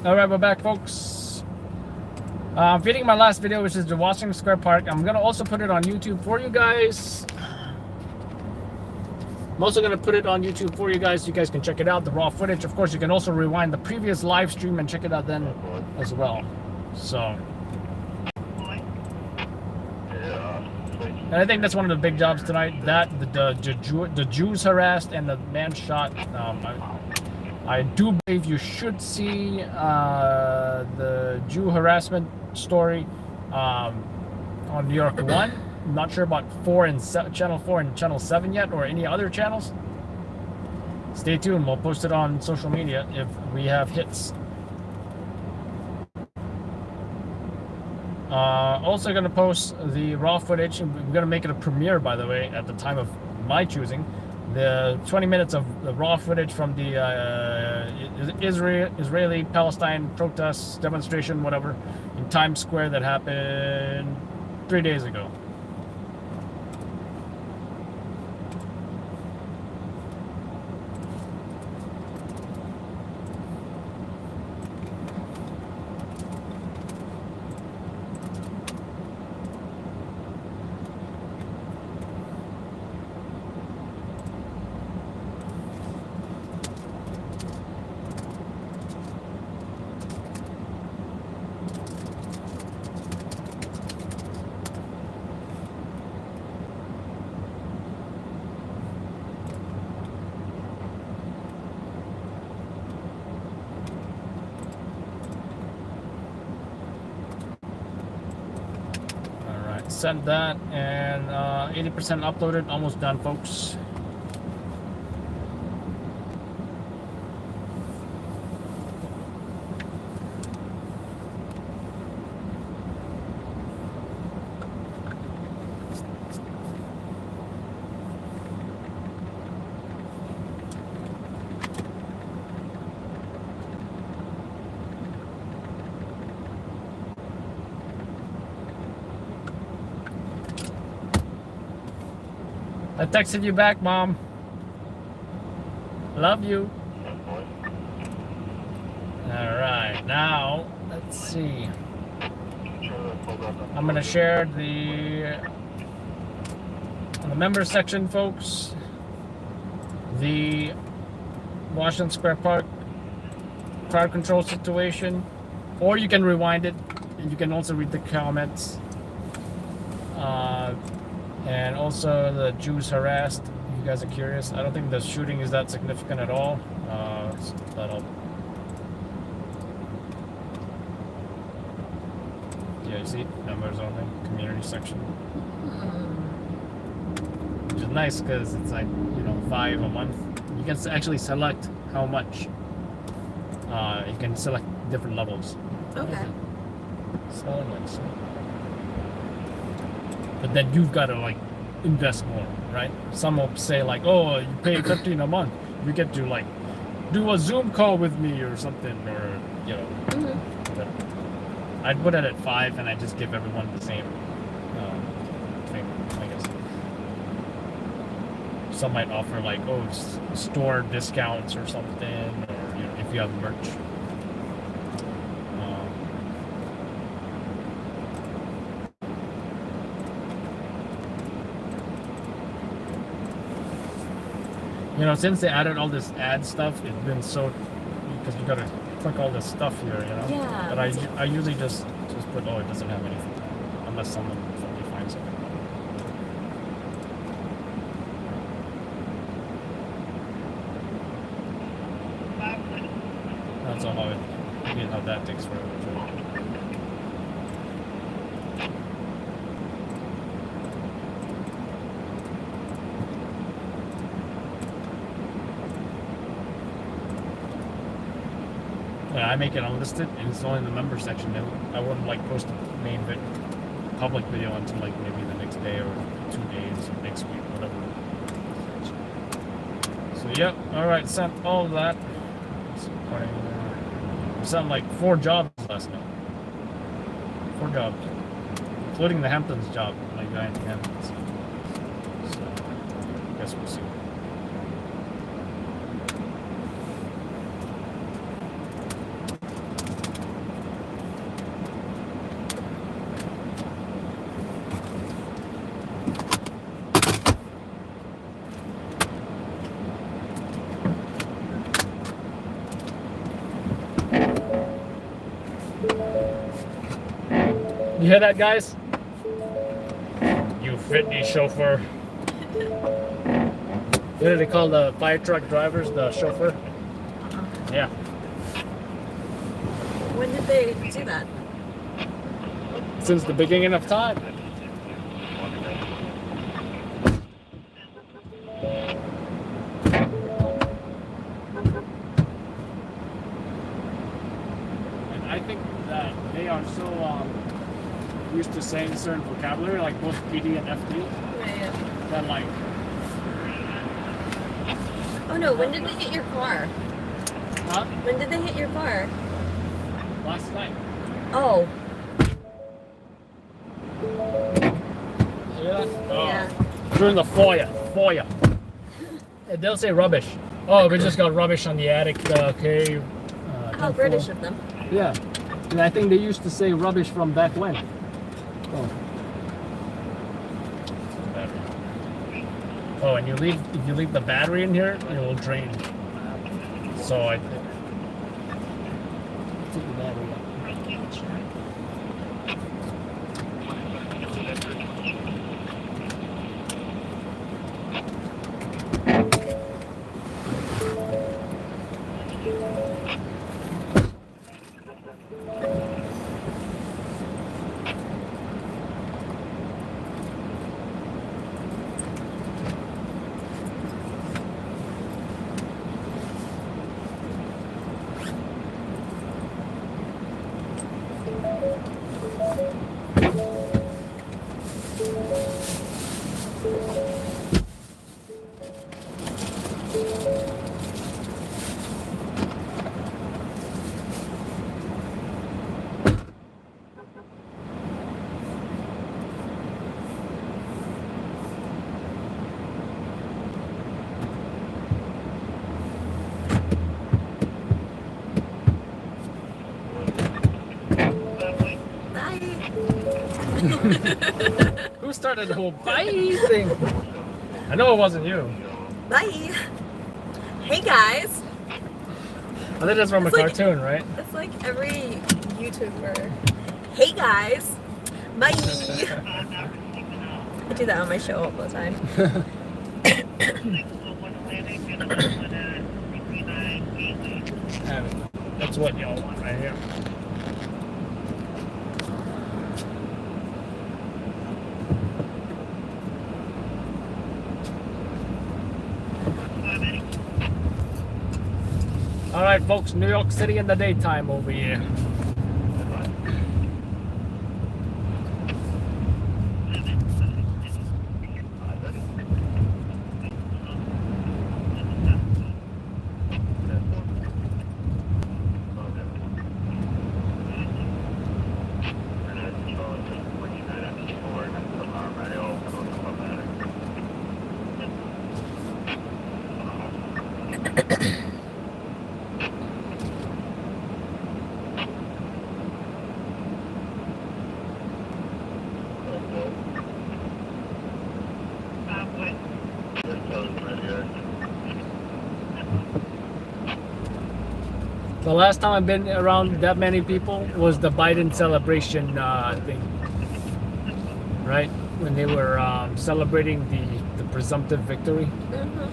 All right, we're back, folks. I'm feeding my last video, which is the Washington Square Park. I'm gonna also put it on YouTube for you guys. I'm also gonna put it on YouTube for you guys, so you guys can check it out, the raw footage. Of course, you can also rewind the previous live stream and check it out then as well. So, and I think that's one of the big jobs tonight. That the Jews harassed and the man shot. I do believe you should see the Jew harassment story on New York 1. I'm not sure about Channel 4 and Channel 7 yet, or any other channels. Stay tuned. We'll post it on social media if we have hits. Also going to post the raw footage. We're going to make it a premiere, by the way, at the time of my choosing. The 20 minutes of the raw footage from the Israeli-Palestine protests, demonstration, whatever, in Times Square that happened 3 days ago. Sent that, and 80% uploaded, almost done, folks. I texted you back, Mom. Love you. Alright, now, let's see. I'm going to share the member section, folks. The Washington Square Park crowd control situation. Or you can rewind it, and you can also read the comments. And also the Jews harassed, if you guys are curious. I don't think the shooting is that significant at all. So that'll... Yeah, you see? Members only, community section. Which is nice because it's like, you know, $5 a month. You can actually select how much. You can select different levels. Okay. So nice. But then you've got to like invest more, right? Some will say like, oh, you pay $15 a month, you get to like do a Zoom call with me or something, or you know. But I'd put it at $5, and I just give everyone the same thing, I guess. Some might offer like, oh, store discounts or something, or you know, if you have merch. You know, since they added all this ad stuff, it's been so, because you gotta click all this stuff here, you know. Yeah. But I usually just put, oh, it doesn't have anything, unless somebody finds it. That's all how it, how that takes forever too. Yeah, I make it unlisted, and it's only in the member section. I wouldn't like post the main public video until like maybe the next day or 2 days or next week, whatever. So yep, all right, sent all that. Sent like 4 jobs last night. 4 jobs, including the Hamptons job, my guy in the Hamptons. So I guess we'll see. You hear that, guys? You Fitney chauffeur. What do they call the fire truck drivers? The chauffeur? Yeah. When did they do that? Since the beginning of time. And I think that they are so used to saying certain vocabulary, like both PD and FD, Yeah. that like, Oh no, when did they hit your car? huh? When did they hit your car? Last night. Oh. Yeah? Oh. Yeah. During the foyer. And they'll say rubbish. Oh, we just got rubbish on the attic. Okay. How British of them. Yeah. And I think they used to say rubbish from back when. Oh. Oh, and if you leave the battery in here, it will drain. So I take the battery out. Who started the whole bye thing? I know it wasn't you. Bye. Hey guys. I think that's from a It's like- cartoon, right? It's like every YouTuber. Hey guys. Bye. I do that on my show all the time. And that's what y'all want right here. All right, folks, New York City in the daytime over here. The last time I've been around that many people was the Biden celebration thing, right? When they were celebrating the presumptive victory. Mm-hmm.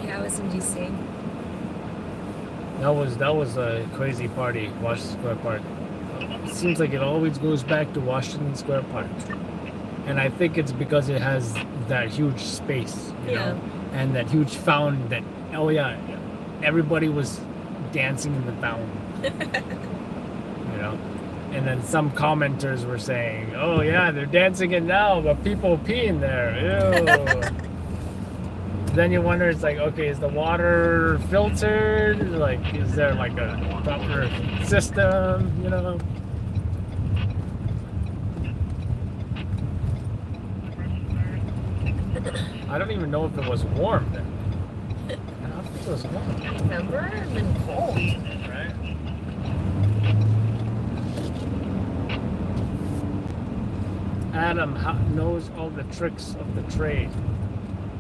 Yeah, I was in DC. That was a crazy party, Washington Square Park. It seems like it always goes back to Washington Square Park, and I think it's because it has that huge space, you know, and that huge fountain. That everybody was dancing in the fountain, you know. And then some commenters were saying, "Oh yeah, they're dancing it now, but people pee in there." Ew. Then you wonder, it's like, okay, is the water filtered? Like, is there like a proper system, you know? I don't even know if it was warm then. I don't think it was warm. Remember? It's been cold. Right? Adam knows all the tricks of the trade.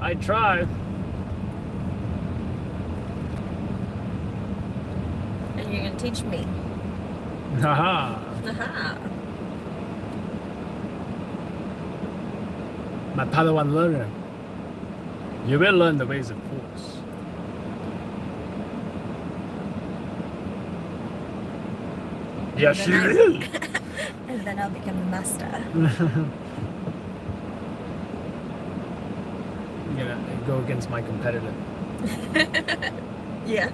I tried. And you're gonna teach me. Haha. Aha. My Padawan learner. You will learn the ways of force. Yes, And you then will. And then I'll become the master. I'm gonna go against my competitor. Yeah.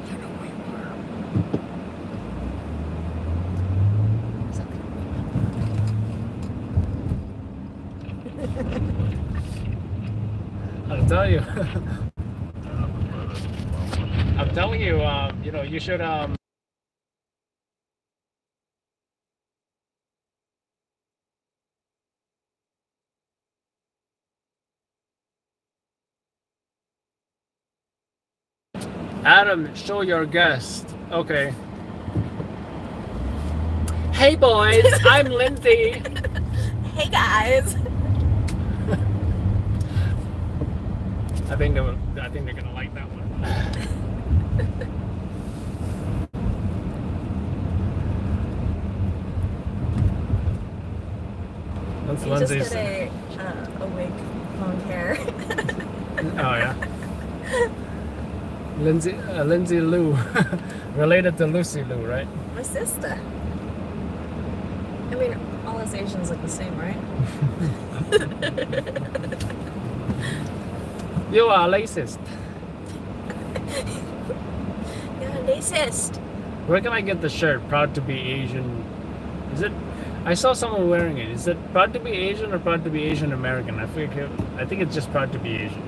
I'll tell you. I'm telling you, you should Adam, show your guest. Okay. Hey boys, I'm Lindsay. Hey guys. I think they're gonna like that one. That's You Lindsay's. just get a wig, long hair. Oh yeah. Lindsay Lou, related to Lucy Lou, right? My sister. I mean, all us Asians look the same, right? You are racist. You're racist. Where can I get the shirt? Proud to be Asian. Is it? I saw someone wearing it. Is it proud to be Asian or proud to be Asian American? I think it's just proud to be Asian.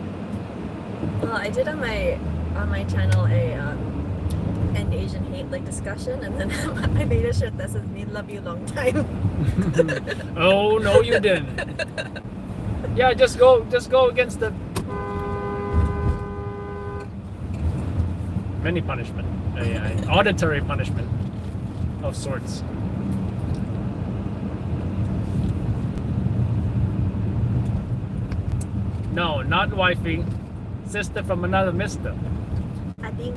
Well, I did on my channel a end Asian hate discussion, and then I made a shirt that says "Me love you long time." Oh no, you didn't. Yeah, just go against the many punishment, auditory punishment of sorts. No, not wifey, sister from another mister. I think.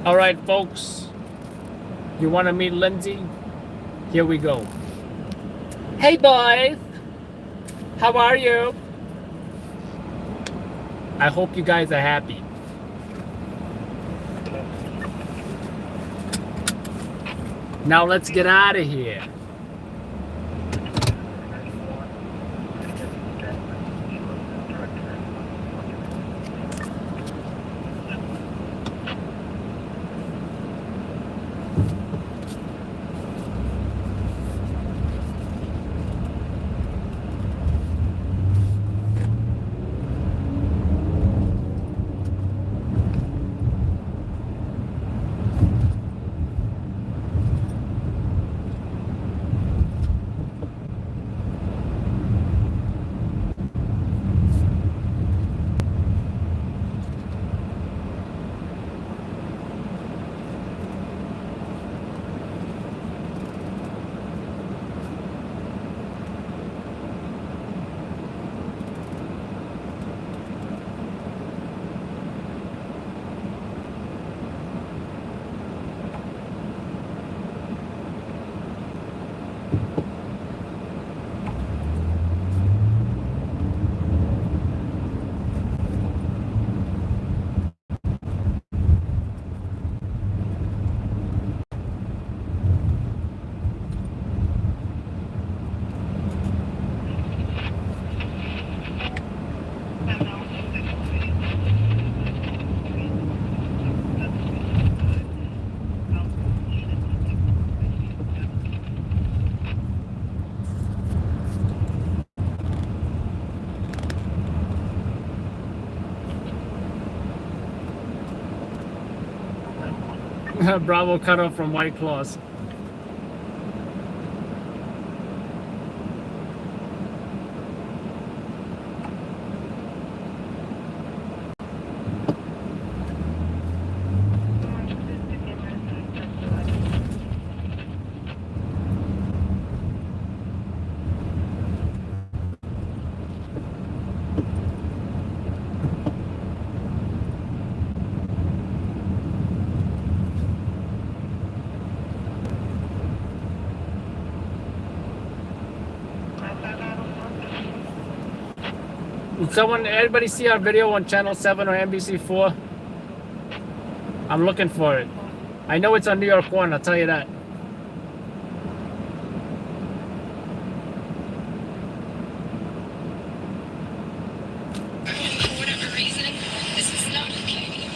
All right, folks. You want to meet Lindsay? Here we go. Hey, boys. How are you? I hope you guys are happy. Now let's get out of here. Bravo cut off from White Claws. Did anybody see our video on Channel 7 or NBC4? I'm looking for it. I know it's on New York 1, I'll tell you that. For whatever reason, this is not okay.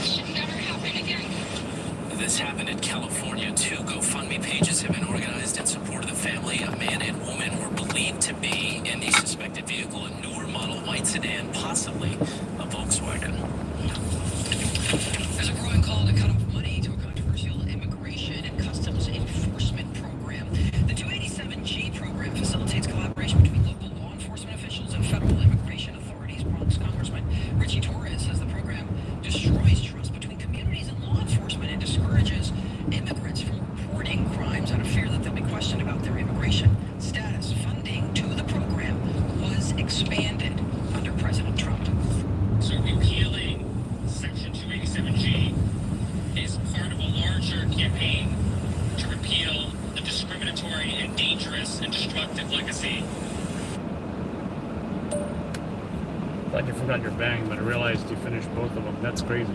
It should never happen again. This happened in California too. GoFundMe pages have been organized in support of the family. A man and woman were believed to be in the suspected vehicle, a newer model white sedan, possibly a Volkswagen. There's a growing call to cut off money to a controversial immigration and customs enforcement program. The 287G program facilitates collaboration between local law enforcement officials and federal immigration authorities. Bronx Congressman Richie Torres says the program destroys trust between communities and law enforcement and discourages immigrants from reporting crimes out of fear that they'll be questioned about their immigration status. Funding to the program was expanded under President Trump. So repealing Section 287G is part of a larger campaign to repeal the discriminatory and dangerous and destructive legacy. Thought you forgot your bang, but I realized you finished both of them. That's crazy.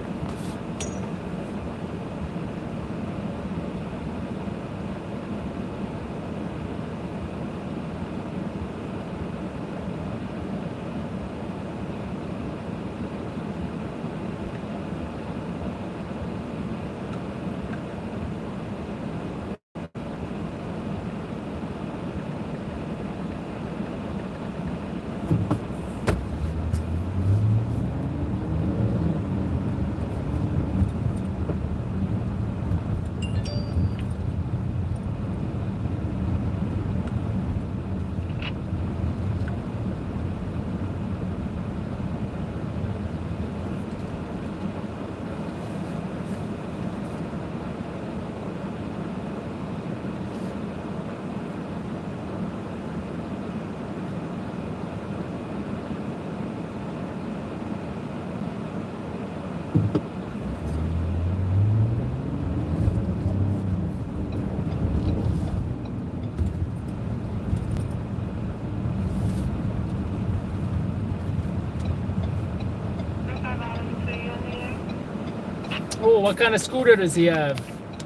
Oh, what kind of scooter does he have?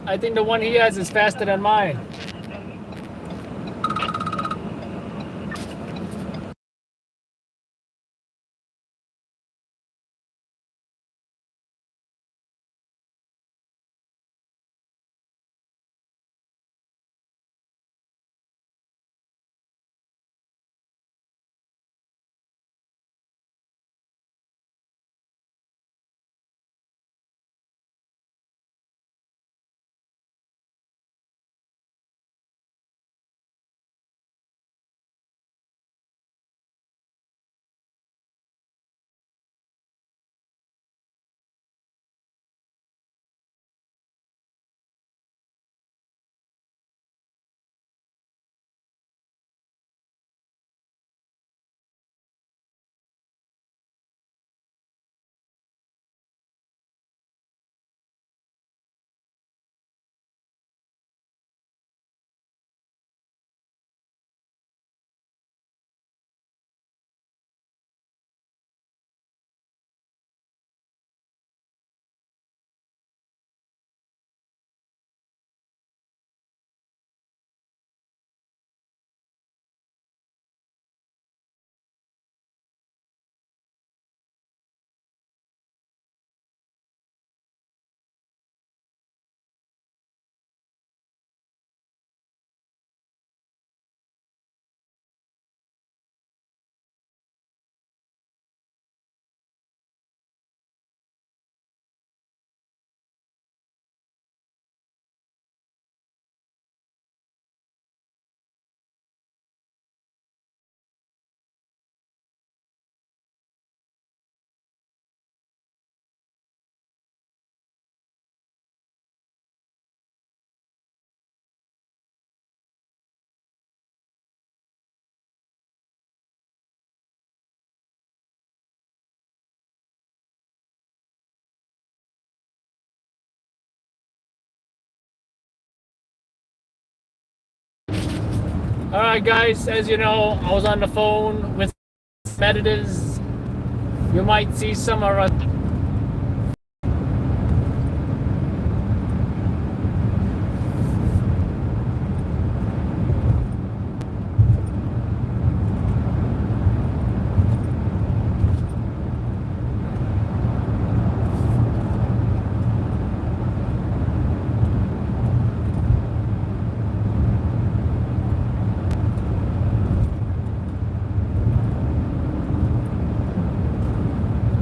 I think the one he has is faster than mine. All right, guys. As you know, I was on the phone with editors. You might see some of us.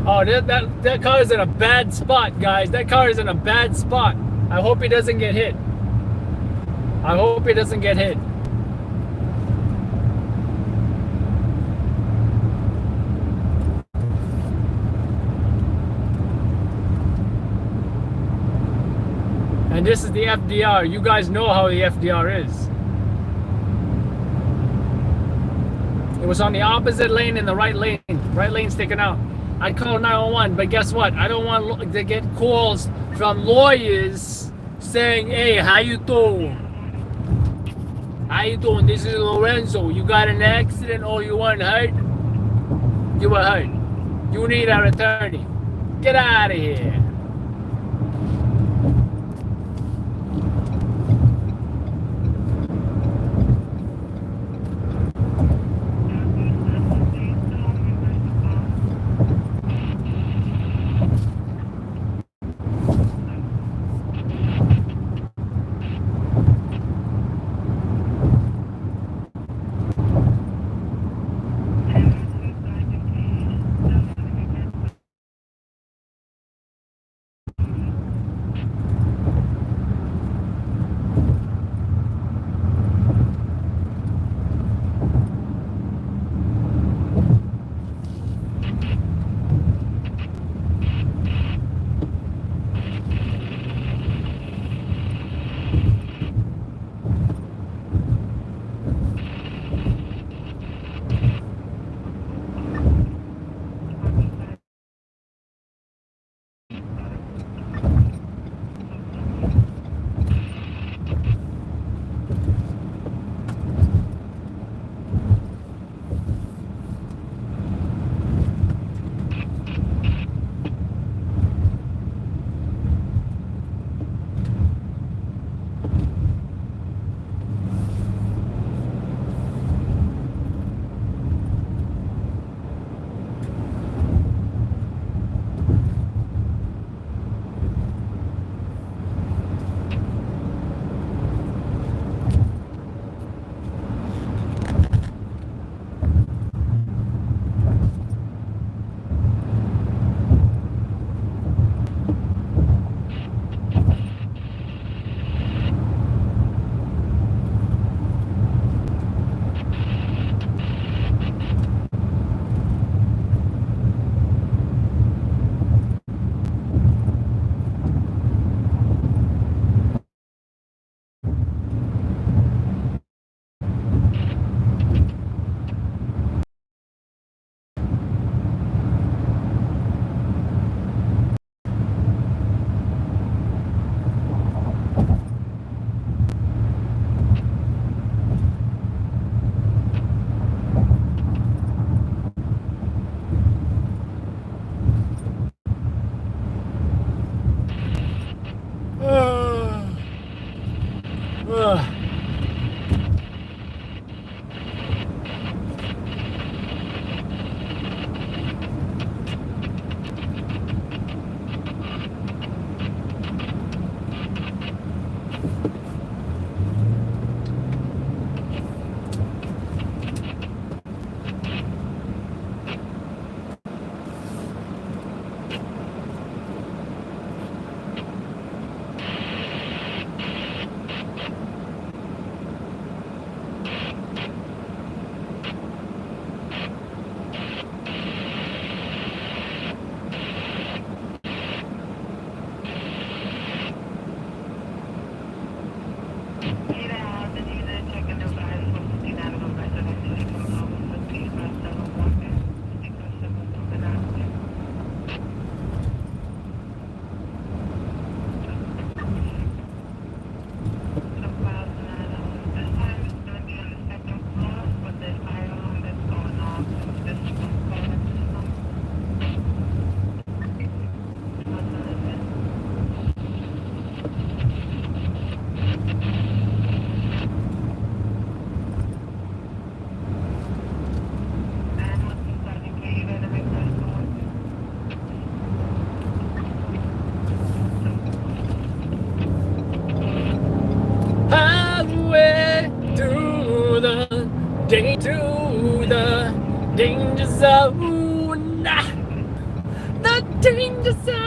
Oh, that car is in a bad spot, guys. That car is in a bad spot. I hope he doesn't get hit. I hope he doesn't get hit. And this is the FDR. You guys know how the FDR is. It was on the opposite lane and the right lane. Right lane sticking out. I called 911, but guess what? I don't want to get calls from lawyers saying, hey, how you doing? How you doing? This is Lorenzo. You got an accident or you weren't hurt? You were hurt. You need our attorney. Get out of here. danger zone. The danger zone.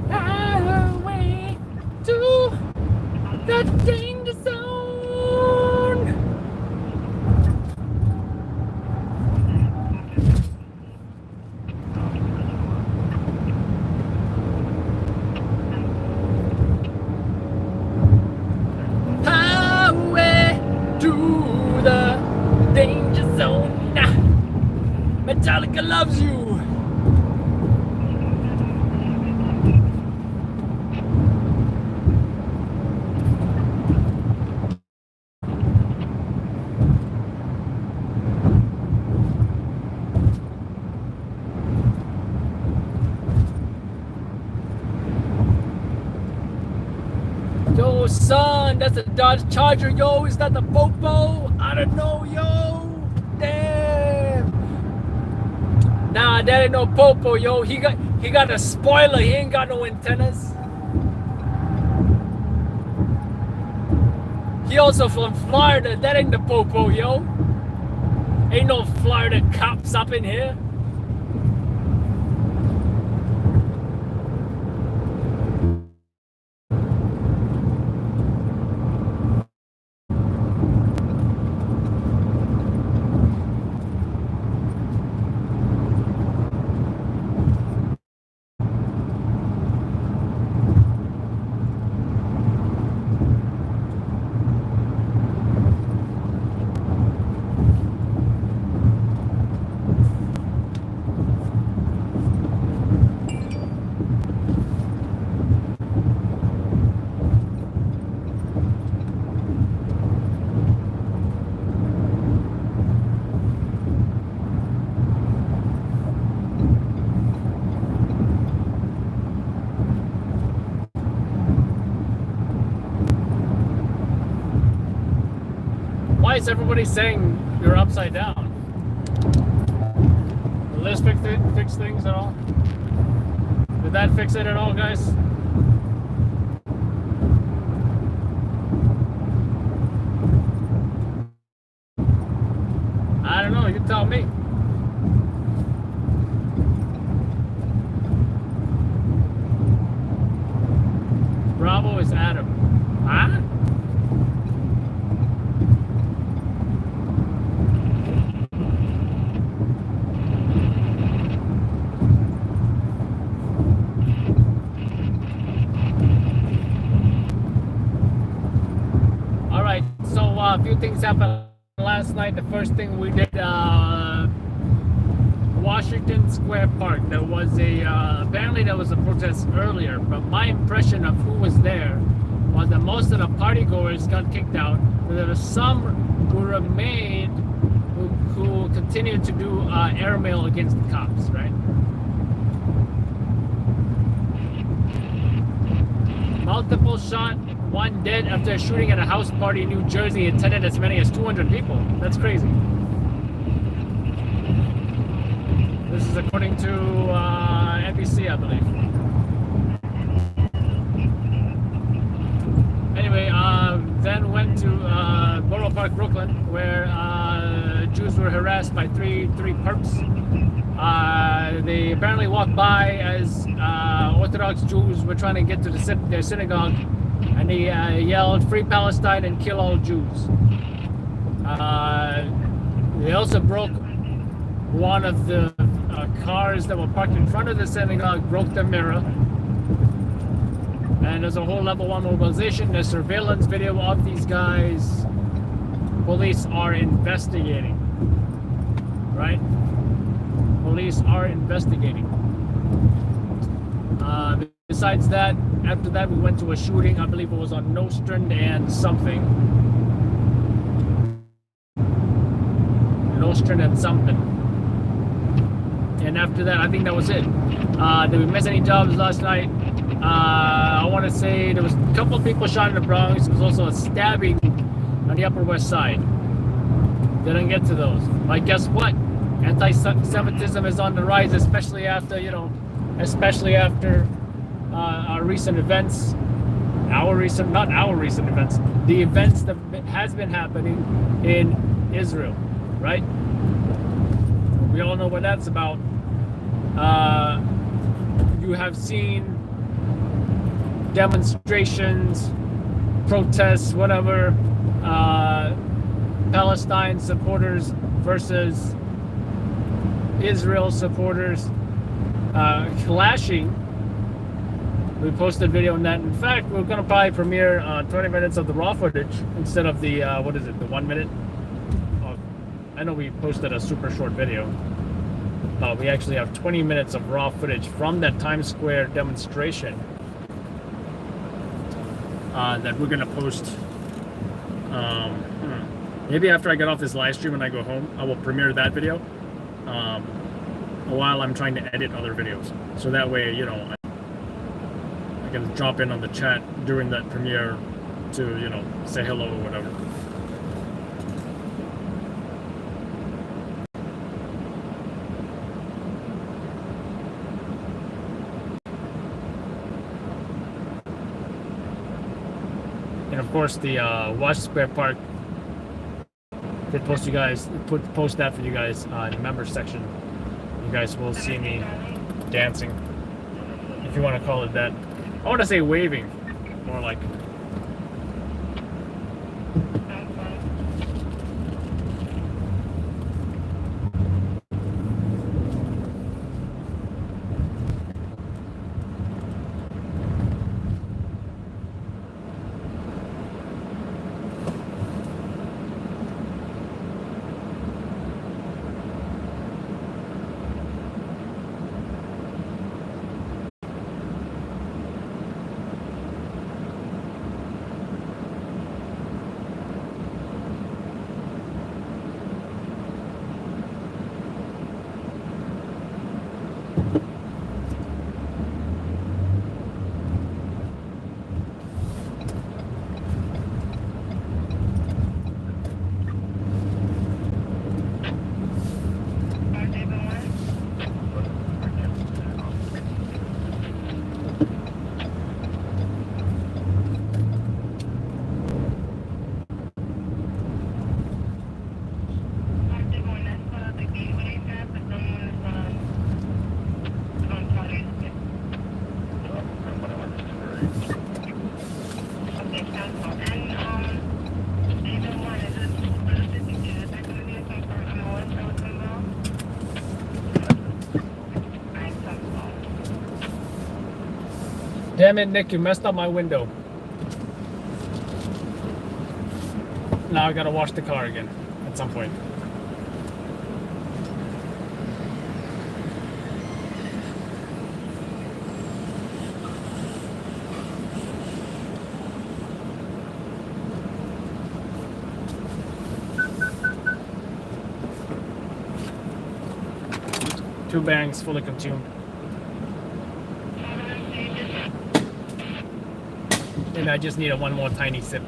Highway to the danger zone. Highway to the danger zone. Metallica loves you. Yo, son, that's a Dodge Charger, yo. Is that the Popo? I don't know, yo. Damn. Nah, that ain't no Popo, yo. He got a spoiler. He ain't got no antennas. He also from Florida. That ain't the Popo, yo. Ain't no Florida cops up in here. Why is everybody saying you're upside down? Will this fix things at all? Did that fix it at all, guys? I don't know, you tell me. Bravo is Adam. Huh? A few things happened last night. The first thing we did, Washington Square Park. There was apparently there was a protest earlier, but my impression of who was there was that most of the partygoers got kicked out. There were some who remained, who continued to do airmail against the cops, right? Multiple shot, one dead after a shooting at a house party in New Jersey attended as many as 200 people. That's crazy. This is according to NBC, I believe. Anyway, then went to Borough Park, Brooklyn, where Jews were harassed by three perps. They apparently walked by as Orthodox Jews were trying to get to their synagogue, and they yelled, "Free Palestine and kill all Jews." They also broke one of the cars that were parked in front of the synagogue, broke the mirror. And there's a whole level 1 mobilization. There's surveillance video of these guys. Police are investigating. Right? Police are investigating. Besides that, after that, we went to a shooting. I believe it was on Nostrand and something. Nostrand and something. And after that, I think that was it. Did we miss any jobs last night? I want to say there was a couple of people shot in the Bronx. There was also a stabbing on the Upper West Side. Didn't get to those. But guess what? Anti-Semitism is on the rise, especially after our recent events. not our recent events, the events that has been happening in Israel, right? We all know what that's about. You have seen demonstrations, protests, whatever, Palestine supporters versus Israel supporters clashing. We posted a video on that. In fact, we're gonna probably premiere 20 minutes of the raw footage instead of the what is it, the 1 minute. I know we posted a super short video. We actually have 20 minutes of raw footage from that Times Square demonstration that we're gonna post. Maybe after I get off this live stream and I go home, I will premiere that video while I'm trying to edit other videos. So that way, you know, I can drop in on the chat during that premiere to, you know, say hello or whatever. And of course, the Watch Square Park did post that for you guys in the members section. You guys will see me dancing, if you want to call it that. I want to say waving, more like. Damn it, Nick, you messed up my window. Now I gotta wash the car again at some point. Two bangs fully consumed. And I just need one more tiny sip.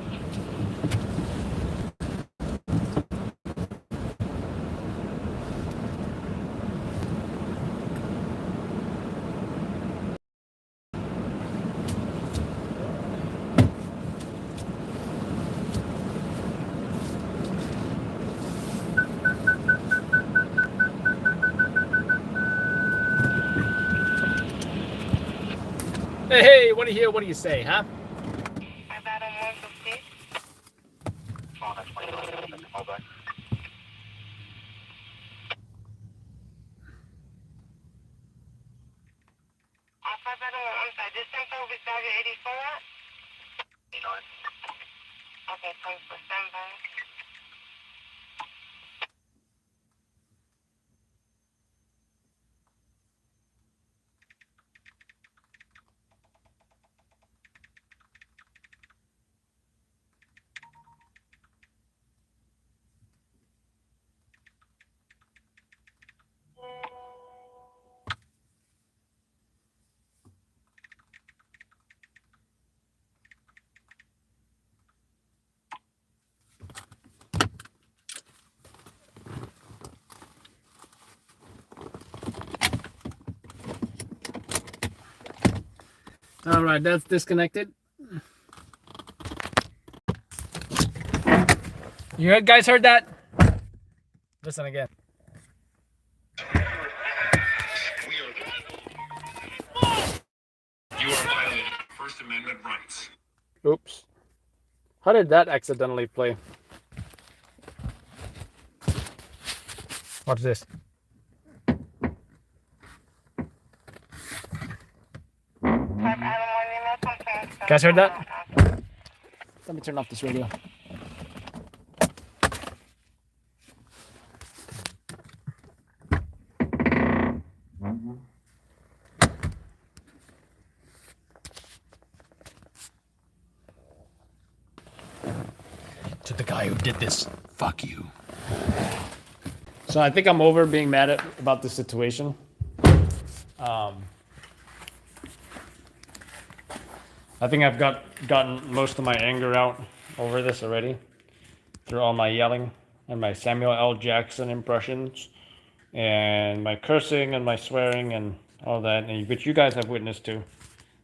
Hey, what do you hear? What do you say, huh? Okay, thanks for standby. All right, that's disconnected. You guys heard that? Listen again. You are violating First Amendment rights. Oops. How did that accidentally play? What's this? Guys heard that? Let me turn off this radio. To the guy who did this, fuck you. So I think I'm over being mad about this situation. I think I've gotten most of my anger out over this already through all my yelling and my Samuel L. Jackson impressions and my cursing and my swearing and all that, which you guys have witnessed to,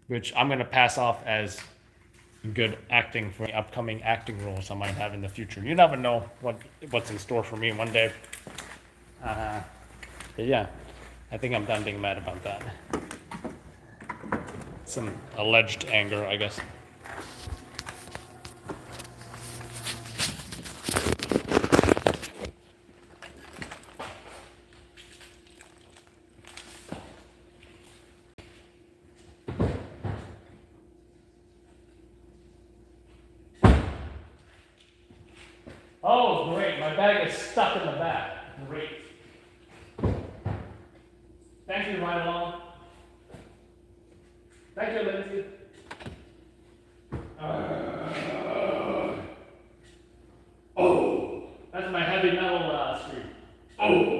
which I'm going to pass off as good acting for the upcoming acting roles I might have in the future. You never know what's in store for me one day. But yeah, I think I'm done being mad about that. Some alleged anger, I guess. Oh, great. My bag is stuck in the back. Great. Thank you, Ride Along. Thank you, Lindsay. Oh, that's my heavy metal scream. Oh.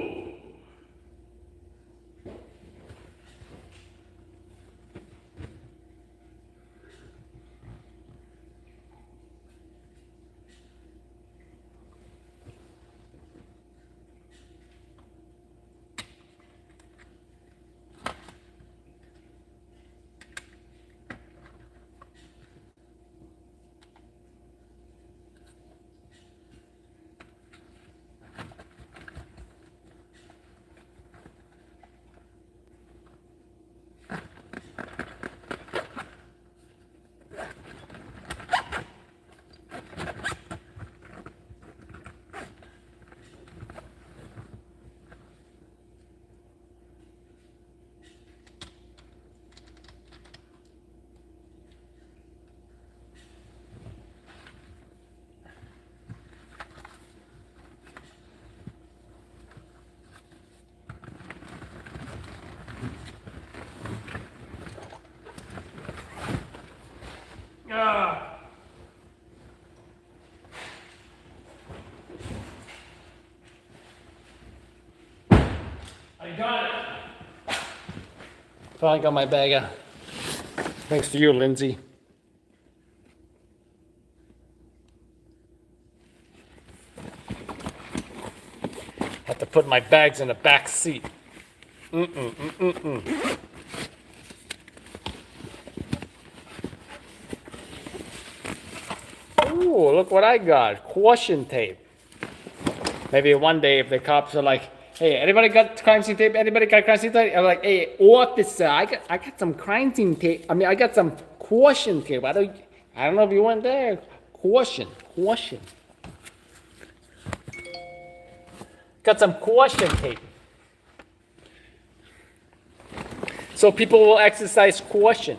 Ah. I got it. Finally got my bag out. Thanks to you, Lindsay. Have to put my bags in the back seat. Ooh, look what I got. Caution tape. Maybe one day if the cops are like, hey, anybody got crime scene tape? Anybody got crime scene tape? I'm like, hey, officer, I got some crime scene tape. I mean, I got some caution tape. I don't know if you went there. Caution. Got some caution tape. So people will exercise caution.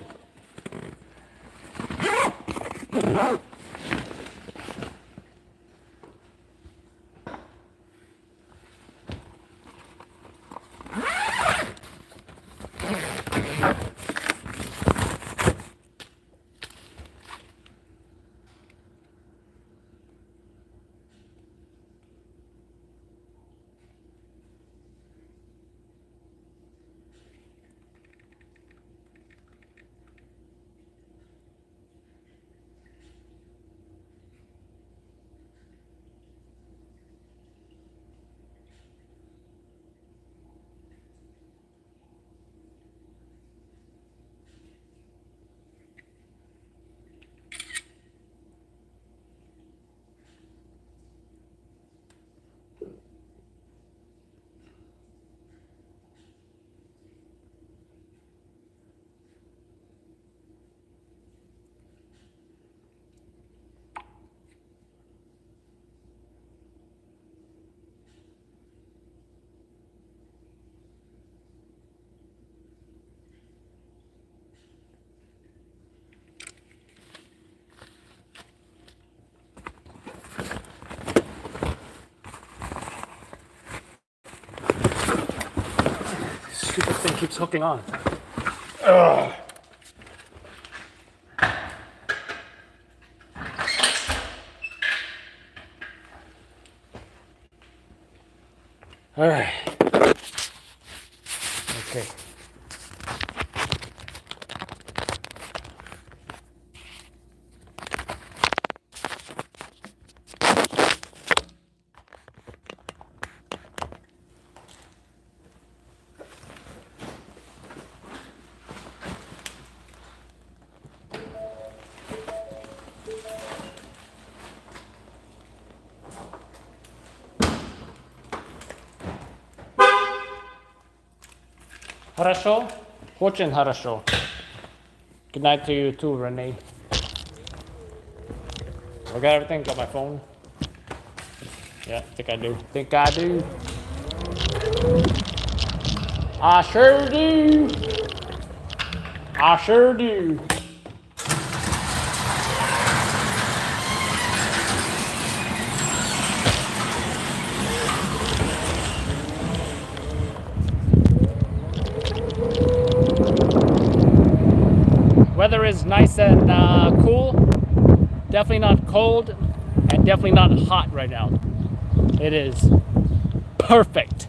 it's hooking on. Ugh. All right. Okay. Хорошо? Очень хорошо. Good night to you too, Renee. I got everything, got my phone. Yeah, I think I do. Think I do. I sure do. I sure do. Weather is nice and cool. Definitely not cold and definitely not hot right now. It is perfect.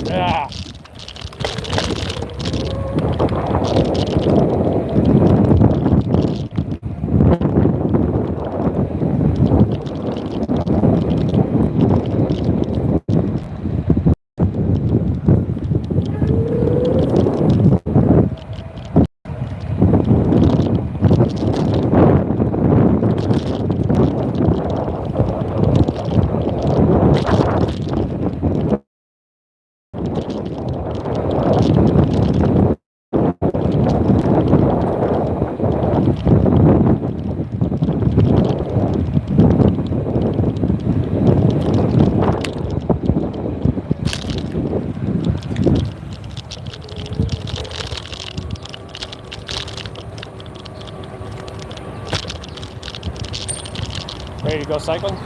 Yeah. Ready to go cycle?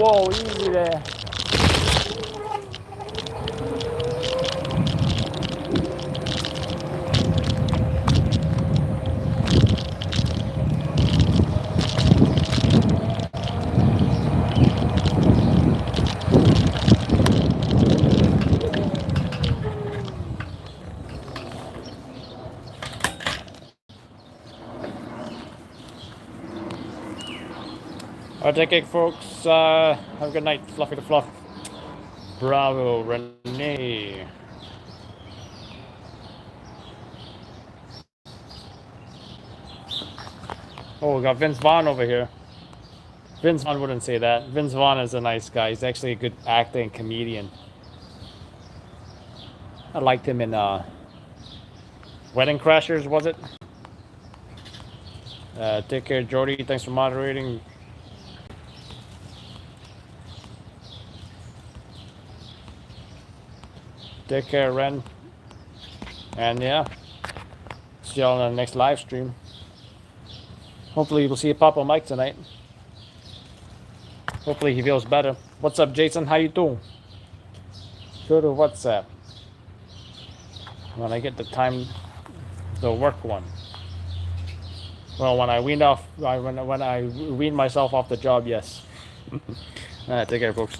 whoa, easy there. Alright, take it, folks. Have a good night. Fluffy the Fluff. Bravo, Renee. Oh, we got Vince Vaughn over here. Vince Vaughn wouldn't say that. Vince Vaughn is a nice guy. He's actually a good actor and comedian. I liked him in Wedding Crashers, was it? Take care, Jordy. Thanks for moderating. Take care, Ren. And yeah, see you all on the next live stream. Hopefully we'll see Papa Mike tonight. Hopefully he feels better. What's up, Jason? How you doing? Go to WhatsApp. When I get the time, the work one. Well, when I wean off, when I wean myself off the job, yes. Take care, folks.